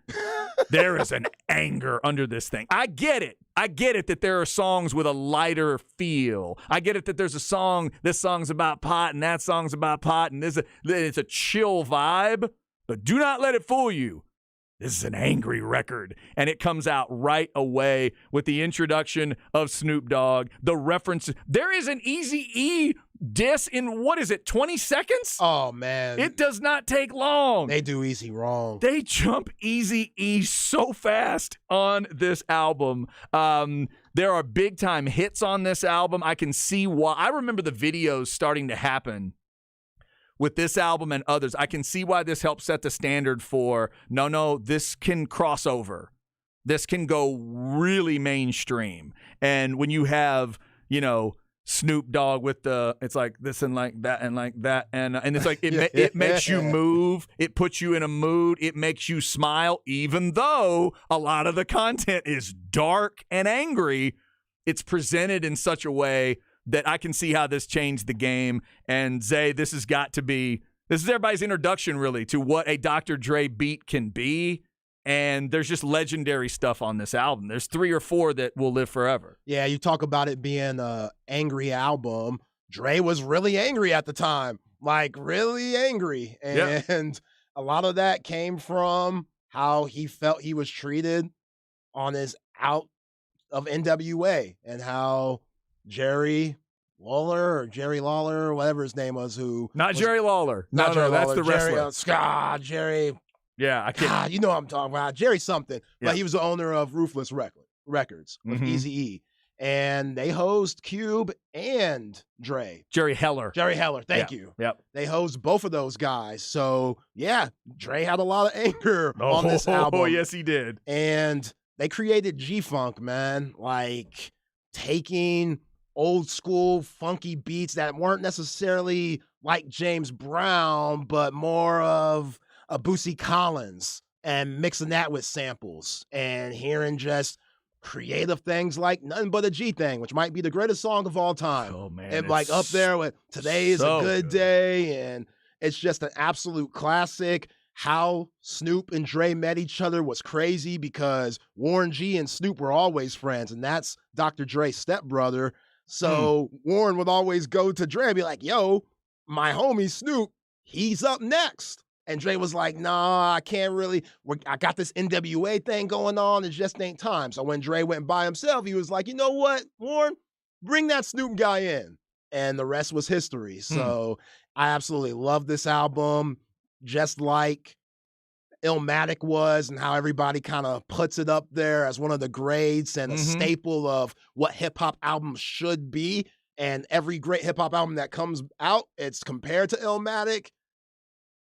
There is an anger under this thing. I get it. I get it that there are songs with a lighter feel. I get it that there's a song, this song's about pot and that song's about pot, and it's a chill vibe. But do not let it fool you. This is an angry record, and it comes out right away with the introduction of Snoop Dogg, the reference. There is an Eazy-E diss in, 20 seconds? Oh, man. It does not take long. They do Easy wrong. They jump Eazy-E so fast on this album. There are big-time hits on this album. I can see why. I remember the videos starting to happen with this album and others. I can see why this helped set the standard for, no, this can cross over. This can go really mainstream. And when you have, Snoop Dogg with it's like this and like that and like that. And it's like, it makes you move. It puts you in a mood. It makes you smile, even though a lot of the content is dark and angry. It's presented in such a way that I can see how this changed the game. And Zay, this is everybody's introduction really to what a Dr. Dre beat can be. And there's just legendary stuff on this album. There's 3 or 4 that will live forever. Yeah, you talk about it being an angry album. Dre was really angry at the time, like really angry. And a lot of that came from how he felt he was treated on his out of NWA and how Jerry Lawler or Jerry Lawler or whatever his name was. Jerry Lawler. Not Jerry that's Lawler, the wrestler. Jerry. Yeah, I can't. God, you know what I'm talking about. Jerry something. Yeah. But he was the owner of Ruthless Records with Mhm. Eazy-E. And they host Cube and Dre. Jerry Heller. Thank you. Yep. They host both of those guys. So, yeah, Dre had a lot of anger on this album. Oh, yes, he did. And they created G-Funk, man. Like, taking old school funky beats that weren't necessarily like James Brown, but more of a Bootsy Collins, and mixing that with samples and hearing just creative things like Nothing But a G Thing, which might be the greatest song of all time. Oh, man. And like up there with Today is so a Good good. Day. And it's just an absolute classic. How Snoop and Dre met each other was crazy because Warren G and Snoop were always friends, and that's Dr. Dre's stepbrother. So Warren would always go to Dre and be like, yo, my homie Snoop, he's up next. And Dre was like, nah, I can't really. I got this NWA thing going on. It just ain't time. So when Dre went by himself, he was like, you know what, Warren, bring that Snoop guy in. And the rest was history. So I absolutely love this album, just like Illmatic was, and how everybody kind of puts it up there as one of the grades and a staple of what hip-hop albums should be. And every great hip-hop album that comes out, it's compared to Illmatic.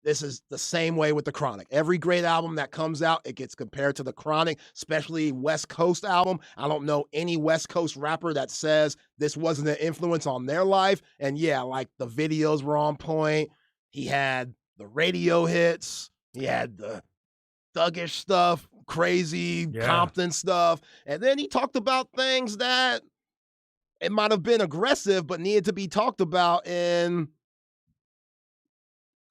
This is the same way with The Chronic. Every great album that comes out, it gets compared to The Chronic, especially West Coast album. I don't know any West Coast rapper that says this wasn't an influence on their life. And yeah, like the videos were on point. He had the radio hits. He had the thuggish stuff, crazy Compton stuff. And then he talked about things that it might have been aggressive, but needed to be talked about in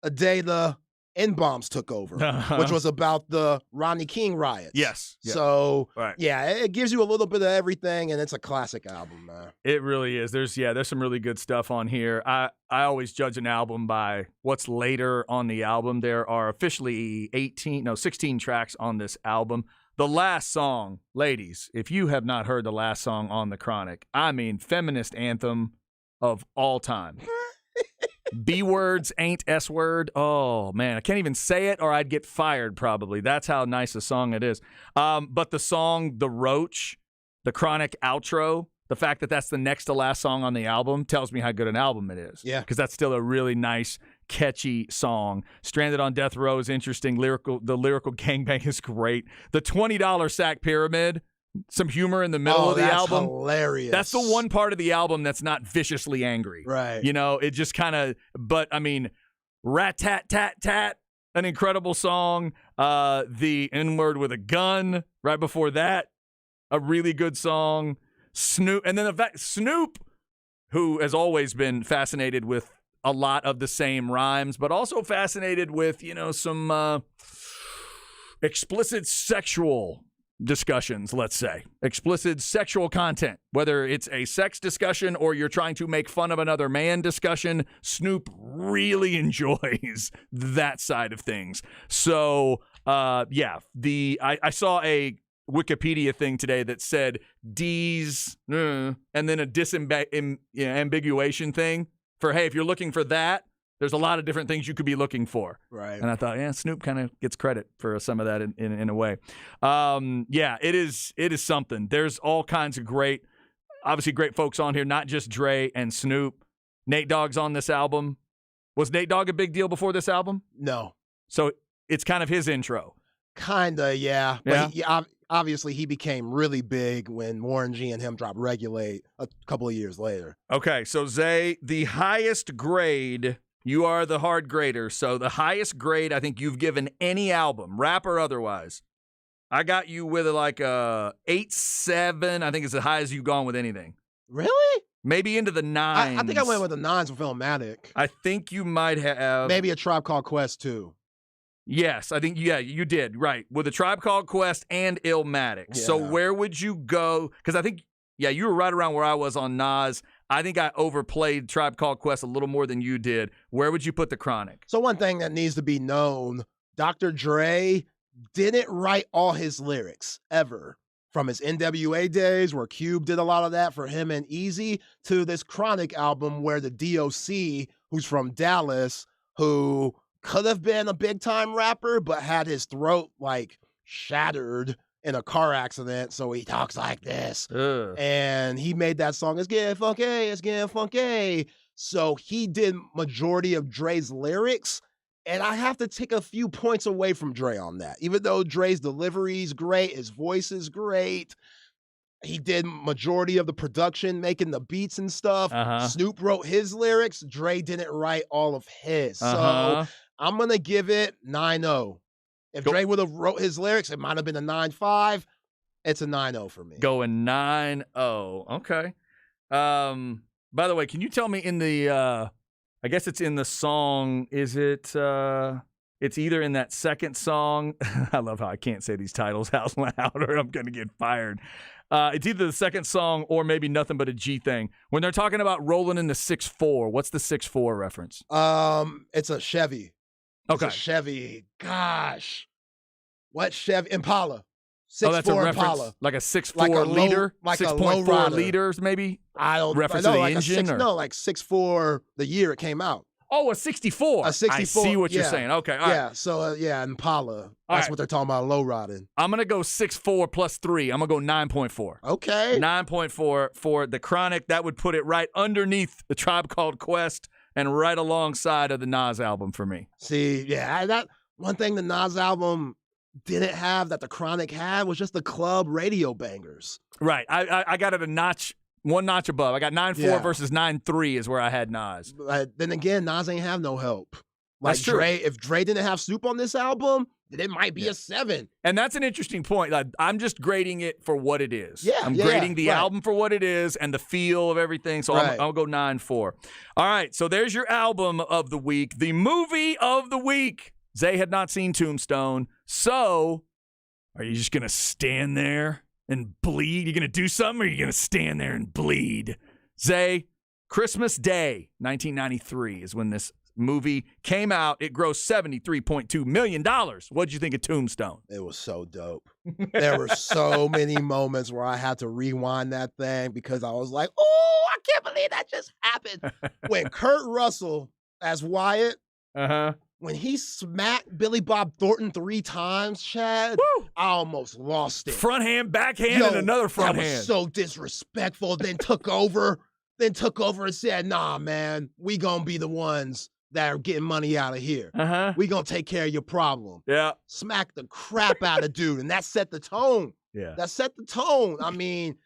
A Day the N-Bombs Took Over, which was about the Rodney King riots. Yes. Yeah. So, Right. yeah, it gives you a little bit of everything, and it's a classic album, man. It really is. There's some really good stuff on here. I always judge an album by what's later on the album. There are officially 16 tracks on this album. The last song, ladies, if you have not heard the last song on The Chronic, I mean, feminist anthem of all time. B words ain't S word. Oh, man. I can't even say it or I'd get fired probably. That's how nice a song it is. But the song, The Roach, the Chronic outro, the fact that that's the next to last song on the album tells me how good an album it is. Yeah. Because that's still a really nice, catchy song. Stranded on Death Row is interesting. The lyrical gangbang is great. The $20 Sack Pyramid, some humor in the middle of the album. Hilarious. That's the one part of the album that's not viciously angry. Right. You know, it just kind of, but I mean, Rat-Tat-Tat-Tat, an incredible song. The N-Word with a Gun, right before that, a really good song. Snoop, and then Snoop, who has always been fascinated with a lot of the same rhymes, but also fascinated with, some explicit sexual discussions, let's say. Explicit sexual content. Whether it's a sex discussion or you're trying to make fun of another man discussion, Snoop really enjoys that side of things. So, I saw a Wikipedia thing today that said D's and then a disambiguation thing for, hey, if you're looking for that, there's a lot of different things you could be looking for. Right. And I thought, Snoop kind of gets credit for some of that in a way. It is something. There's all kinds of great folks on here, not just Dre and Snoop. Nate Dogg's on this album. Was Nate Dogg a big deal before this album? No. So it's kind of his intro. Kinda, yeah. Yeah? But obviously he became really big when Warren G and him dropped Regulate a couple of years later. Okay, so Zay, the highest grade, you are the hard grader, so the highest grade I think you've given any album, rap or otherwise. I got you with like a 8.7. I think it's the highest you've gone with anything. Really? Maybe into the 9s. I think I went with the 9s with Illmatic. I think you might have. Maybe A Tribe Called Quest too. Yes, I think, you did, right. With A Tribe Called Quest and Illmatic. Yeah. So where would you go? Because I think, you were right around where I was on Nas. I think I overplayed Tribe Called Quest a little more than you did. Where would you put The Chronic? So one thing that needs to be known, Dr. Dre didn't write all his lyrics, ever. from his NWA days where Cube did a lot of that for him and Easy to this Chronic album where the DOC, who's from Dallas, who could have been a big time rapper, but had his throat like shattered in a car accident. So he talks like this. Ugh. And he made that song, It's Getting Funky, It's Getting Funky. So he did majority of Dre's lyrics. And I have to take a few points away from Dre on that. Even though Dre's delivery is great, his voice is great. He did majority of the production, making the beats and stuff. Snoop wrote his lyrics. Dre didn't write all of his. So I'm going to give it 9-0. If Dre would have wrote his lyrics, it might have been a 9-5. It's a 9-0 for me. Going 9-0. Okay. By the way, can you tell me in the I guess it's in the song, is it it's either in that second song. I love how I can't say these titles out loud or I'm going to get fired. It's either the second song or maybe Nothing But a G Thing. When they're talking about rolling in the 6'4", what's the 6'4" reference? It's a Chevy. Okay. It's a Chevy. Gosh. What Chevy? Impala. 6'4" that's a reference, Impala. like a 6'4" liter? Like a 6.4 liters, maybe? I don't reference know, to the like engine? like 6'4" the year it came out. Oh, a 64. A 64. I see what you're yeah. saying. Okay, all right. Yeah, so Impala. That's right. what they're talking about, low riding. I'm going to go 6'4" plus 3. I'm going to go 9.4. Okay. 9.4 for the Chronic. That would put it right underneath the Tribe Called Quest and right alongside of the Nas album for me. See, yeah, that one thing the Nas album didn't have that the Chronic had was just the club radio bangers. Right. I got it one notch above. I got 9.4 versus 9.3 is where I had Nas. Then again, Nas ain't have no help. Like That's true. If Dre didn't have Snoop on this album, then it might be a 7. And that's an interesting point. Like, I'm just grading it for what it is. Yeah, I'm grading the album for what it is and the feel of everything. So I'll go 9.4. All right. So there's your album of the week. The movie of the week. Zay had not seen Tombstone. So are you just going to stand there and bleed? You're going to do something or are you going to stand there and bleed? Zay, Christmas Day, 1993 is when this movie came out. It grossed $73.2 million. What'd you think of Tombstone? It was so dope. There were so many moments where I had to rewind that thing because I was like, oh, I can't believe that just happened. When Kurt Russell as Wyatt, when he smacked Billy Bob Thornton 3 times, Chad, I almost lost it. Front hand, backhand, and another front that hand. Was so disrespectful. Then took over and said, nah, man, we gonna be the ones that are getting money out of here. We gonna take care of your problem. Yeah. Smack the crap out of dude. And that set the tone. Yeah. That set the tone. I mean,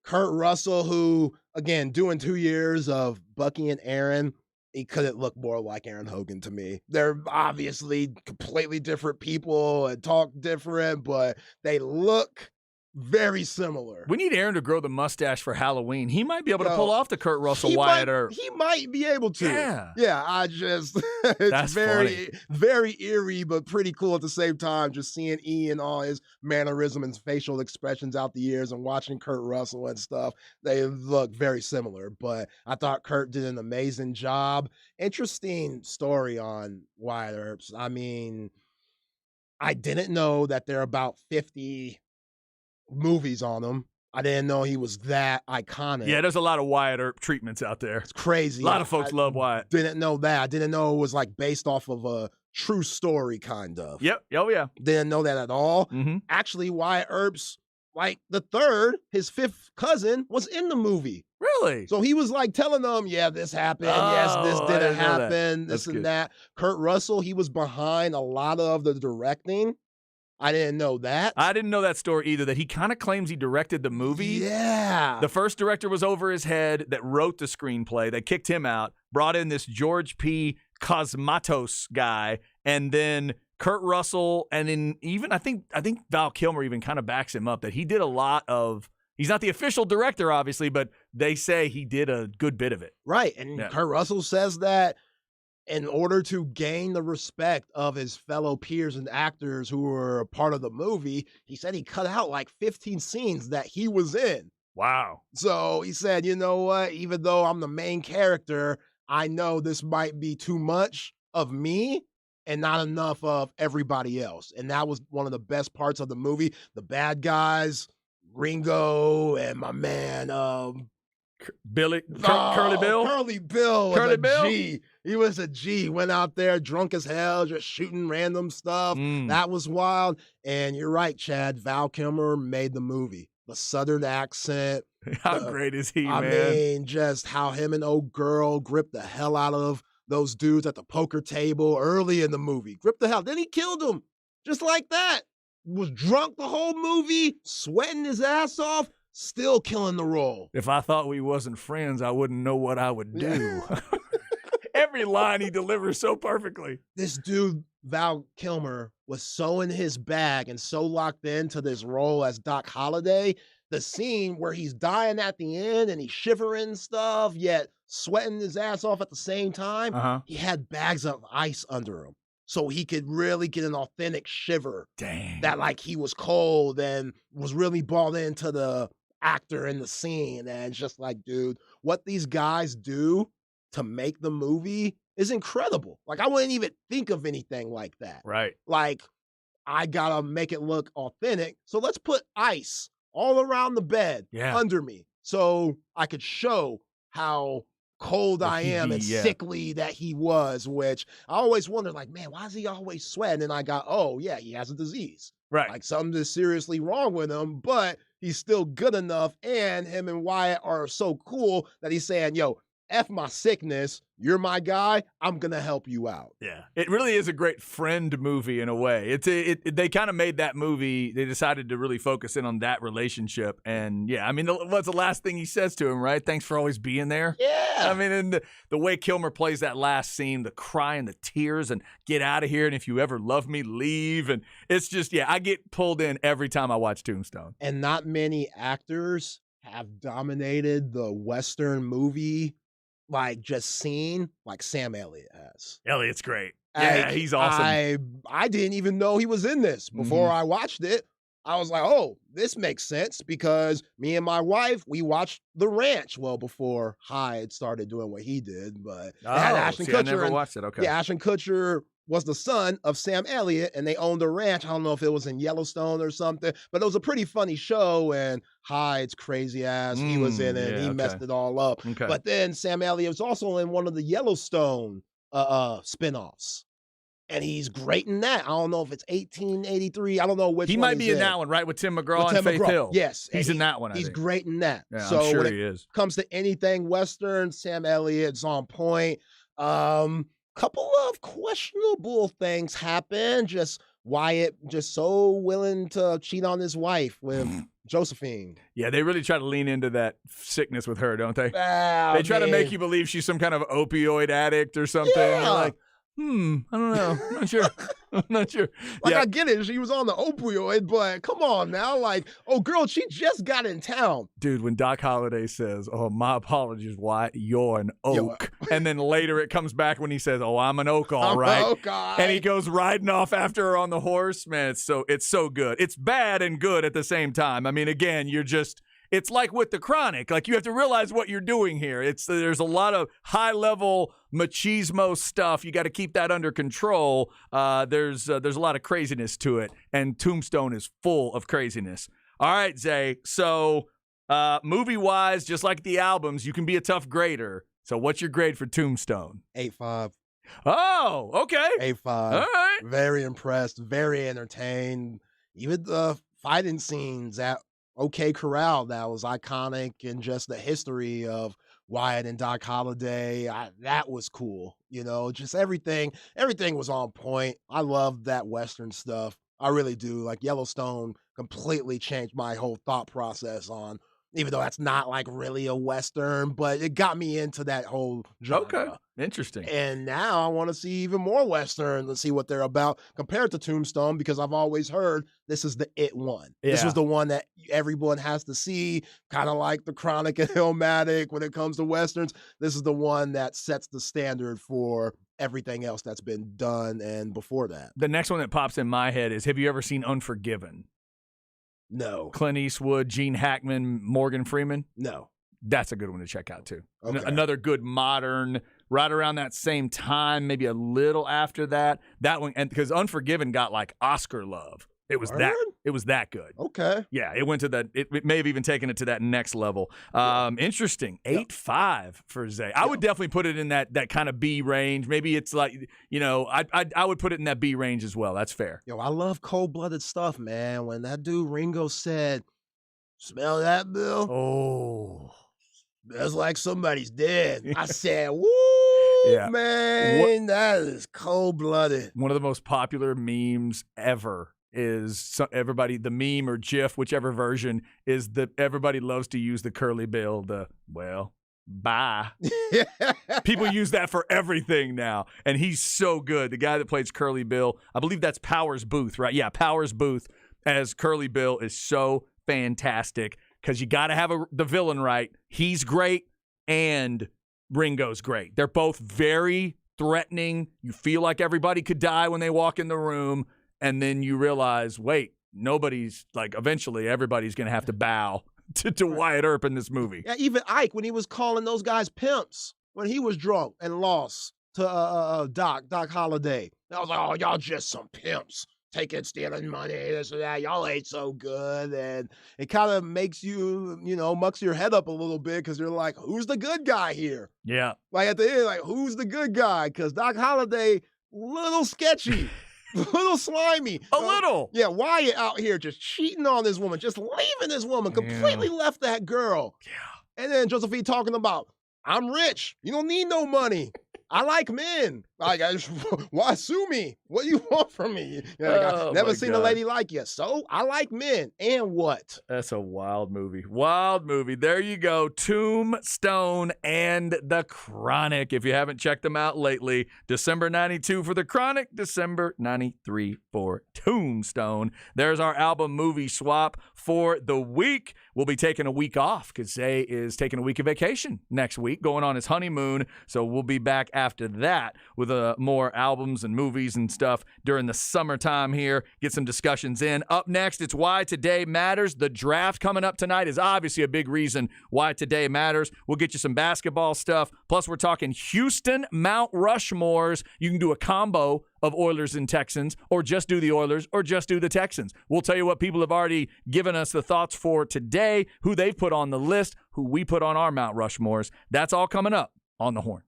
Kurt Russell, who, again, doing 2 years of Bucky and Aaron, he couldn't look more like Aaron Hogan to me. They're obviously completely different people and talk different, but they look very similar. We need Aaron to grow the mustache for Halloween. He might be able to pull off the Kurt Russell Wyatt. He might be able to. Yeah. Yeah, I just, it's That's very, very eerie, but pretty cool at the same time. Just seeing Ian, all his mannerism and facial expressions out the years and watching Kurt Russell and stuff, they look very similar. But I thought Kurt did an amazing job. Interesting story on Wyatt Earps. I mean, I didn't know that there are about 50 movies on him. I didn't know he was that iconic. Yeah, there's a lot of Wyatt Earp treatments out there. It's crazy. A lot of folks love Wyatt. Didn't know that. I didn't know it was like based off of a true story, kind of. Yep. Oh, yeah. Didn't know that at all. Mm-hmm. Actually, Wyatt Earp's, like the third, his 5th cousin, was in the movie. Really? So he was like telling them, yeah, this happened. Yes, this didn't happen. This and that. Kurt Russell, he was behind a lot of the directing. I didn't know that. I didn't know that story either, that he kind of claims he directed the movie. Yeah. The first director was over his head that wrote the screenplay. They kicked him out, brought in this George P. Cosmatos guy, and then Kurt Russell, and then even I think Val Kilmer even kind of backs him up that he did a lot of. He's not the official director, obviously, but they say he did a good bit of it. Right. And Kurt Russell says that in order to gain the respect of his fellow peers and actors who were a part of the movie, he said he cut out like 15 scenes that he was in. Wow. So he said, you know what? Even though I'm the main character, I know this might be too much of me and not enough of everybody else. And that was one of the best parts of the movie. The bad guys, Ringo and my man Curly Bill? Curly Bill was Curly a Bill? G. He was a G. Went out there drunk as hell, just shooting random stuff. That was wild. And you're right, Chad. Val Kilmer made the movie. The Southern accent. How great is he, I man? mean, just how him and old girl gripped the hell out of those dudes at the poker table early in the movie. Gripped the hell. Then he killed them just like that. Was drunk the whole movie, sweating his ass off, still killing the role. If I thought we wasn't friends, I wouldn't know what I would do. Every line he delivers so perfectly. This dude, Val Kilmer, was so in his bag and so locked into this role as Doc Holliday. The scene where he's dying at the end and he's shivering and stuff, yet sweating his ass off at the same time, he had bags of ice under him. So he could really get an authentic shiver. Dang. That like he was cold and was really bought into the actor in the scene. And it's just like, dude, what these guys do to make the movie is incredible. Like, I wouldn't even think of anything like that. Right. Like, I gotta make it look authentic. So let's put ice all around the bed under me so I could show how cold I am and sickly that he was, which I always wondered, like, man, why is he always sweating? And I got, oh, yeah, he has a disease. Right. Like, something is seriously wrong with him, but he's still good enough. And him and Wyatt are so cool that he's saying, yo, F my sickness. You're my guy. I'm going to help you out. Yeah. It really is a great friend movie in a way. They kind of made that movie. They decided to really focus in on that relationship. And, yeah, I mean, what's the last thing he says to him, right? Thanks for always being there. Yeah. I mean, and the way Kilmer plays that last scene, the crying, the tears, and get out of here. And if you ever love me, leave. And it's just, yeah, I get pulled in every time I watch Tombstone. And not many actors have dominated the Western movie like just scene like Sam Elliott has. Elliott's great. Yeah, he's awesome. I didn't even know he was in this before I watched it. I was like, oh, this makes sense because me and my wife, we watched The Ranch well before Hyde started doing what he did. But it had Ashton Kutcher. I never watched it. Okay. Yeah, Ashton Kutcher was the son of Sam Elliott, and they owned a ranch. I don't know if it was in Yellowstone or something, but it was a pretty funny show, and Hyde's crazy ass, he was in it, he messed it all up. Okay. But then Sam Elliott was also in one of the Yellowstone spinoffs, and he's great in that. I don't know if it's 1883. I don't know which he one might be in that one, right, with Tim McGraw and Faith Hill. Yes. He's in that one, He's think. great in that. Yeah, so I'm sure when he it is. comes to anything Western, Sam Elliott's on point. Couple of questionable things happen. Just Wyatt just so willing to cheat on his wife with Josephine. Yeah, they really try to lean into that sickness with her, don't they? Oh, they try to make you believe she's some kind of opioid addict or something. Yeah. You're like, I don't know. I'm not sure. I'm not sure. Like, yeah. I get it. She was on the opioid, but come on now. Like, oh, girl, she just got in town. Dude, when Doc Holliday says, oh, my apologies, Wyatt, you're an oak. And then later it comes back when he says, oh, I'm an oak, all right. Oh, God. And he goes riding off after her on the horse. Man, it's so good. It's bad and good at the same time. I mean, again, it's like with The Chronic. Like, you have to realize what you're doing here. There's a lot of high-level machismo stuff. You got to keep that under control. There's a lot of craziness to it, and Tombstone is full of craziness. All right, Zay. So, movie-wise, just like the albums, you can be a tough grader. So, what's your grade for Tombstone? 8.5. Oh, okay. 8.5. All right. Very impressed. Very entertained. Even the fighting scenes at OK Corral, that was iconic, and just the history of Wyatt and Doc Holliday, that was cool. You know, just everything was on point. I love that Western stuff. I really do. Like, Yellowstone completely changed my whole thought process on, even though that's not like really a Western, but it got me into that whole genre. Okay. Interesting. And now I want to see even more Westerns and see what they're about compared to Tombstone, because I've always heard this is the it one. Yeah. This was the one that everyone has to see, kind of like The Chronic and Illmatic when it comes to Westerns. This is the one that sets the standard for everything else that's been done and before that. The next one that pops in my head is, have you ever seen Unforgiven? No. Clint Eastwood, Gene Hackman, Morgan Freeman? No. That's a good one to check out, too. Okay. Another good modern, right around that same time, maybe a little after that. That one, and because Unforgiven got like Oscar love. It was Word? it was that good. Okay. Yeah, it went to that. It may have even taken it to that next level. Interesting. 8.5 for Zay. I would definitely put it in that kind of B range. Maybe it's like, I would put it in that B range as well. That's fair. Yo, I love cold-blooded stuff, man. When that dude Ringo said, "Smell that, Bill? Oh. Smells like somebody's dead." I said, "Woo, Yeah. man, that is cold-blooded." One of the most popular memes ever is everybody, the meme or GIF, whichever version, is that everybody loves to use the curly bill, bye. People use that for everything now, and he's so good. The guy that plays Curly Bill, I believe that's Powers Booth, right? Yeah, Powers Booth as Curly Bill is so fantastic because you got to have the villain right. He's great, and Ringo's great. They're both very threatening. You feel like everybody could die when they walk in the room, and then you realize, wait, eventually everybody's going to have to bow to Wyatt Earp in this movie. Yeah, even Ike, when he was calling those guys pimps, when he was drunk and lost to Doc Holliday. I was like, "Oh, y'all just some pimps. Taking, stealing money, this or that. Y'all ain't so good." And it kind of makes you, mucks your head up a little bit because you're like, who's the good guy here? Yeah. Like at the end, like, who's the good guy? Because Doc Holliday, little sketchy. A little slimy. A little. Yeah, Wyatt out here just cheating on this woman, just leaving this woman, completely left that girl. Yeah. And then Josephine talking about, "I'm rich. You don't need no money. I like men. Like, why sue me? What do you want from me? Oh, never my seen God. a lady like you. So I like men. And what?" That's a wild movie. Wild movie. There you go. Tombstone and The Chronic. If you haven't checked them out lately, December 92 for The Chronic, December 93 for Tombstone. There's our album movie swap for the week. We'll be taking a week off because Zay is taking a week of vacation next week, going on his honeymoon. So we'll be back after that with more albums and movies and stuff during the summertime here. Get some discussions in. Up next, it's Why Today Matters. The draft coming up tonight is obviously a big reason why today matters. We'll get you some basketball stuff. Plus, we're talking Houston Mount Rushmores. You can do a combo of Oilers and Texans, or just do the Oilers, or just do the Texans. We'll tell you what people have already given us the thoughts for today, who they've put on the list, who we put on our Mount Rushmores. That's all coming up on The Horn.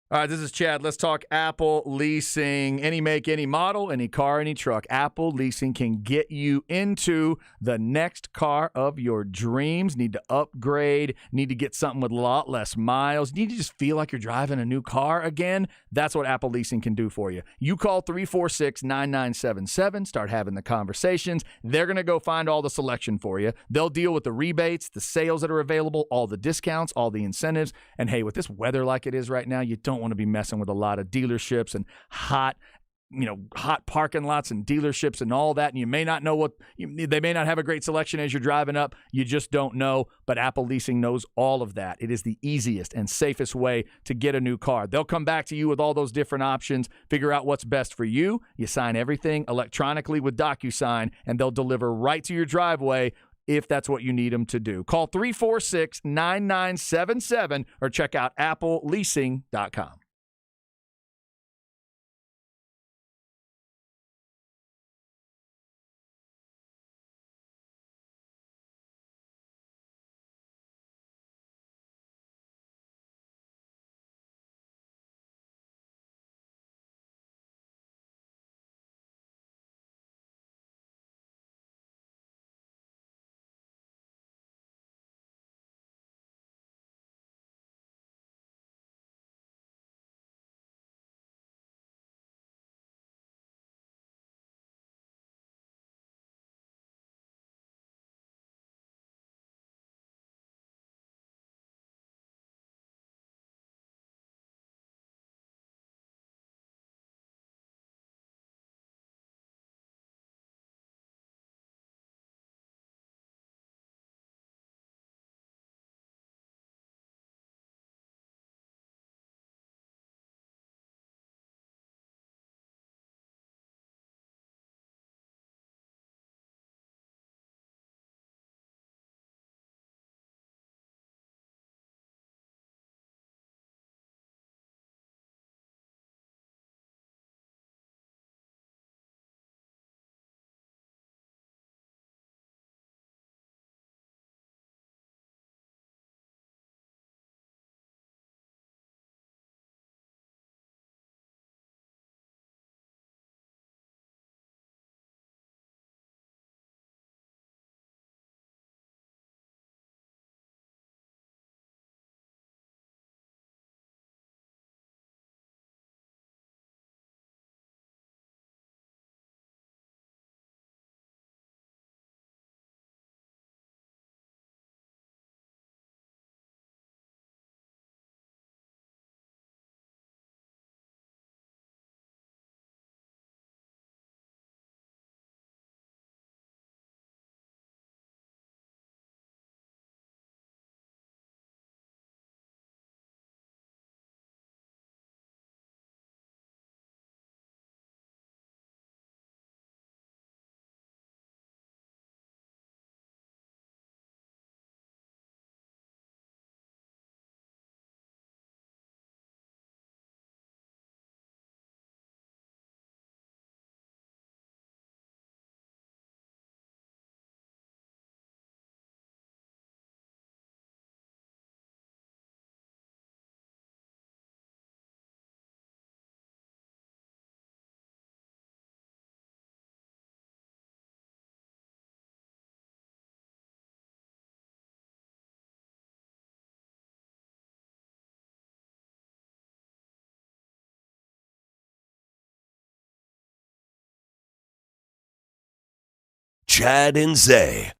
All right, this is Chad. Let's talk Apple Leasing. Any make, any model, any car, any truck. Apple Leasing can get you into the next car of your dreams. Need to upgrade, need to get something with a lot less miles. Need to just feel like you're driving a new car again. That's what Apple Leasing can do for you. You call 346-9977, start having the conversations. They're going to go find all the selection for you. They'll deal with the rebates, the sales that are available, all the discounts, all the incentives. And hey, with this weather like it is right now, you don't want to be messing with a lot of dealerships and hot parking lots and dealerships and all that. And you may not know they may not have a great selection as you're driving up. You just don't know. But Apple Leasing knows all of that. It is the easiest and safest way to get a new car. They'll come back to you with all those different options, figure out what's best for you. You sign everything electronically with DocuSign, and they'll deliver right to your driveway if that's what you need them to do. Call 346-9977 or check out appleleasing.com. Chad and Zay.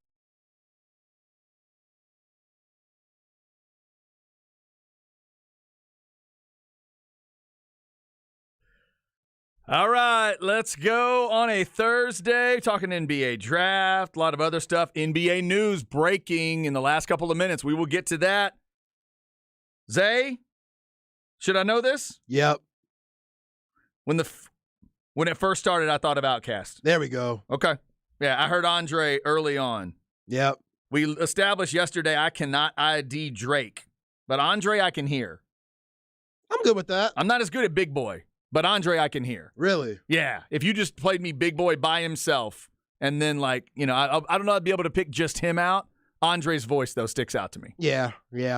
All right, let's go on a Thursday, talking NBA draft, a lot of other stuff. NBA news breaking in the last couple of minutes. We will get to that. Zay, should I know this? Yep. When it first started, I thought of Outkast. There we go. Okay. Yeah, I heard Andre early on. Yep. We established yesterday I cannot ID Drake, but Andre I can hear. I'm good with that. I'm not as good at Big Boy, but Andre I can hear. Really? Yeah. If you just played me Big Boy by himself and then, I don't know, I'd be able to pick just him out. Andre's voice, though, sticks out to me. Yeah.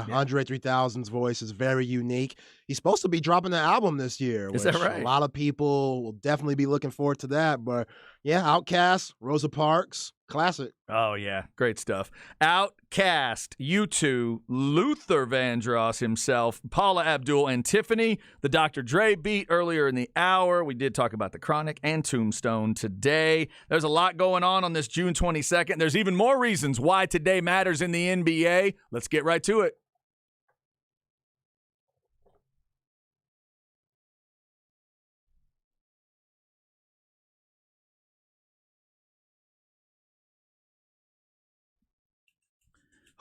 Andre 3000's voice is very unique. He's supposed to be dropping an album this year. Is that right? A lot of people will definitely be looking forward to that. But, yeah, Outkast, Rosa Parks, classic. Oh, yeah. Great stuff. Outkast, U2, Luther Vandross himself, Paula Abdul, and Tiffany. The Dr. Dre beat earlier in the hour. We did talk about The Chronic and Tombstone today. There's a lot going on this June 22nd. There's even more reasons why today matters in the NBA. Let's get right to it.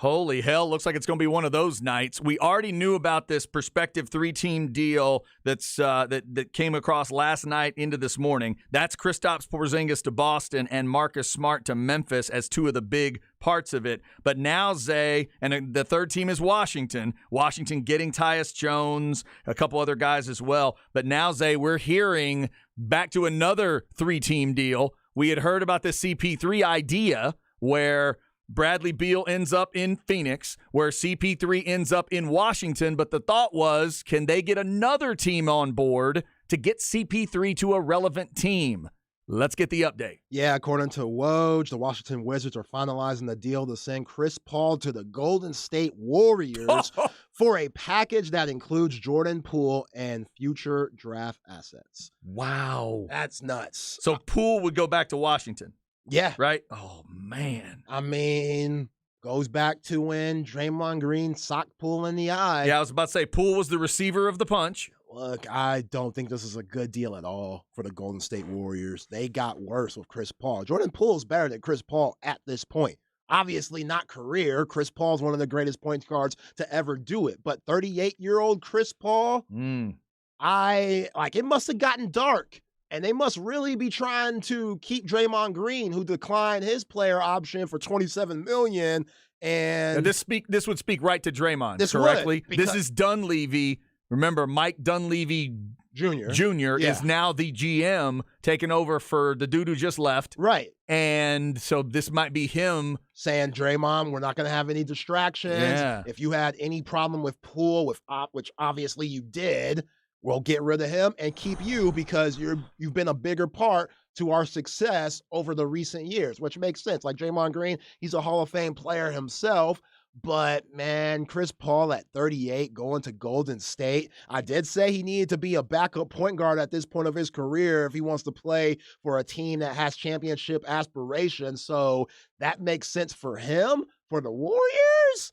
Holy hell, looks like it's going to be one of those nights. We already knew about this prospective 3-team deal that came across last night into this morning. That's Kristaps Porzingis to Boston and Marcus Smart to Memphis as two of the big parts of it. But now Zay, and the third team is Washington. Washington getting Tyus Jones, a couple other guys as well. But now, Zay, we're hearing back to another 3-team deal. We had heard about this CP3 idea where Bradley Beal ends up in Phoenix, where CP3 ends up in Washington. But the thought was, can they get another team on board to get CP3 to a relevant team? Let's get the update. Yeah, according to Woj, the Washington Wizards are finalizing the deal to send Chris Paul to the Golden State Warriors for a package that includes Jordan Poole and future draft assets. Wow. That's nuts. So Poole would go back to Washington. Yeah. Right? Oh, man. I mean, goes back to when Draymond Green socked Poole in the eye. Yeah, I was about to say Poole was the receiver of the punch. Look, I don't think this is a good deal at all for the Golden State Warriors. They got worse with Chris Paul. Jordan Poole is better than Chris Paul at this point. Obviously not career. Chris Paul is one of the greatest point guards to ever do it. But 38-year-old Chris Paul, it must have gotten dark. And they must really be trying to keep Draymond Green, who declined his player option for $27 million. And now this would speak right to Draymond, this correctly. Would, this is Dunleavy. Remember, Mike Dunleavy Jr. is now the GM, taking over for the dude who just left. Right. And so this might be him saying, Draymond, we're not going to have any distractions. Yeah. If you had any problem with Poole, which obviously you did, we'll get rid of him and keep you because you've been a bigger part to our success over the recent years, which makes sense. Like Draymond Green, he's a Hall of Fame player himself. But, man, Chris Paul at 38 going to Golden State. I did say he needed to be a backup point guard at this point of his career if he wants to play for a team that has championship aspirations. So that makes sense for him. For the Warriors,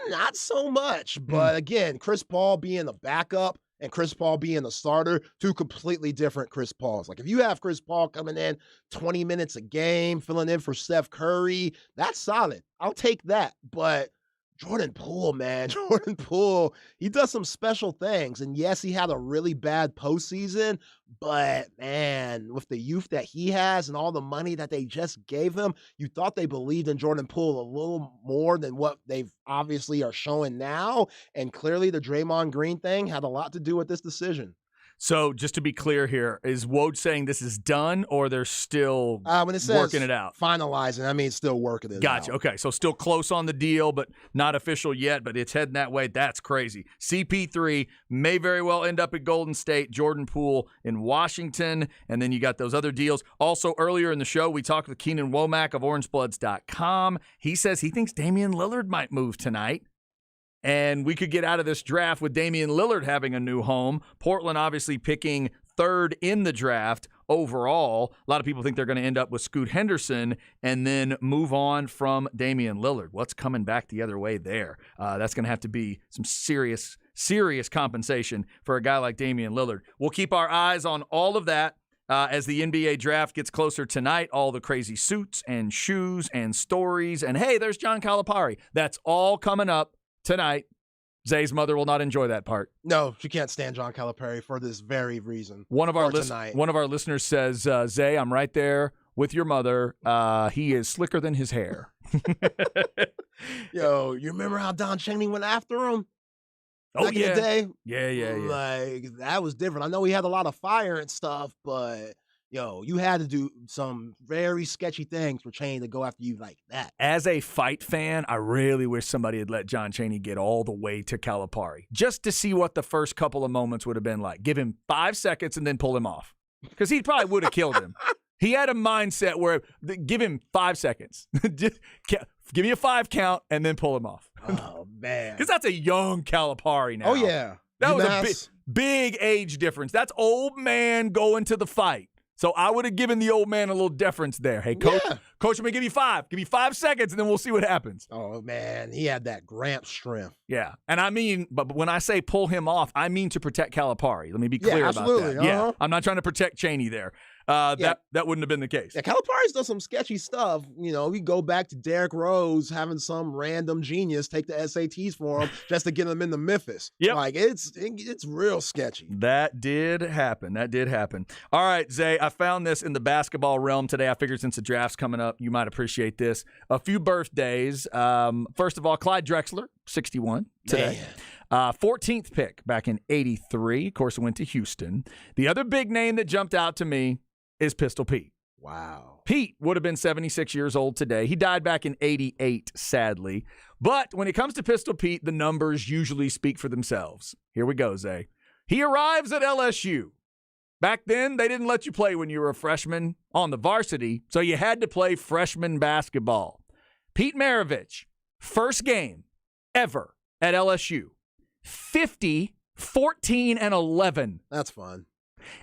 not so much. But, again, Chris Paul being the backup and Chris Paul being the starter, two completely different Chris Pauls. Like, if you have Chris Paul coming in 20 minutes a game, filling in for Steph Curry, that's solid. I'll take that. But Jordan Poole, man, Jordan Poole, he does some special things. And yes, he had a really bad postseason, but man, with the youth that he has and all the money that they just gave him, you thought they believed in Jordan Poole a little more than what they've obviously are showing now. And clearly the Draymond Green thing had a lot to do with this decision. So just to be clear here, is Woj saying this is done or they're still when it says working it out? Finalizing, I mean, it's still working it out. Gotcha. Okay, so still close on the deal, but not official yet, but it's heading that way. That's crazy. CP3 may very well end up at Golden State, Jordan Poole in Washington, and then you got those other deals. Also, earlier in the show, we talked with Keenan Womack of OrangeBloods.com. He says he thinks Damian Lillard might move tonight. And we could get out of this draft with Damian Lillard having a new home. Portland obviously picking third in the draft overall. A lot of people think they're going to end up with Scoot Henderson and then move on from Damian Lillard. What's coming back the other way there? That's going to have to be some serious compensation for a guy like Damian Lillard. We'll keep our eyes on all of that as the NBA draft gets closer tonight. All the crazy suits and shoes and stories. And, hey, there's John Calipari. That's all coming up tonight. Zay's mother will not enjoy that part. No, she can't stand John Calipari for this very reason. One of our tonight. Listeners says, Zay, I'm right there with your mother. He is slicker than his hair. Yo, you remember how Don Chaney went after him? Oh, Back yeah. in the day? Yeah. Like, that was different. I know he had a lot of fire and stuff, but, yo, you had to do some very sketchy things for Chaney to go after you like that. As a fight fan, I really wish somebody had let John Chaney get all the way to Calipari just to see what the first couple of moments would have been like. Give him 5 seconds and then pull him off because he probably would have killed him. He had a mindset where give him 5 seconds. Just give me a 5 count and then pull him off. Oh, man. Because that's a young Calipari now. Oh, yeah. That was a big age difference. That's old man going to the fight. So I would have given the old man a little deference there. Hey, coach, Coach, I'm going to give you 5. Give me 5 seconds, and then we'll see what happens. Oh, man. He had that Gramp strength. Yeah. And I mean, but when I say pull him off, I mean to protect Calipari. Let me be clear about that. Yeah. I'm not trying to protect Chaney there. That wouldn't have been the case. Yeah, Calipari's done some sketchy stuff. You know, we go back to Derrick Rose having some random genius take the SATs for him just to get him into Memphis. Yep. Like, it's real sketchy. That did happen. All right, Zay, I found this in the basketball realm today. I figured since the draft's coming up, you might appreciate this. A few birthdays. First of all, Clyde Drexler, 61 today. 14th pick back in 83. Of course, it went to Houston. The other big name that jumped out to me is Pistol Pete. Wow. Pete would have been 76 years old today. He died back in 88, sadly. But when it comes to Pistol Pete, the numbers usually speak for themselves. Here we go, Zay. He arrives at LSU. Back then, they didn't let you play when you were a freshman on the varsity, so you had to play freshman basketball. Pete Maravich, first game ever at LSU. 50, 14, and 11. That's fun.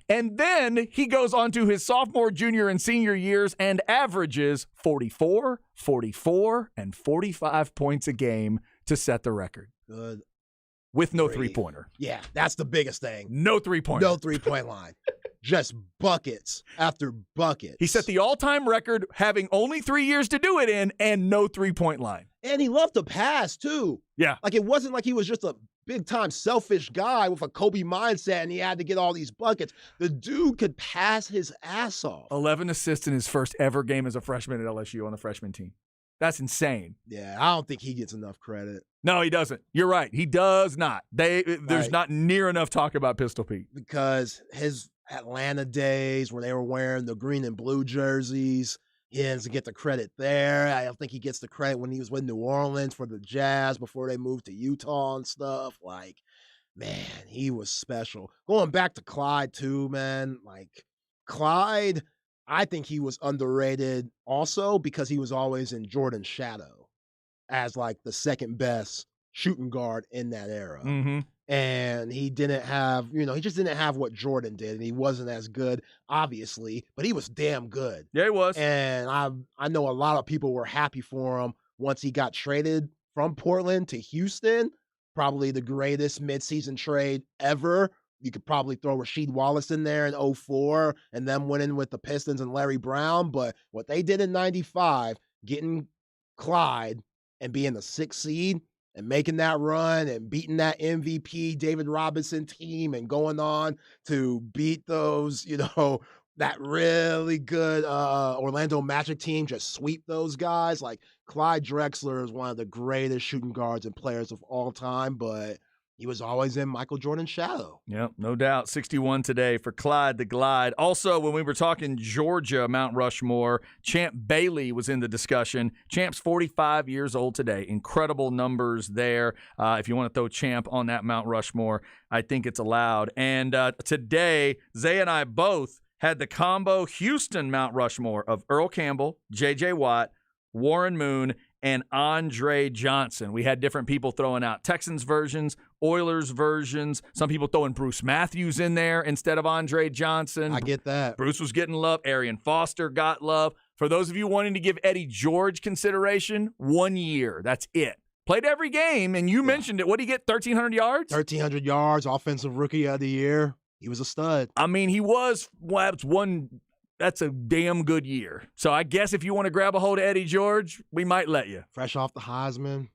And then he goes on to his sophomore, junior, and senior years and averages 44, 44, and 45 points a game to set the record. Good. With no Great. three-pointer. Yeah, that's the biggest thing. No three-pointer. No three-point line. Just buckets after buckets. He set the all-time record having only 3 years to do it in and no three-point line. And he loved to pass, too. Yeah. Like, it wasn't like he was just a big-time selfish guy with a Kobe mindset and he had to get all these buckets. The dude could pass his ass off. 11 assists in his first ever game as a freshman at LSU on the freshman team. That's insane. Yeah, I don't think he gets enough credit. No, he doesn't. You're right. He does not. There's not near enough talk about Pistol Pete. Because his Atlanta days where they were wearing the green and blue jerseys, he doesn't get the credit there. I don't think he gets the credit when he was with New Orleans for the Jazz before they moved to Utah and stuff. Like, man, he was special. Going back to Clyde, too, man. Like, Clyde, I think he was underrated also because he was always in Jordan's shadow as, like, the second best shooting guard in that era. Mm-hmm. And he didn't have, he just didn't have what Jordan did. And he wasn't as good, obviously, but he was damn good. Yeah, he was. And I know a lot of people were happy for him once he got traded from Portland to Houston. Probably the greatest midseason trade ever. You could probably throw Rasheed Wallace in there in 2004 and them winning with the Pistons and Larry Brown. But what they did in 95, getting Clyde and being the 6th seed, and making that run and beating that MVP David Robinson team and going on to beat those, that really good Orlando Magic team, just sweep those guys. Like, Clyde Drexler is one of the greatest shooting guards and players of all time, but he was always in Michael Jordan's shadow. Yep, no doubt. 61 today for Clyde the Glide. Also, when we were talking Georgia, Mount Rushmore, Champ Bailey was in the discussion. Champ's 45 years old today. Incredible numbers there. If you want to throw Champ on that Mount Rushmore, I think it's allowed. And today, Zay and I both had the combo Houston Mount Rushmore of Earl Campbell, J.J. Watt, Warren Moon, and Andre Johnson. We had different people throwing out Texans versions, Oilers versions. Some people throwing Bruce Matthews in there instead of Andre Johnson. I get that. Bruce was getting love. Arian Foster got love. For those of you wanting to give Eddie George consideration, 1 year. That's it. Played every game, and you mentioned it. What did he get, 1,300 yards? 1,300 yards, offensive rookie of the year. He was a stud. I mean, he was that's a damn good year. So I guess if you want to grab a hold of Eddie George, we might let you. Fresh off the Heisman.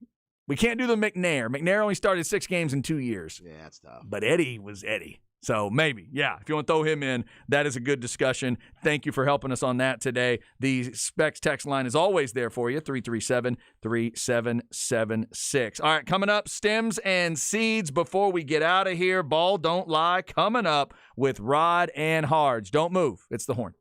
We can't do the McNair. McNair only started 6 games in 2 years. Yeah, that's tough. But Eddie was Eddie. So maybe, yeah, if you want to throw him in, that is a good discussion. Thank you for helping us on that today. The Specs text line is always there for you, 337-3776. All right, coming up, stems and seeds. Before we get out of here, Ball Don't Lie coming up with Rod and Harge. Don't move. It's the Horn.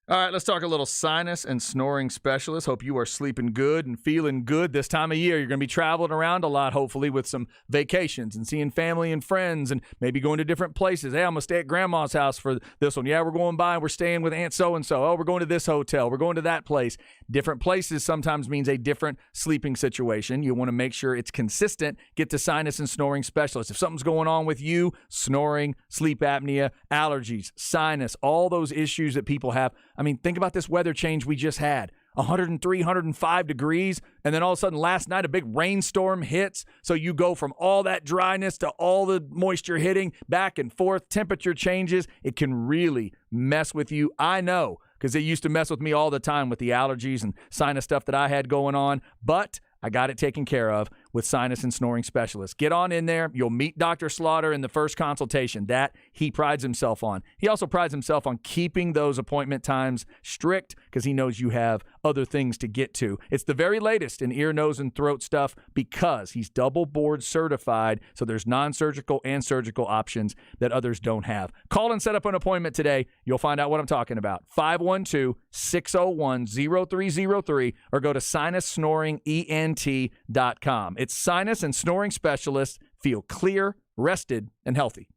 All right, let's talk a little sinus and snoring specialist. Hope you are sleeping good and feeling good this time of year. You're going to be traveling around a lot, hopefully, with some vacations and seeing family and friends and maybe going to different places. Hey, I'm going to stay at grandma's house for this one. Yeah, we're going by and we're staying with Aunt so-and-so. Oh, we're going to this hotel. We're going to that place. Different places sometimes means a different sleeping situation. You want to make sure it's consistent. Get to sinus and snoring specialist. If something's going on with you, snoring, sleep apnea, allergies, sinus, all those issues that people have. I mean, think about this weather change we just had. 103, 105 degrees, and then all of a sudden last night a big rainstorm hits. So you go from all that dryness to all the moisture hitting back and forth. Temperature changes. It can really mess with you. I know, because it used to mess with me all the time with the allergies and sinus stuff that I had going on. But I got it taken care of with sinus and snoring specialists. Get on in there. You'll meet Dr. Slaughter in the first consultation. That he prides himself on. He also prides himself on keeping those appointment times strict because he knows you have other things to get to. It's the very latest in ear, nose, and throat stuff because he's double board certified, so there's non-surgical and surgical options that others don't have. Call and set up an appointment today. You'll find out what I'm talking about. 512-601-0303 or go to sinussnoringent.com. It's sinus and snoring specialists. Feel clear, rested, and healthy.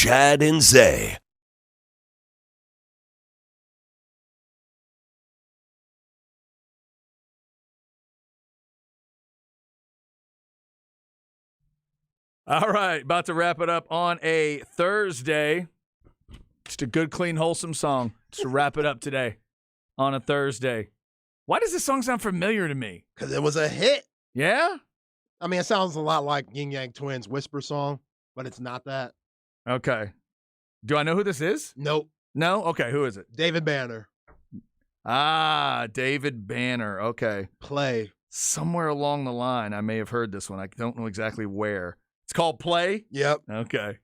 Chad and Zay. All right, about to wrap it up on a Thursday. Just a good, clean, wholesome song. Just to wrap it up today on a Thursday. Why does this song sound familiar to me? Because it was a hit. Yeah? I mean, it sounds a lot like Yin Yang Twins' Whisper song, but it's not that. Okay. Do I know who this is? Nope. No? Okay, who is it? David Banner. Ah, David Banner. Okay. Play. Somewhere along the line, I may have heard this one. I don't know exactly where. It's called Play? Yep. Okay.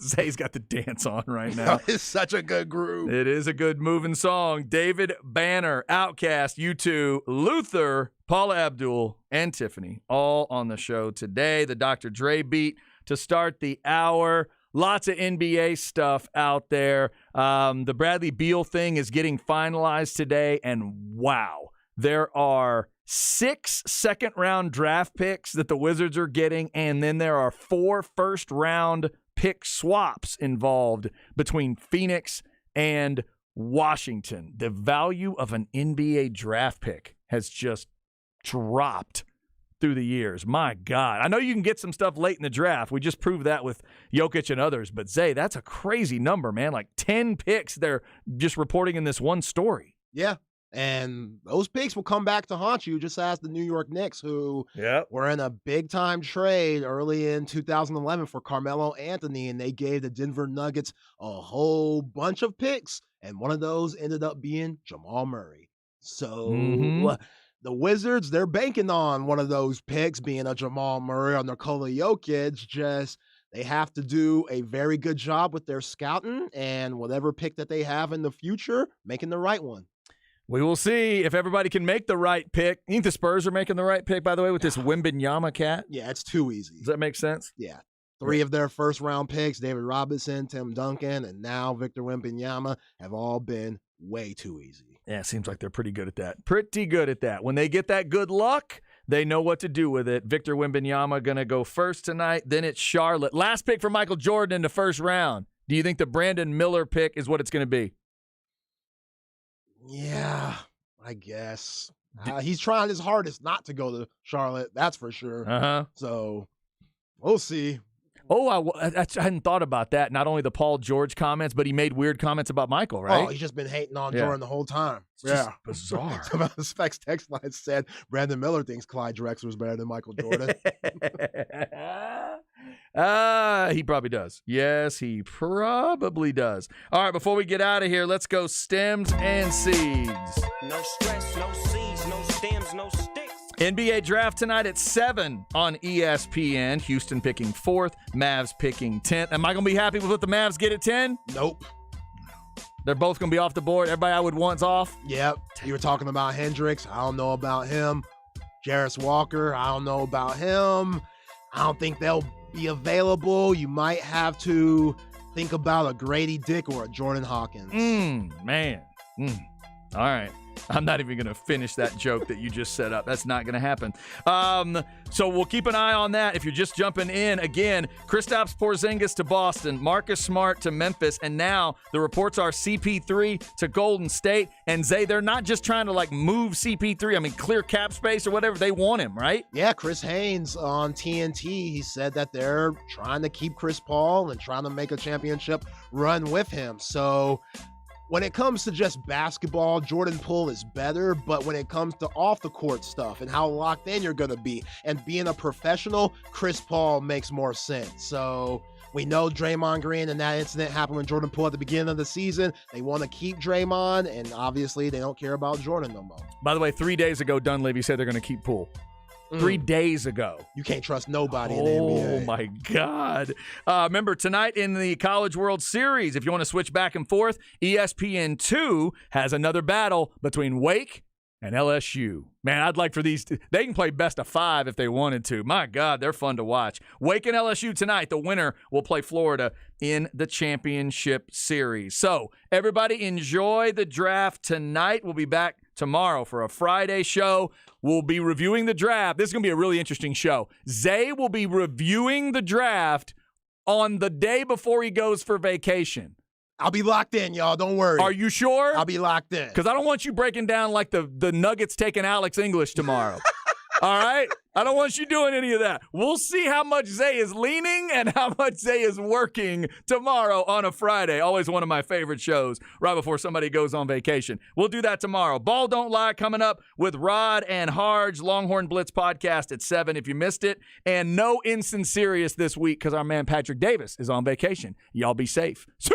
Zay's got the dance on right now. It's such a good groove. It is a good moving song. David Banner, Outkast, U2, Luther, Paula Abdul, and Tiffany all on the show today. The Dr. Dre beat to start the hour. Lots of NBA stuff out there. The Bradley Beal thing is getting finalized today, and wow, there are 6 second-round draft picks that the Wizards are getting, and then there are 4 first-round pick swaps involved between Phoenix and Washington. The value of an NBA draft pick has just dropped through the years. My God. I know you can get some stuff late in the draft. We just proved that with Jokic and others. But, Zay, that's a crazy number, man. Like 10 picks they're just reporting in this one story. Yeah. And those picks will come back to haunt you, just as the New York Knicks, who were in a big-time trade early in 2011 for Carmelo Anthony, and they gave the Denver Nuggets a whole bunch of picks, and one of those ended up being Jamal Murray. So the Wizards, they're banking on one of those picks being a Jamal Murray or Nikola Jokic. Just they have to do a very good job with their scouting, and whatever pick that they have in the future, making the right one. We will see if everybody can make the right pick. You think the Spurs are making the right pick, by the way, with this Wembanyama cat? Yeah, it's too easy. Does that make sense? Yeah. 3 of their first-round picks, David Robinson, Tim Duncan, and now Victor Wembanyama, have all been way too easy. Yeah, it seems like they're pretty good at that. Pretty good at that. When they get that good luck, they know what to do with it. Victor Wembanyama going to go first tonight. Then it's Charlotte. Last pick for Michael Jordan in the first round. Do you think the Brandon Miller pick is what it's going to be? Yeah, I guess. He's trying his hardest not to go to Charlotte, that's for sure. Uh-huh. So, we'll see. Oh, I hadn't thought about that. Not only the Paul George comments, but he made weird comments about Michael, right? Oh, he's just been hating on Jordan the whole time. It's just bizarre. Some of the Specs text line said Brandon Miller thinks Clyde Drexler is better than Michael Jordan. He probably does. Yes, he probably does. All right, before we get out of here, let's go stems and seeds. No stress, no seeds, no stems, no sticks. NBA draft tonight at 7 on ESPN. Houston picking 4th, Mavs picking 10th. Am I going to be happy with what the Mavs get at 10? Nope. They're both going to be off the board. Everybody I would want's off. Yep. You were talking about Hendricks. I don't know about him. Jarris Walker. I don't know about him. I don't think they'll be available. You might have to think about a Grady Dick or a Jordan Hawkins. Man. All right. I'm not even going to finish that joke that you just set up. That's not going to happen. So we'll keep an eye on that. If you're just jumping in, again, Kristaps Porzingis to Boston, Marcus Smart to Memphis, and now the reports are CP3 to Golden State. And Zay, they're not just trying to move CP3. I mean, clear cap space or whatever. They want him, right? Yeah, Chris Haynes on TNT, he said that they're trying to keep Chris Paul and trying to make a championship run with him. So when it comes to just basketball, Jordan Poole is better, but when it comes to off-the-court stuff and how locked in you're going to be and being a professional, Chris Paul makes more sense. So we know Draymond Green and that incident happened with Jordan Poole at the beginning of the season. They want to keep Draymond, and obviously they don't care about Jordan no more. By the way, 3 days ago, Dunleavy said they're going to keep Poole. 3 days ago. You can't trust nobody in the NBA. Oh, my God. Remember, tonight in the College World Series, if you want to switch back and forth, ESPN2 has another battle between Wake and LSU. Man, I'd like for these they can play best of 5 if they wanted to. My God, they're fun to watch. Wake and LSU tonight. The winner will play Florida in the championship series. So, everybody enjoy the draft tonight. We'll be back tomorrow for a Friday show. We'll be reviewing the draft. This is going to be a really interesting show. Zay will be reviewing the draft on the day before he goes for vacation. I'll be locked in, y'all. Don't worry. Are you sure? I'll be locked in. Because I don't want you breaking down like the Nuggets taking Alex English tomorrow. All right? I don't want you doing any of that. We'll see how much Zay is leaning and how much Zay is working tomorrow on a Friday. Always one of my favorite shows right before somebody goes on vacation. We'll do that tomorrow. Ball Don't Lie coming up with Rod and Harge, Longhorn Blitz podcast at 7 if you missed it. And no Insincerious this week because our man Patrick Davis is on vacation. Y'all be safe. See